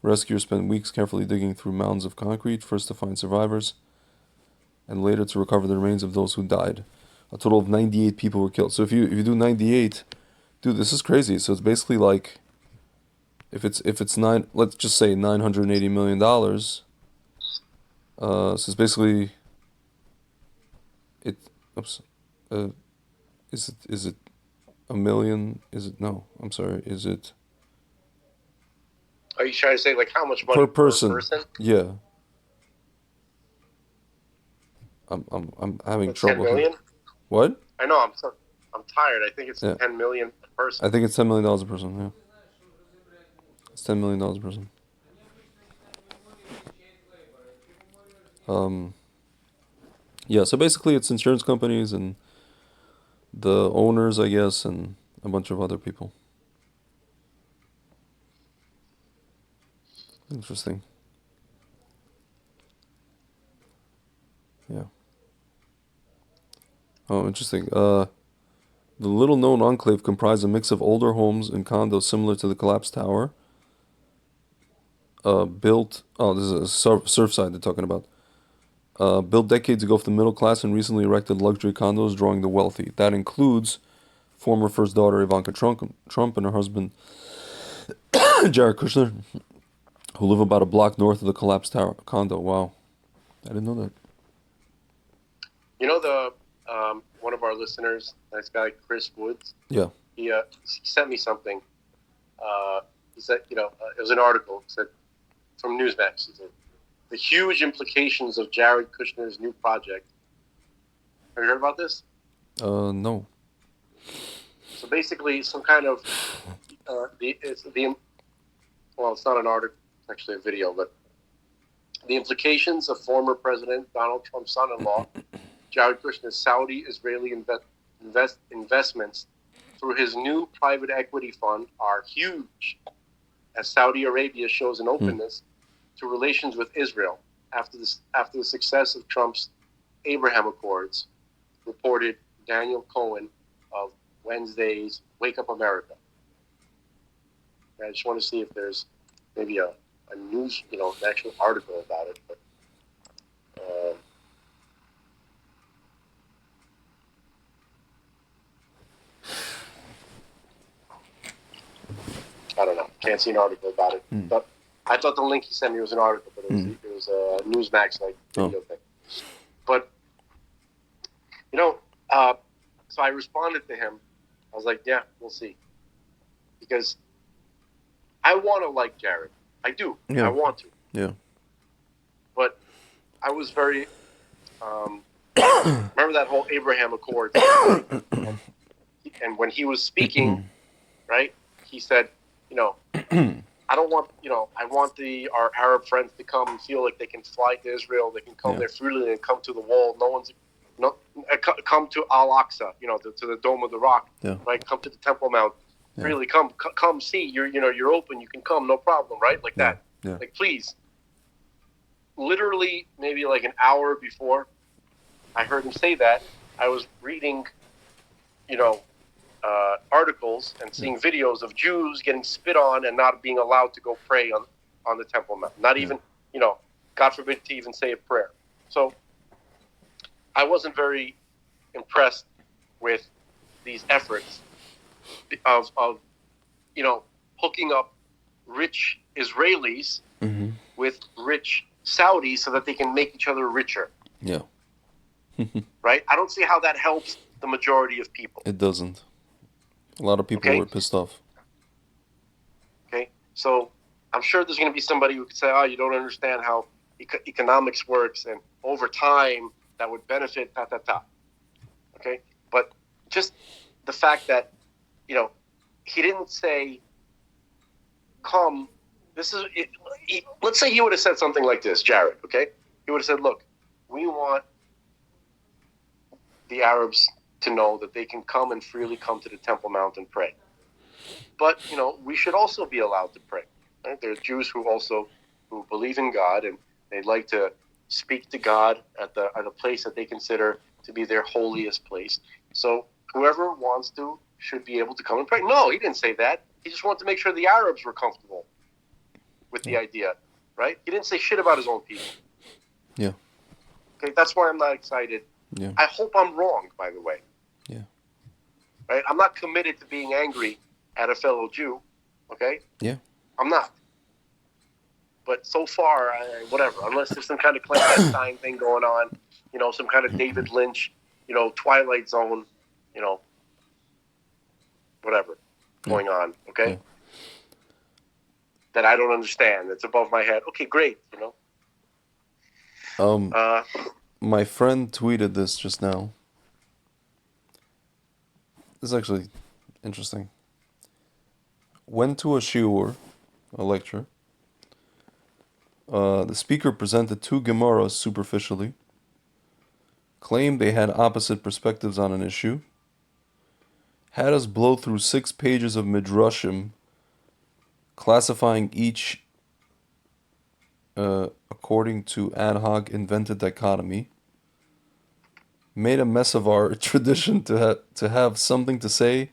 Rescuers spent weeks carefully digging through mounds of concrete, first to find survivors, and later to recover the remains of those who died. A total of 98 people were killed. So if you do 98, dude, this is crazy. So it's basically like, if it's nine, let's just say $980 million. So it's basically, it. Oops. Is it a million? Is it no? I'm sorry. Is it Are you trying to say like how much money per person? per person? Yeah. I'm having Like trouble 10 here. million? What? I know. I'm tired. I think it's Yeah. 10 million per person. I think it's $10 million a person. Yeah. It's $10 million a person. Yeah. So basically, it's insurance companies and the owners, I guess, and a bunch of other people. Interesting. Yeah. Oh, interesting. The little-known enclave comprised a mix of older homes and condos similar to the collapsed tower. Built. Oh, this is a Surfside they're talking about. Built decades ago for the middle class and recently erected luxury condos drawing the wealthy. That includes former first daughter Ivanka Trump and her husband Jared Kushner, who live about a block north of the collapsed tower condo. Wow, I didn't know that. You know one of our listeners, nice guy Chris Woods. Yeah. He sent me something. He said, it was an article. It said from Newsmax. He said, the huge implications of Jared Kushner's new project. Have you heard about this? No. So basically, some kind of it's not an article. It's actually a video, but the implications of former President Donald Trump's son-in-law, Jared Kushner's Saudi-Israeli investments through his new private equity fund are huge, as Saudi Arabia shows an openness to relations with Israel after the success of Trump's Abraham Accords, reported Daniel Cohen of Wednesday's Wake Up America. And I just want to see if there's maybe a news, an actual article about it. But I don't know. Can't see an article about it. But I thought the link he sent me was an article, but it was a Newsmax video thing. But so I responded to him. I was like, yeah, we'll see. Because I want to like Jared. I do. Yeah. I want to. Yeah. But I was very... remember that whole Abraham Accord thing? And when he was speaking, right, he said, I don't want, I want our Arab friends to come and feel like they can fly to Israel. They can come there freely and come to the wall. Come to Al-Aqsa, to the Dome of the Rock, right? Come to the Temple Mount. Really, come see. You're open. You can come, no problem, right? Like that. Yeah. Like, please. Literally, maybe like an hour before I heard him say that, I was reading, articles and seeing videos of Jews getting spit on and not being allowed to go pray on the Temple Mount. Not even, God forbid, to even say a prayer. So I wasn't very impressed with these efforts of hooking up rich Israelis with rich Saudis so that they can make each other richer. Yeah. Right? I don't see how that helps the majority of people. It doesn't. A lot of people were pissed off. Okay? So I'm sure there's going to be somebody who could say, you don't understand how economics works, and over time that would benefit, Okay? But just the fact that, he didn't say, come, this is, let's say he would have said something like this, Jared, okay? He would have said, look, we want the Arabs to know that they can come and freely come to the Temple Mount and pray. But, we should also be allowed to pray. Right? There are Jews who believe in God, and they like to speak to God at a place that they consider to be their holiest place. So whoever wants to should be able to come and pray. No, he didn't say that. He just wanted to make sure the Arabs were comfortable with the idea, right? He didn't say shit about his own people. Yeah. Okay, that's why I'm not excited. Yeah. I hope I'm wrong, by the way. Yeah. Right? I'm not committed to being angry at a fellow Jew, okay? Yeah. I'm not. But so far, whatever, unless there's some kind of clandestine thing going on, some kind of David Lynch, Twilight Zone, whatever going on, okay? Yeah. That I don't understand. It's above my head. Okay, great, My friend tweeted this just now. This is actually interesting. Went to a shiur, a lecture. The speaker presented two Gemaras superficially, claimed they had opposite perspectives on an issue, had us blow through 6 pages of midrashim, classifying each according to ad hoc invented dichotomy, made a mess of our tradition to have something to say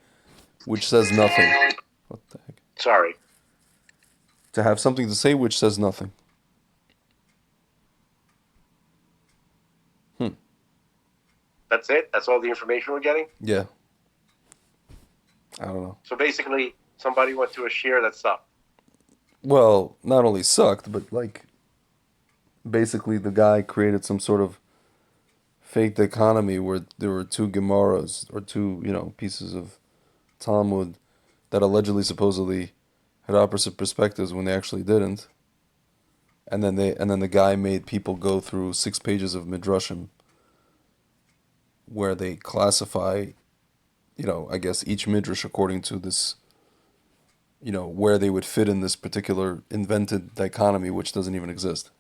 which says nothing. What the heck? Sorry. To have something to say which says nothing. That's it? That's all the information we're getting? Yeah. I don't know. So basically, somebody went to a shir that sucked. Well, not only sucked, but like basically the guy created some sort of faked economy where there were two Gemaras or two, pieces of Talmud that allegedly supposedly had opposite perspectives when they actually didn't. And then the guy made people go through 6 pages of midrashim where they classify, I guess each midrash according to this, where they would fit in this particular invented dichotomy which doesn't even exist.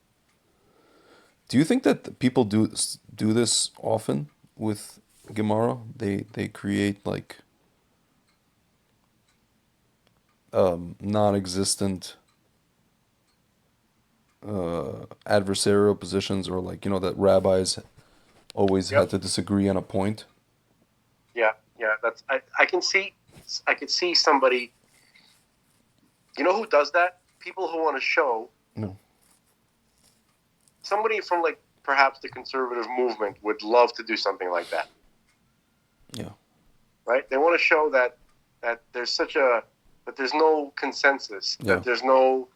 Do you think that people do this often with Gemara? They create like non-existent adversarial positions, or like that rabbis always had Yep. to disagree on a point. Yeah, yeah. That's I could see somebody. You know who does that? People who want to show No. somebody from like perhaps the conservative movement would love to do something like that. Yeah. Right? They want to show that there's that there's no consensus, Yeah. that there's no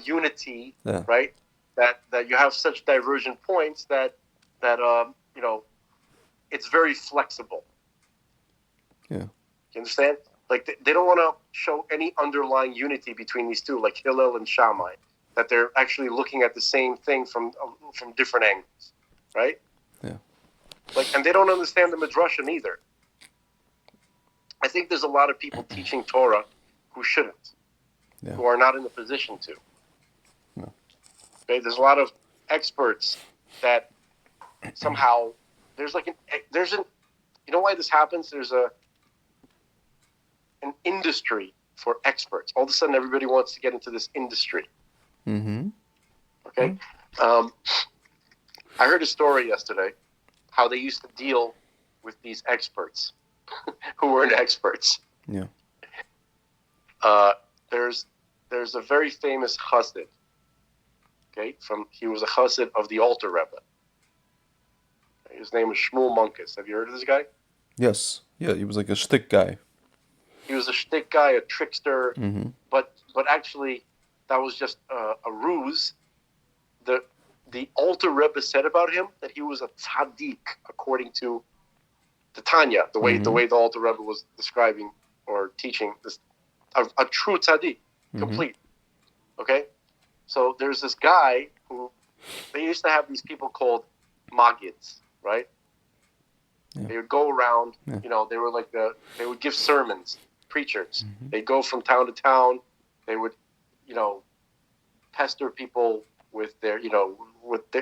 unity, Yeah. right? That you have such divergent points that it's very flexible. Yeah. You understand? Like they don't want to show any underlying unity between these two, like Hillel and Shammai, that they're actually looking at the same thing from different angles, right? Yeah. Like, and they don't understand the midrashim either. I think there's a lot of people teaching Torah who shouldn't, Yeah. who are not in the position to. Yeah. Okay, there's a lot of experts that somehow there's you know why this happens? There's an industry for experts. All of a sudden, everybody wants to get into this industry. Mm-hmm. Okay, I heard a story yesterday how they used to deal with these experts who weren't experts. Yeah. There's a very famous chassid. Okay, he was a chassid of the Alter Rebbe. His name is Shmuel Munkus. Have you heard of this guy? Yes. Yeah. He was like a shtick guy. He was a shtick guy, a trickster, Mm-hmm. but actually that was just a ruse. The Alter Rebbe said about him that he was a tzaddik, according to the Tanya, the way the Alter Rebbe was describing or teaching this, a true tzaddik, complete. Okay, so there's this guy who they used to have these people called magids, right? Yeah. They would go around, Yeah. they were like they would give sermons, preachers. They'd go from town to town. They would, pester people with their,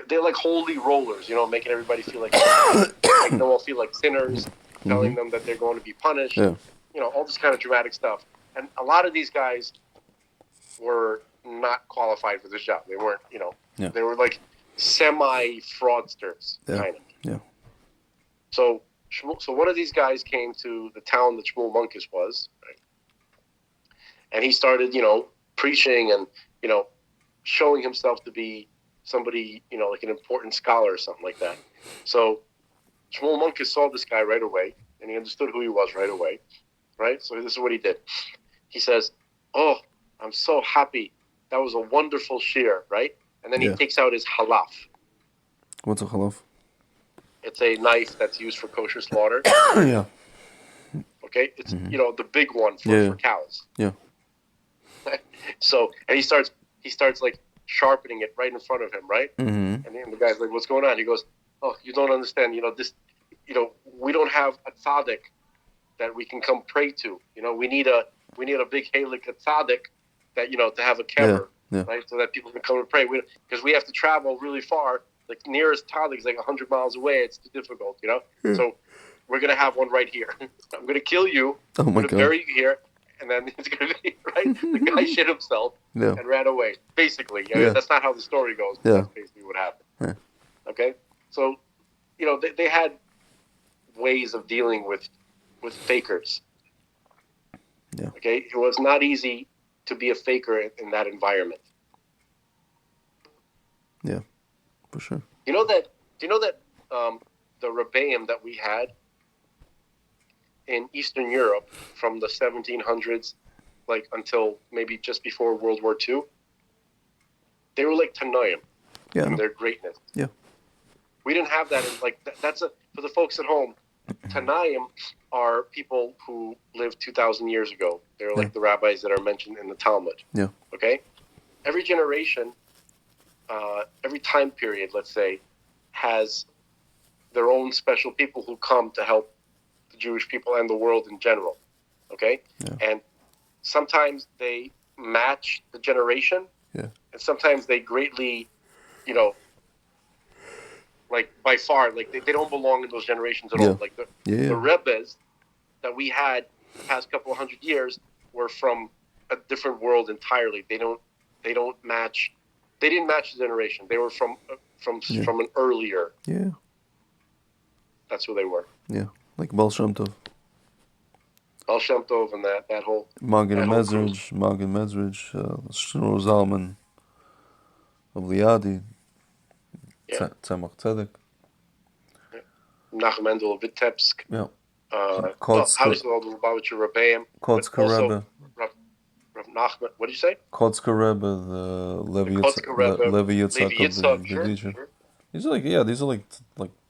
they're like holy rollers, making everybody feel like them all feel like sinners, telling them that they're going to be punished, Yeah. All this kind of dramatic stuff. And a lot of these guys were not qualified for this job. They weren't, Yeah. they were like semi-fraudsters, Yeah. kind of. Yeah. So one of these guys came to the town that Shmuel Munkus was, right? And he started, preaching and, showing himself to be somebody, like an important scholar or something like that. So Shmuel Munkus saw this guy right away, and he understood who he was right away, right? So this is what he did. He says, "Oh, I'm so happy. That was a wonderful shir," right? And then he Yeah. takes out his halaf. What's a halaf? It's a knife that's used for kosher slaughter. Yeah. Okay, it's the big one for cows. Yeah. So, and he starts like sharpening it right in front of him, right? Mm-hmm. And then the guy's like, "What's going on?" He goes, "Oh, you don't understand. This, we don't have a tzaddik that we can come pray to. We need a big halik, a tzaddik that to have a kever, Yeah. right? So that people can come and pray. Because we have to travel really far. Like nearest tzaddik is like 100 miles away. It's too difficult, So we're gonna have one right here. I'm gonna kill you. Oh I'm my gonna God. bury you here." And then it's going to be, right? The guy shit himself Yeah. and ran away. Basically. I mean, Yeah. that's not how the story goes. But Yeah. That's basically what happened. Yeah. Okay? So, they had ways of dealing with fakers. Yeah. Okay? It was not easy to be a faker in that environment. Yeah. For sure. Do you know that the Rebbeim that we had in Eastern Europe from the 1700s, like until maybe just before World War II, they were like Tanoim Yeah. in their greatness. Yeah. We didn't have that. That's for the folks at home. Tanaim are people who lived 2,000 years ago. They're like the rabbis that are mentioned in the Talmud. Yeah. Okay? Every generation, every time period, let's say, has their own special people who come to help the Jewish people and the world in general. Okay? Yeah. And sometimes they match the generation. Yeah. And sometimes they greatly, like by far, like they don't belong in those generations at all. Like the Rebbes that we had the past couple of 100 years were from a different world entirely. They don't match. They didn't match the generation. They were from an earlier. Yeah. That's who they were. Yeah, like Baal Shem Tov. Baal Shem Tov and that whole. Magen Mezrich, Shlomo Zalman of Liadi. Tzemach Tzedek. Nachum Mendel of Vitebsk. Yeah. Obviously all the Lubavitcher Rebbeim. Kotzker Rebbe. Rav Nachman. What did you say? Kotzker Rebbe, the Levi Yitzhak of the Gedicha. Sure. These are like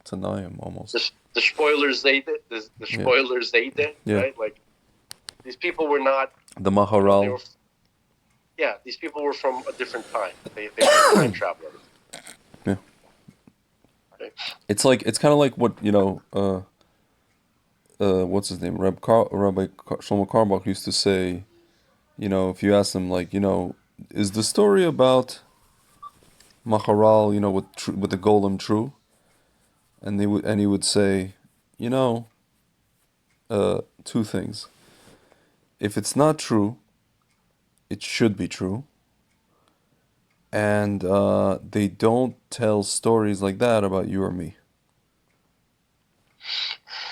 Tanaim almost. The spoilers they did. The spoilers they did. Yeah. Right? Like these people were not. The Maharal. These people were from a different time. They were time travelers. Yeah. Okay. It's kind of like what what's his name? Rabbi Shlomo Carlebach used to say. If you ask them, like, is the story about Maharal, with the golem true? And he would say, two things. If it's not true, it should be true. And they don't tell stories like that about you or me.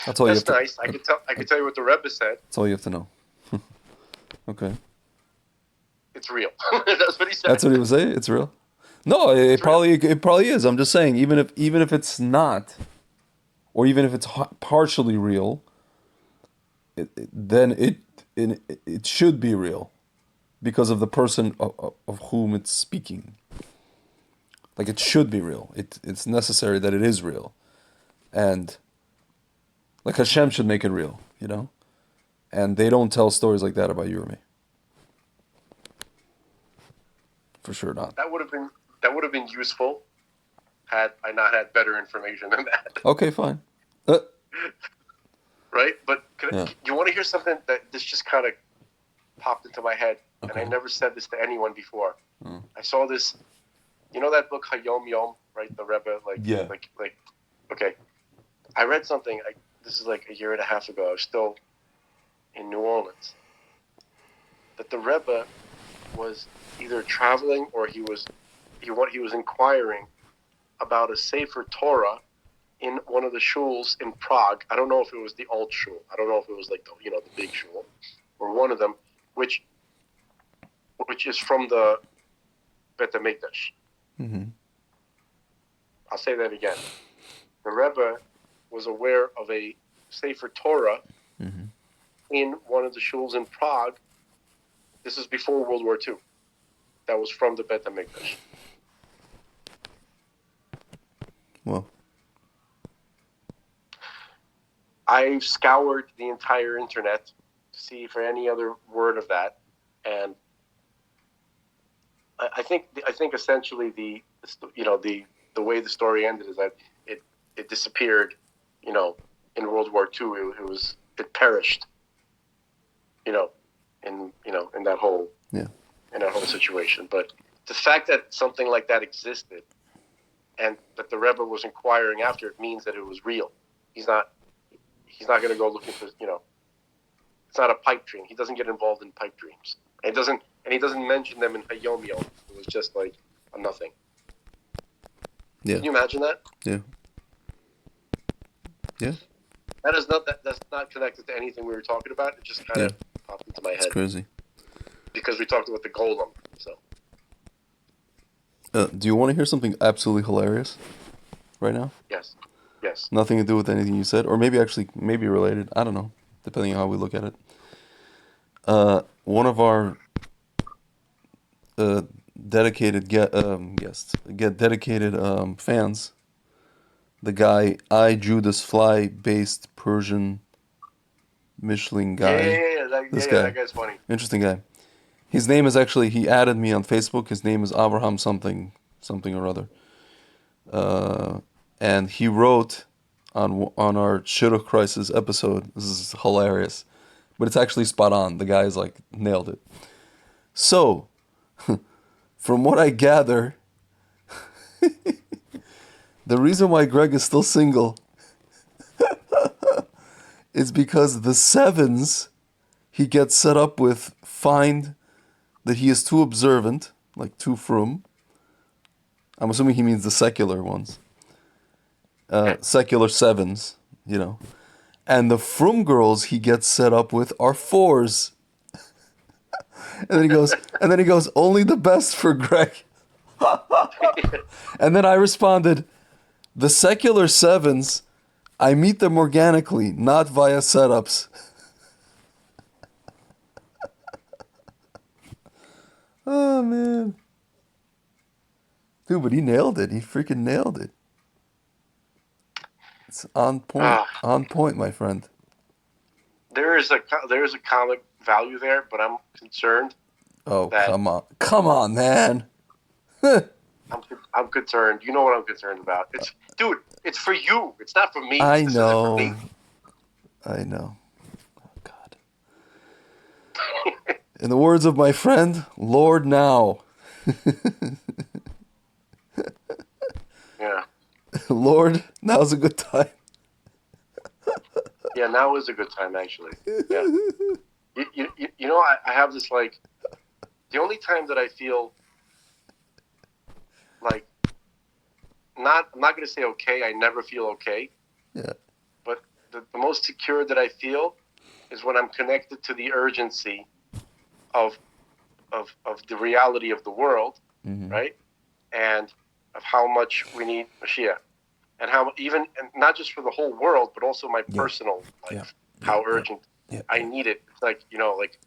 That's all. That's nice. I could tell you what the Rebbe said. That's all you have to know. Okay. It's real. That's what he said. That's what he was saying. It's real. No, it probably is. I'm just saying, even if it's not, or even if it's partially real, then it should be real, because of the person of whom it's speaking. Like, it should be real. It's necessary that it is real, and like Hashem should make it real, and they don't tell stories like that about you or me. For sure not. That would have been useful had I not had better information than that. Okay, fine. Right? But you want to hear something that this just kind of popped into my head, and I never said this to anyone before. I saw this, that book Hayom Yom, right? The Rebbe, okay. I read something. This is like a year and a half ago. I was still in New Orleans. That the Rebbe was either traveling or he was inquiring about a Sefer Torah in one of the shuls in Prague. I don't know if it was the old shul. I don't know if it was like the big shul, or one of them, which is from the Bet HaMikdash. Mm-hmm. I'll say that again. The Rebbe was aware of a Sefer Torah in one of the shuls in Prague. This is before World War II. That was from the Bet HaMikdash. Well, I've scoured the entire internet to see for any other word of that, and I think essentially the way the story ended is that it disappeared, in World War II. It perished, in that whole situation. But the fact that something like that existed and that the Rebbe was inquiring after it means that it was real. He's not going to go looking for, it's not a pipe dream. He doesn't get involved in pipe dreams. And he doesn't mention them in Hayom Yom. It was just like a nothing. Yeah. Can you imagine that? Yeah. Yeah. That's not connected to anything we were talking about. It just kind of popped into my head. It's crazy. Because we talked about the golem, so. Do you want to hear something absolutely hilarious right now? Yes. Nothing to do with anything you said, or maybe related. I don't know. depending on how we look at it. One of our uh, dedicated dedicated fans, the guy I Judas Fly based Persian Michelin guy. This guy, That guy's funny. interesting guy. His name is actually, he added me on Facebook. His name is Abraham something or other. And he wrote on our Shidduch Crisis episode. This is hilarious, but it's actually spot on. The guy's like nailed it. So, from what I gather, the reason why Greg is still single is because the sevens he gets set up with find that he is too observant, like too frum. I'm assuming he means the secular ones. Secular sevens, you know. And the frum girls he gets set up with are fours. And then he goes, only the best for Greg. And then I responded, the secular sevens, I meet them organically, not via setups. Oh, man. Dude, but he nailed it. He freaking nailed it. It's on point. On point, my friend. There is a comic value there, but I'm concerned. Oh, come on, man. I'm concerned. You know what I'm concerned about. It's for you. It's not for me. I This know. isn't for me. I know. Oh, God. In the words of my friend, Lord now. Yeah. Lord, now's a good time. Yeah, now is a good time, actually. Yeah. You know, I have this, like, the only time that I feel like, I'm not going to say okay, I never feel okay. Yeah. But the most secure that I feel is when I'm connected to the urgency of the reality of the world, right? And of how much we need Mashiach. And how and not just for the whole world, but also my personal life, how urgent I need it. It's like, you know, like,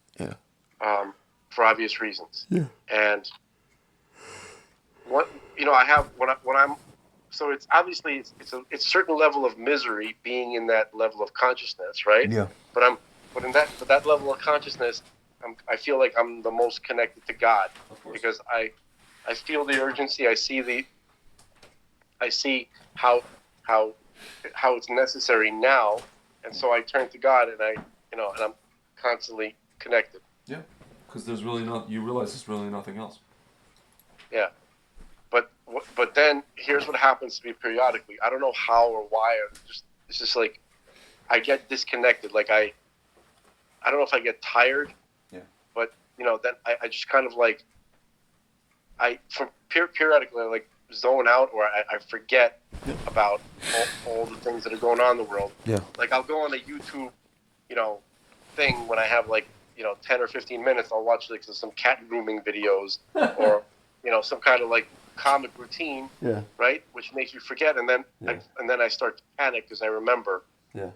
for obvious reasons. Yeah. And what, you know, I have, when I'm, so it's obviously, it's a certain level of misery being in that level of consciousness, right? Yeah. But that level of consciousness, I feel like I'm the most connected to God, because I feel the urgency. I see how it's necessary now, and so I turn to God, and and I'm constantly connected. Yeah, because there's really you realize there's really nothing else. Yeah, but then here's what happens to me periodically. I don't know how or why. It's just like I get disconnected. Like I don't know if I get tired. Yeah. But you know, then I just kind of like periodically like zone out, or I forget about all the things that are going on in the world. Yeah. Like I'll go on a YouTube, you know, thing when I have like, you know, 10 or 15 minutes. I'll watch like some cat grooming videos or, you know, some kind of like comic routine. Yeah. Right, which makes you forget, and then I start to panic because I remember. Yeah.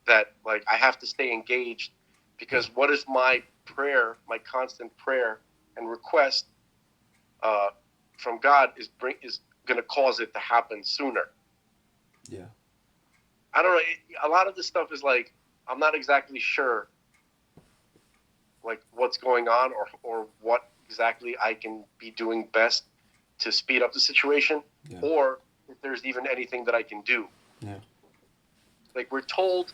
That like I have to stay engaged, because what is my prayer, my constant prayer and request from God is going to cause it to happen sooner. Yeah. I don't know. A lot of this stuff is like, I'm not exactly sure like what's going on or what exactly I can be doing best to speed up the situation, or if there's even anything that I can do. Yeah. Like we're told,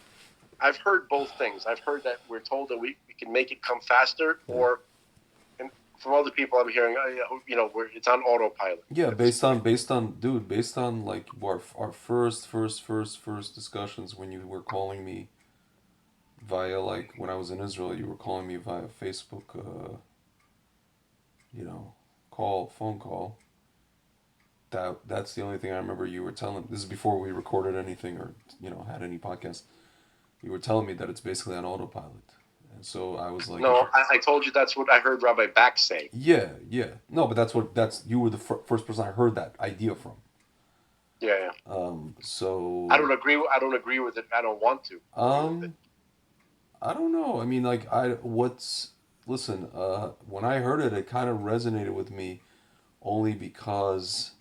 I've heard both things. I've heard that we're told that we can make it come faster, or and from other people I'm hearing, you know, it's on autopilot. Yeah, based on like our first discussions when you were calling me via, like, when I was in Israel, you were calling me via Facebook, you know, phone call. That's the only thing I remember you were telling. This is before we recorded anything or, you know, had any podcast. You were telling me that it's basically on autopilot. And so I was like... No, I told you that's what I heard Rabbi Back say. Yeah. No, but you were the first person I heard that idea from. Yeah, yeah. So I don't agree. I don't agree with it. I don't want to agree with it. um, I don't know. I mean, like listen, when I heard it, it kind of resonated with me only because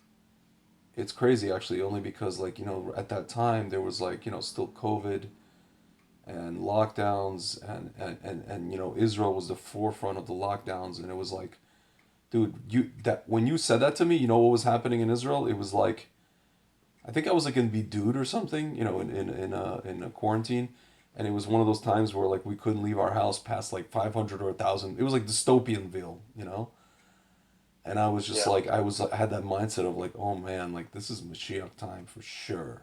it's crazy actually, only because like, at that time there was like, still COVID and lockdowns and Israel was the forefront of the lockdowns and it was like, dude, you that when you said that to me, you know what was happening in Israel? It was like I think I was like in Bidud or something, in a quarantine, and it was one of those times where like we couldn't leave our house past like 500 or 1,000. It was like dystopianville. And I was just Yeah, like I had that mindset of like, oh man, like this is Mashiach time for sure.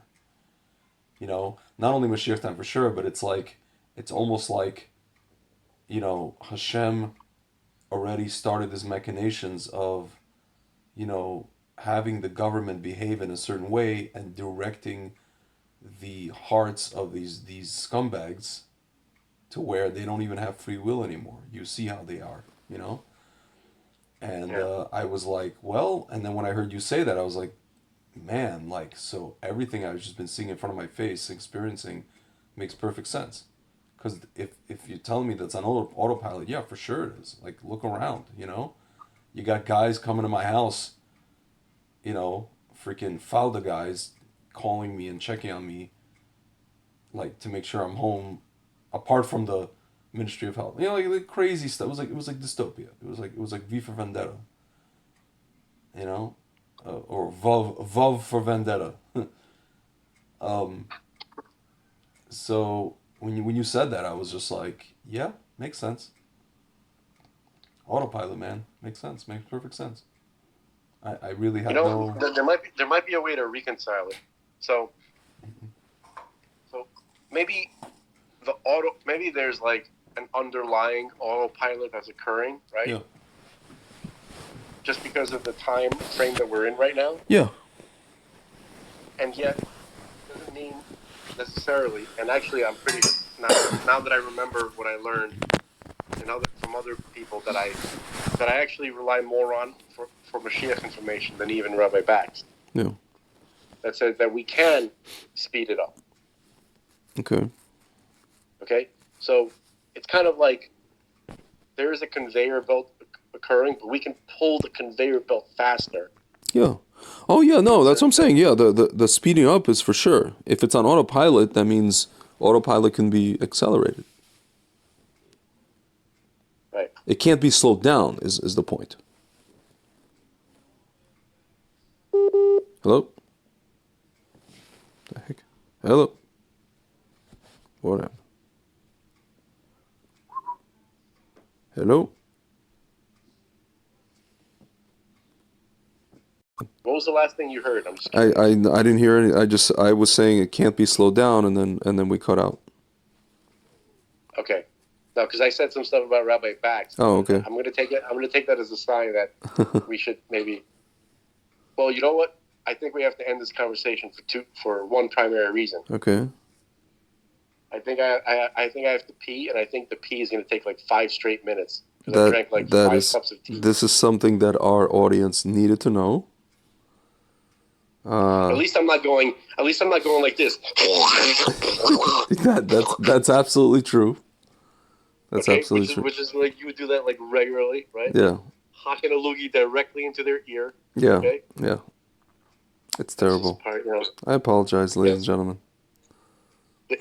Not only Mashiach time for sure, but it's like it's almost like Hashem already started his machinations of you know having the government behave in a certain way and directing the hearts of these scumbags to where they don't even have free will anymore. You see how they are. And yeah, I was like, well, and then when I heard you say that, I was like, man, like, so everything I've just been seeing in front of my face, experiencing, makes perfect sense. Because if you're telling me that's on autopilot, yeah, for sure it is. Like, look around. You got guys coming to my house, freaking Falda guys calling me and checking on me like to make sure I'm home, apart from the Ministry of Health. Like crazy stuff. It was like dystopia. It was like V for Vendetta. You know, or Vov for Vendetta. um, so when you said that, I was just like, yeah, makes sense. Autopilot, man, makes sense. Makes perfect sense. I really you had know, no. there might be a way to reconcile it. So, so maybe maybe there's like an underlying autopilot that's occurring, right? Yeah. Just because of the time frame that we're in right now, Yeah. and yet doesn't mean necessarily. And actually, I'm pretty now that I remember what I learned from other people that I actually rely more on for Mashiach information than even Rabbi Bax. Yeah. That says that we can speed it up. Okay. Okay, so it's kind of like there is a conveyor belt occurring, but we can pull the conveyor belt faster. Yeah. Oh yeah, no, that's what I'm saying. Yeah, the speeding up is for sure. If it's on autopilot, that means autopilot can be accelerated. Right. It can't be slowed down is the point. Hello? The heck? Hello? What happened? Hello? What was the last thing you heard? I'm just I, curious. I I didn't hear any. I was saying it can't be slowed down, and then we cut out. Okay. No, because I said some stuff about Rabbi Bax. Oh, okay. I'm gonna take it. I'm gonna take that as a sign that we should maybe. Well, you know what? I think we have to end this conversation for one primary reason. Okay. I think I have to pee, and I think the pee is gonna take like 5 straight minutes because I That drank like that 5 is cups of tea. this is something that our audience needed to know. At least I'm not going. At least I'm not going like this. That's absolutely true. That's Okay, absolutely true. which is like you would do that like regularly, right? Yeah. Hocking a loogie directly into their ear. Yeah. Okay, Yeah. It's this is terrible. part. I apologize, ladies and gentlemen.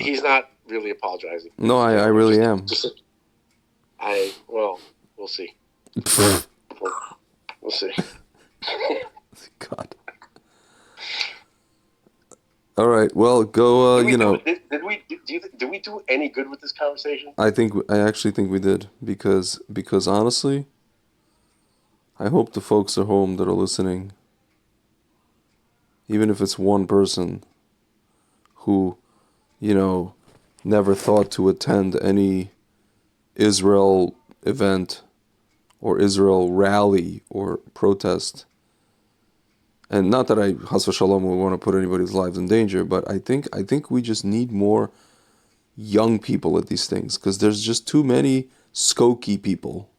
He's not really apologizing. No, I really am. We'll see. We'll see. God. All right. Well, go. Did we do any good with this conversation? I actually think we did because honestly, I hope the folks at home that are listening, even if it's one person who, never thought to attend any Israel event or Israel rally or protest. And not that I, Chas v'shalom, would want to put anybody's lives in danger, but I think we just need more young people at these things because there's just too many Skokie people.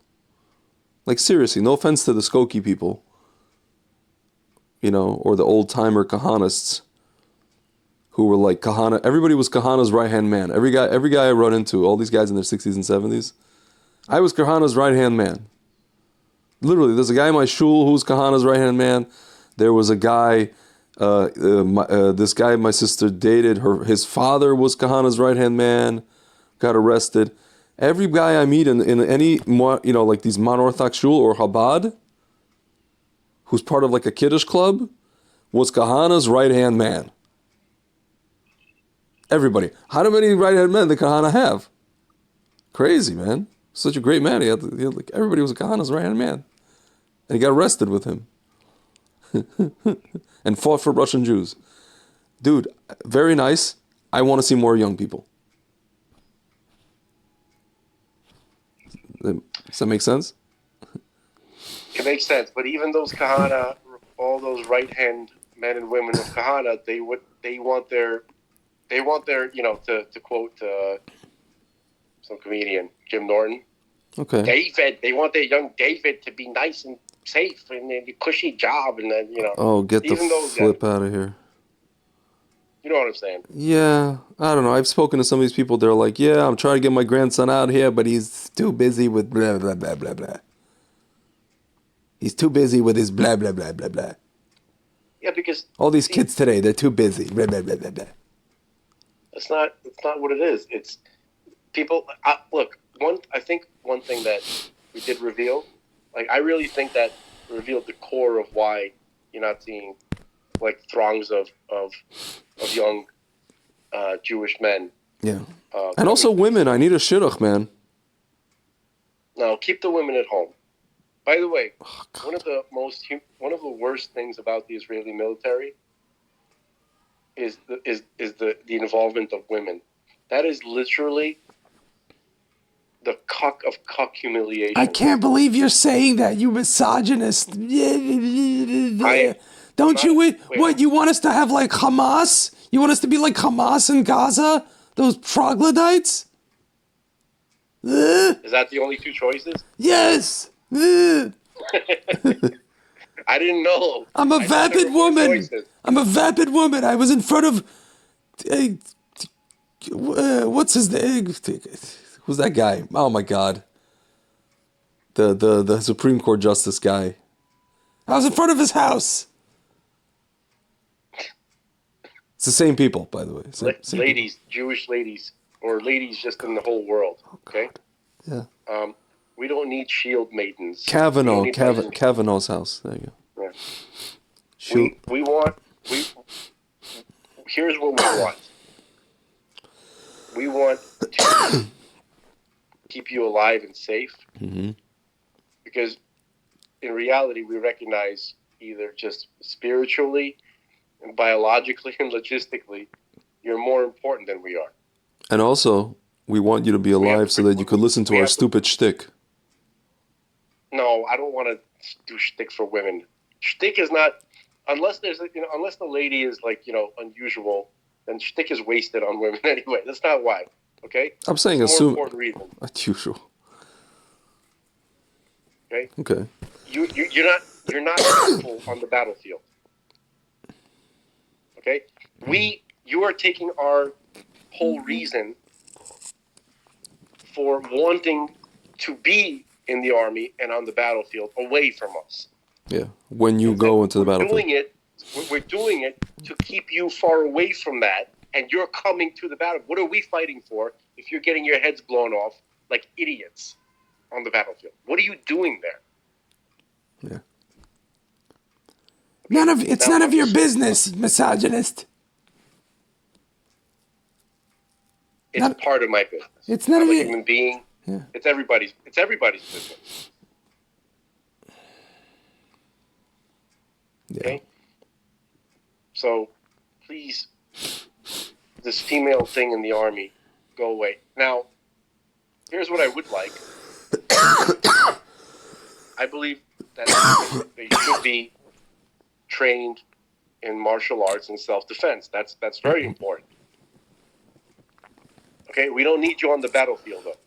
Like seriously, no offense to the Skokie people, or the old timer Kahanists, who were like Kahana. Everybody was Kahana's right hand man. Every guy I run into, all these guys in their 60s and 70s, I was Kahana's right hand man. Literally, there's a guy in my shul who's Kahana's right hand man. There was a guy, this guy my sister dated. His father was Kahana's right hand man. Got arrested. Every guy I meet in any like these non-Orthodox shul or Chabad, who's part of like a Kiddush club, was Kahana's right hand man. Everybody. How many right hand men did Kahana have? Crazy, man. Such a great man. He had like everybody was a Kahana's right hand man, and he got arrested with him, and fought for Russian Jews. Dude, very nice. I want to see more young people. Does that make sense? It makes sense, but even those Kahana, all those right-hand men and women of Kahana, they want their, to quote some comedian, Jim Norton. Okay. David, they want their young David to be nice and safe and a cushy job, and then Oh, get the flip out of here. You know what I'm saying? Yeah, I don't know. I've spoken to some of these people. They're like, yeah, I'm trying to get my grandson out here, but he's too busy with blah, blah, blah, blah, blah. He's too busy with his blah, blah, blah, blah, blah. Yeah, because all these kids today, they're too busy. Blah, blah, blah, blah, blah. It's not what it is. It's people. Look, I think one thing that we did reveal, like I really think that revealed the core of why you're not seeing like throngs of young Jewish men. Yeah, and also women. I need a shidduch, man. No, keep the women at home. By the way, one of the worst things about the Israeli military is the involvement of women. That is literally the cuck of cuck humiliation. I can't believe you're saying that, you misogynist. Don't you? What, you want us to have like Hamas? You want us to be like Hamas in Gaza? Those troglodytes? Is that the only two choices? Yes. I didn't know. I'm a vapid woman. I'm a vapid woman. I was in front of what's his name? Who's that guy? Oh my God. The Supreme Court Justice guy. I was in front of his house. It's the same people, by the way. Same ladies, people. Jewish ladies, or ladies just in the whole world. Okay. Yeah. We don't need shield maidens. Kavanaugh's house. There you go. Yeah. We want. Here's what we want. We want to keep you alive and safe. Mm-hmm. Because in reality, we recognize either just spiritually, and biologically, and logistically, you're more important than we are. And also, we want you to be alive so that you could listen to our stupid shtick. No, I don't want to do shtick for women. Shtick is not, unless there's unless the lady is like unusual, then shtick is wasted on women anyway. That's not why. Okay. I'm saying it's assume. More important reason. Unusual. Okay. Okay. You're not useful on the battlefield. Okay. You are taking our whole reason for wanting to be in the army and on the battlefield away from us. Yeah, when you go into the battlefield. We're doing it to keep you far away from that, and you're coming to the battle. What are we fighting for if you're getting your heads blown off like idiots on the battlefield? What are you doing there? Yeah. It's none of your business, misogynist. It's part of my business. It's none I'm of a your human being. Yeah. It's everybody's business. Yeah. Okay? So, please, this female thing in the army, go away. Now, here's what I would like. I believe that they should be trained in martial arts and self-defense. That's very important. Okay? We don't need you on the battlefield, though.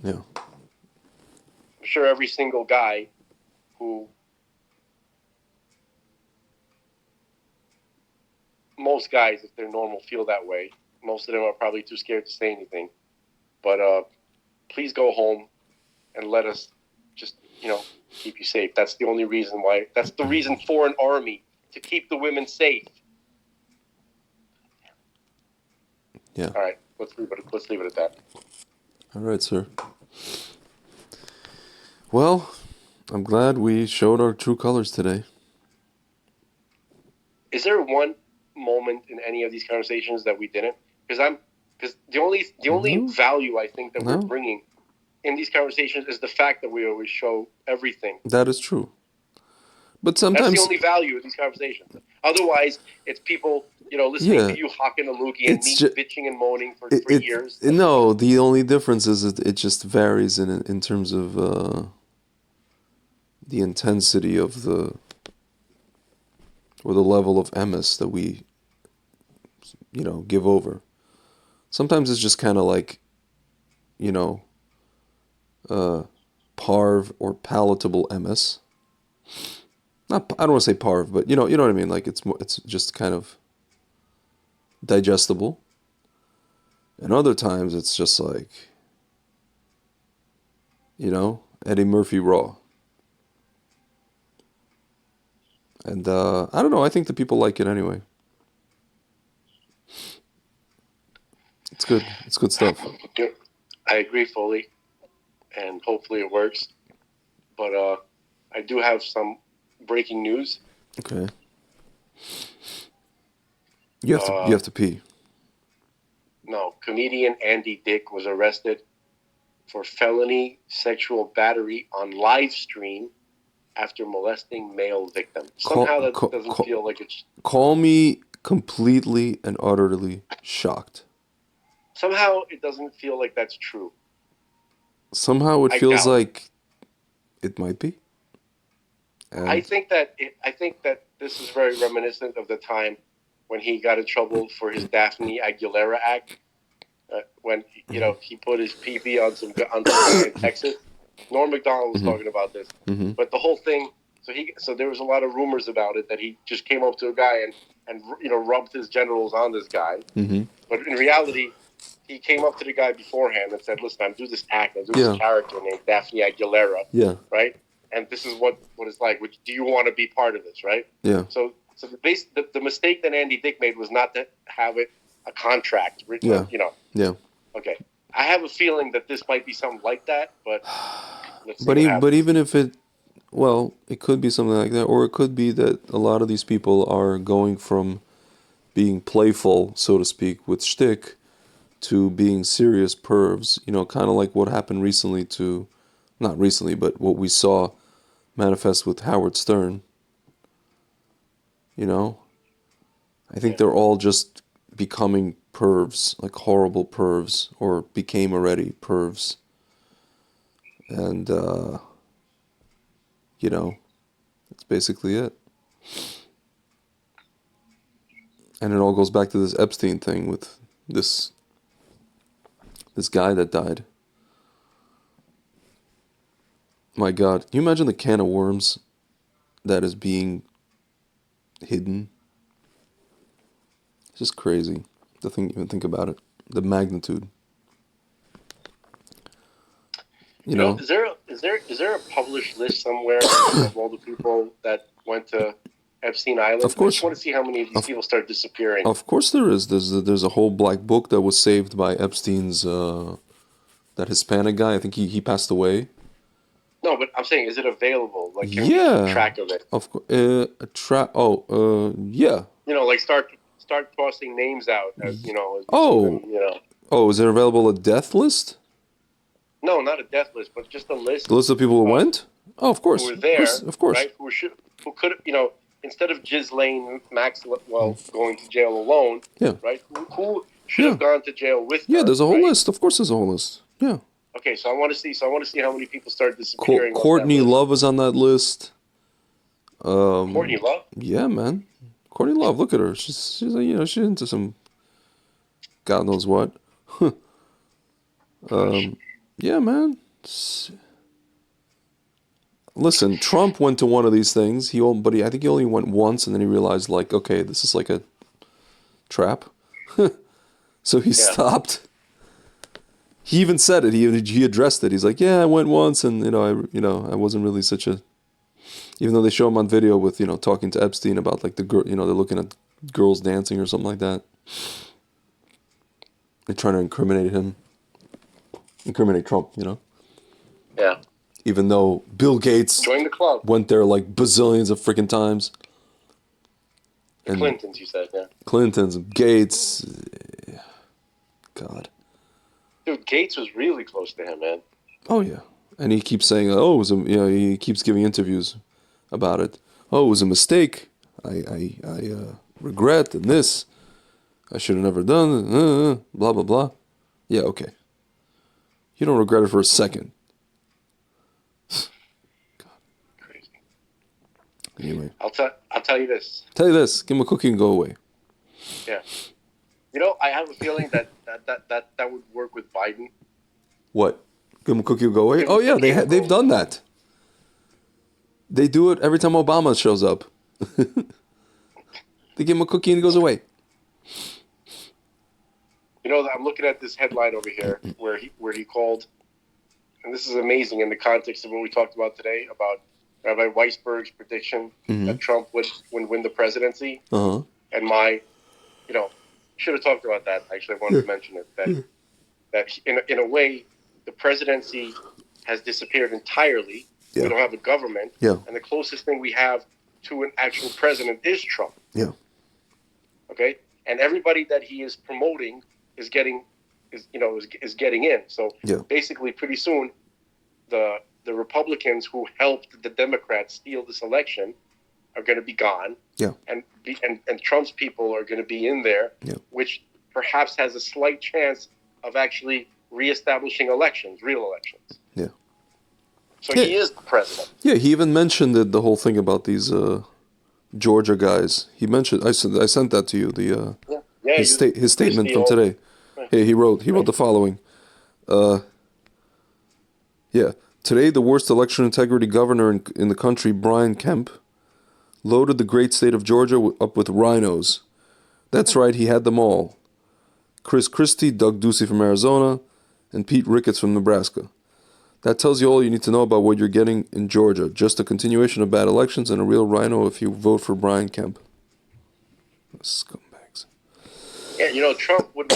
Yeah. I'm sure every single guy who most guys, if they're normal, feel that way. Most of them are probably too scared to say anything. But please go home and let us just, keep you safe. That's the only reason why. That's the reason for an army, to keep the women safe. Yeah. All right, let's leave it at that. All right, sir. Well, I'm glad we showed our true colors today. Is there one moment in any of these conversations that we didn't? Because the only No. value I think that No. we're bringing in these conversations is the fact that we always show everything. That is true. But That's sometimes the only value of these conversations. Otherwise, it's people, listening to you hawking a loogie and me bitching and moaning for years. No, the only difference is it just varies in terms of the intensity of or the level of MS that we, give over. Sometimes it's just kind of like, parv or palatable MS. I don't want to say parv, but you know what I mean. Like it's just kind of digestible. And other times it's just like, Eddie Murphy raw. And I don't know. I think the people like it anyway. It's good. It's good stuff. I agree fully, and hopefully it works. But I do have some breaking news. Okay. You have to pee. No, comedian Andy Dick was arrested for felony sexual battery on live stream after molesting male victim. Somehow that doesn't feel like it's... Call me completely and utterly shocked. Somehow it doesn't feel like that's true. Somehow it feels like it might be. And I think that this is very reminiscent of the time when he got in trouble for his Daphne Aguilera act. When he put his pee on some guy in Texas. Norm Macdonald was talking about this, but the whole thing. So there was a lot of rumors about it that he just came up to a guy and rubbed his genitals on this guy. But in reality, he came up to the guy beforehand and said, "Listen, I'm doing this act. I'm doing this character named Daphne Aguilera. Yeah. Right? And this is what it's like. Do you want to be part of this? Right? Yeah. So the mistake that Andy Dick made was not to have it a contract written. Yeah. Yeah. Okay. I have a feeling that this might be something like that, but let's see but even if it could be something like that, or it could be that a lot of these people are going from being playful, so to speak, with shtick to being serious pervs. Kind of like what happened recently not recently, but what we saw manifest with Howard Stern. I think they're all just becoming pervs, like horrible pervs, or became already pervs. And, that's basically it. And it all goes back to this Epstein thing with this guy that died. My God, can you imagine the can of worms that is being hidden? It's just crazy to even think about it. The magnitude. Is there a published list somewhere of all the people that went to Epstein Island? Of course. I just want to see how many of these people start disappearing. Of course there is. There's a whole black book that was saved by Epstein's that Hispanic guy. I think he passed away. No, but I'm saying, is it available? Like, can we keep track of it? Of course. Yeah. Like start tossing names out as is it available a death list? No, not a death list, but just a list. The list of people who went? Oh, of course. Who were there, of course. Right? Who could have, instead of Ghislaine Maxwell going to jail alone, right? Who should have gone to jail with her? Yeah, there's a whole list. Of course there's a whole list. Yeah. Okay, so I want to see how many people start disappearing. Courtney Love is on that list. Courtney Love? Yeah, man. Courtney Love, look at her. She's she's into some God knows what. Yeah, man. Listen, Trump went to one of these things. I think he only went once, and then he realized, like, okay, this is like trap. So he stopped. He even said it. He addressed it. He's like, yeah, I went once, and I wasn't really such a. Even though they show him on video with talking to Epstein about like the girl, they're looking at girls dancing or something like that. They're trying to incriminate Trump. Yeah. Even though Bill Gates Join the club. went there like bazillions of freaking times. And Clintons, you said, yeah. Clintons, Gates, God. Dude, Gates was really close to him, man. Oh yeah, and he keeps saying, "Oh, it was he keeps giving interviews about it. Oh, it was a mistake. I regret and this. I should have never done it. Blah blah blah. Yeah, okay. You don't regret it for a second. Crazy. Anyway, I'll tell you this. tell you this: give him a cookie and go away. Yeah. I have a feeling that would work with Biden. What? Give him a cookie and go away? Oh yeah, they've done that. They do it every time Obama shows up. They give him a cookie and he goes away. I'm looking at this headline over here where he called, and this is amazing in the context of what we talked about today about Rabbi Weisberg's prediction that Trump would win the presidency. Uh-huh. And should have talked about that. Actually, I wanted to mention it that in a way the presidency has disappeared entirely. Yeah. We don't have a government. Yeah. And the closest thing we have to an actual president is Trump. Yeah. Okay? And everybody that he is promoting is getting in. So basically pretty soon the Republicans who helped the Democrats steal this election are going to be gone. Yeah. And Trump's people are going to be in there, which perhaps has a slight chance of actually reestablishing real elections. Yeah. So he is the president. Yeah, he even mentioned it, the whole thing about these Georgia guys. He mentioned I sent that to you, his statement from today. Right. Hey, he wrote the following. Today the worst election integrity governor in the country, Brian Kemp, loaded the great state of Georgia up with rhinos. That's right, he had them all. Chris Christie, Doug Ducey from Arizona, and Pete Ricketts from Nebraska. That tells you all you need to know about what you're getting in Georgia. Just a continuation of bad elections and a real rhino if you vote for Brian Kemp. Scumbags. Yeah, Trump would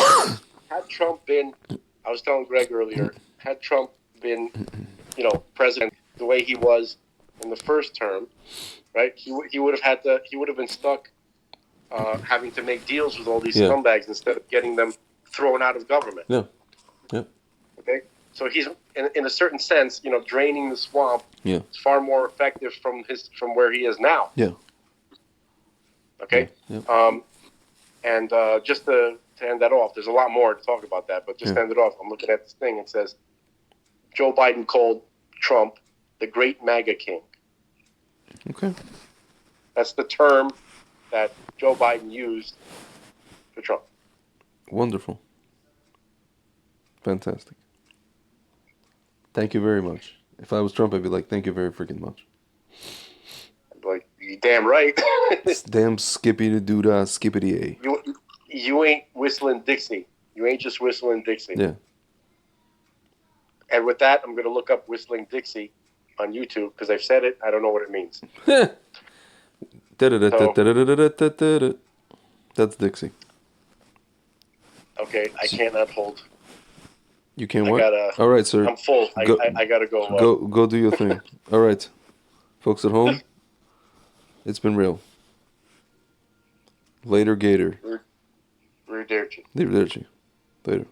had Trump been, I was telling Greg earlier, had Trump been, president the way he was in the first term, right? He would have been stuck having to make deals with all these scumbags instead of getting them thrown out of government. Yeah. Yeah. Okay? So he's in a certain sense, draining the swamp. Yeah. Is far more effective from where he is now. Yeah. Okay. Yeah. And just to end that off, there's a lot more to talk about that, but just to end it off, I'm looking at this thing. It says Joe Biden called Trump the Great MAGA King. Okay. That's the term that Joe Biden used for Trump. Wonderful. Fantastic. Thank you very much. If I was Trump, I'd be like, thank you very freaking much. Like, you damn right. Damn skippy to doodah, skippity a. You ain't whistling Dixie. You ain't just whistling Dixie. Yeah. And with that, I'm going to look up whistling Dixie on YouTube because I've said it. I don't know what it means. That's Dixie. Okay, I cannot hold. You can't what? All right, sir. I'm full. I got to go. Go do your thing. All right. Folks at home, it's been real. Later, Gator. Arrivederci. Arrivederci. Later.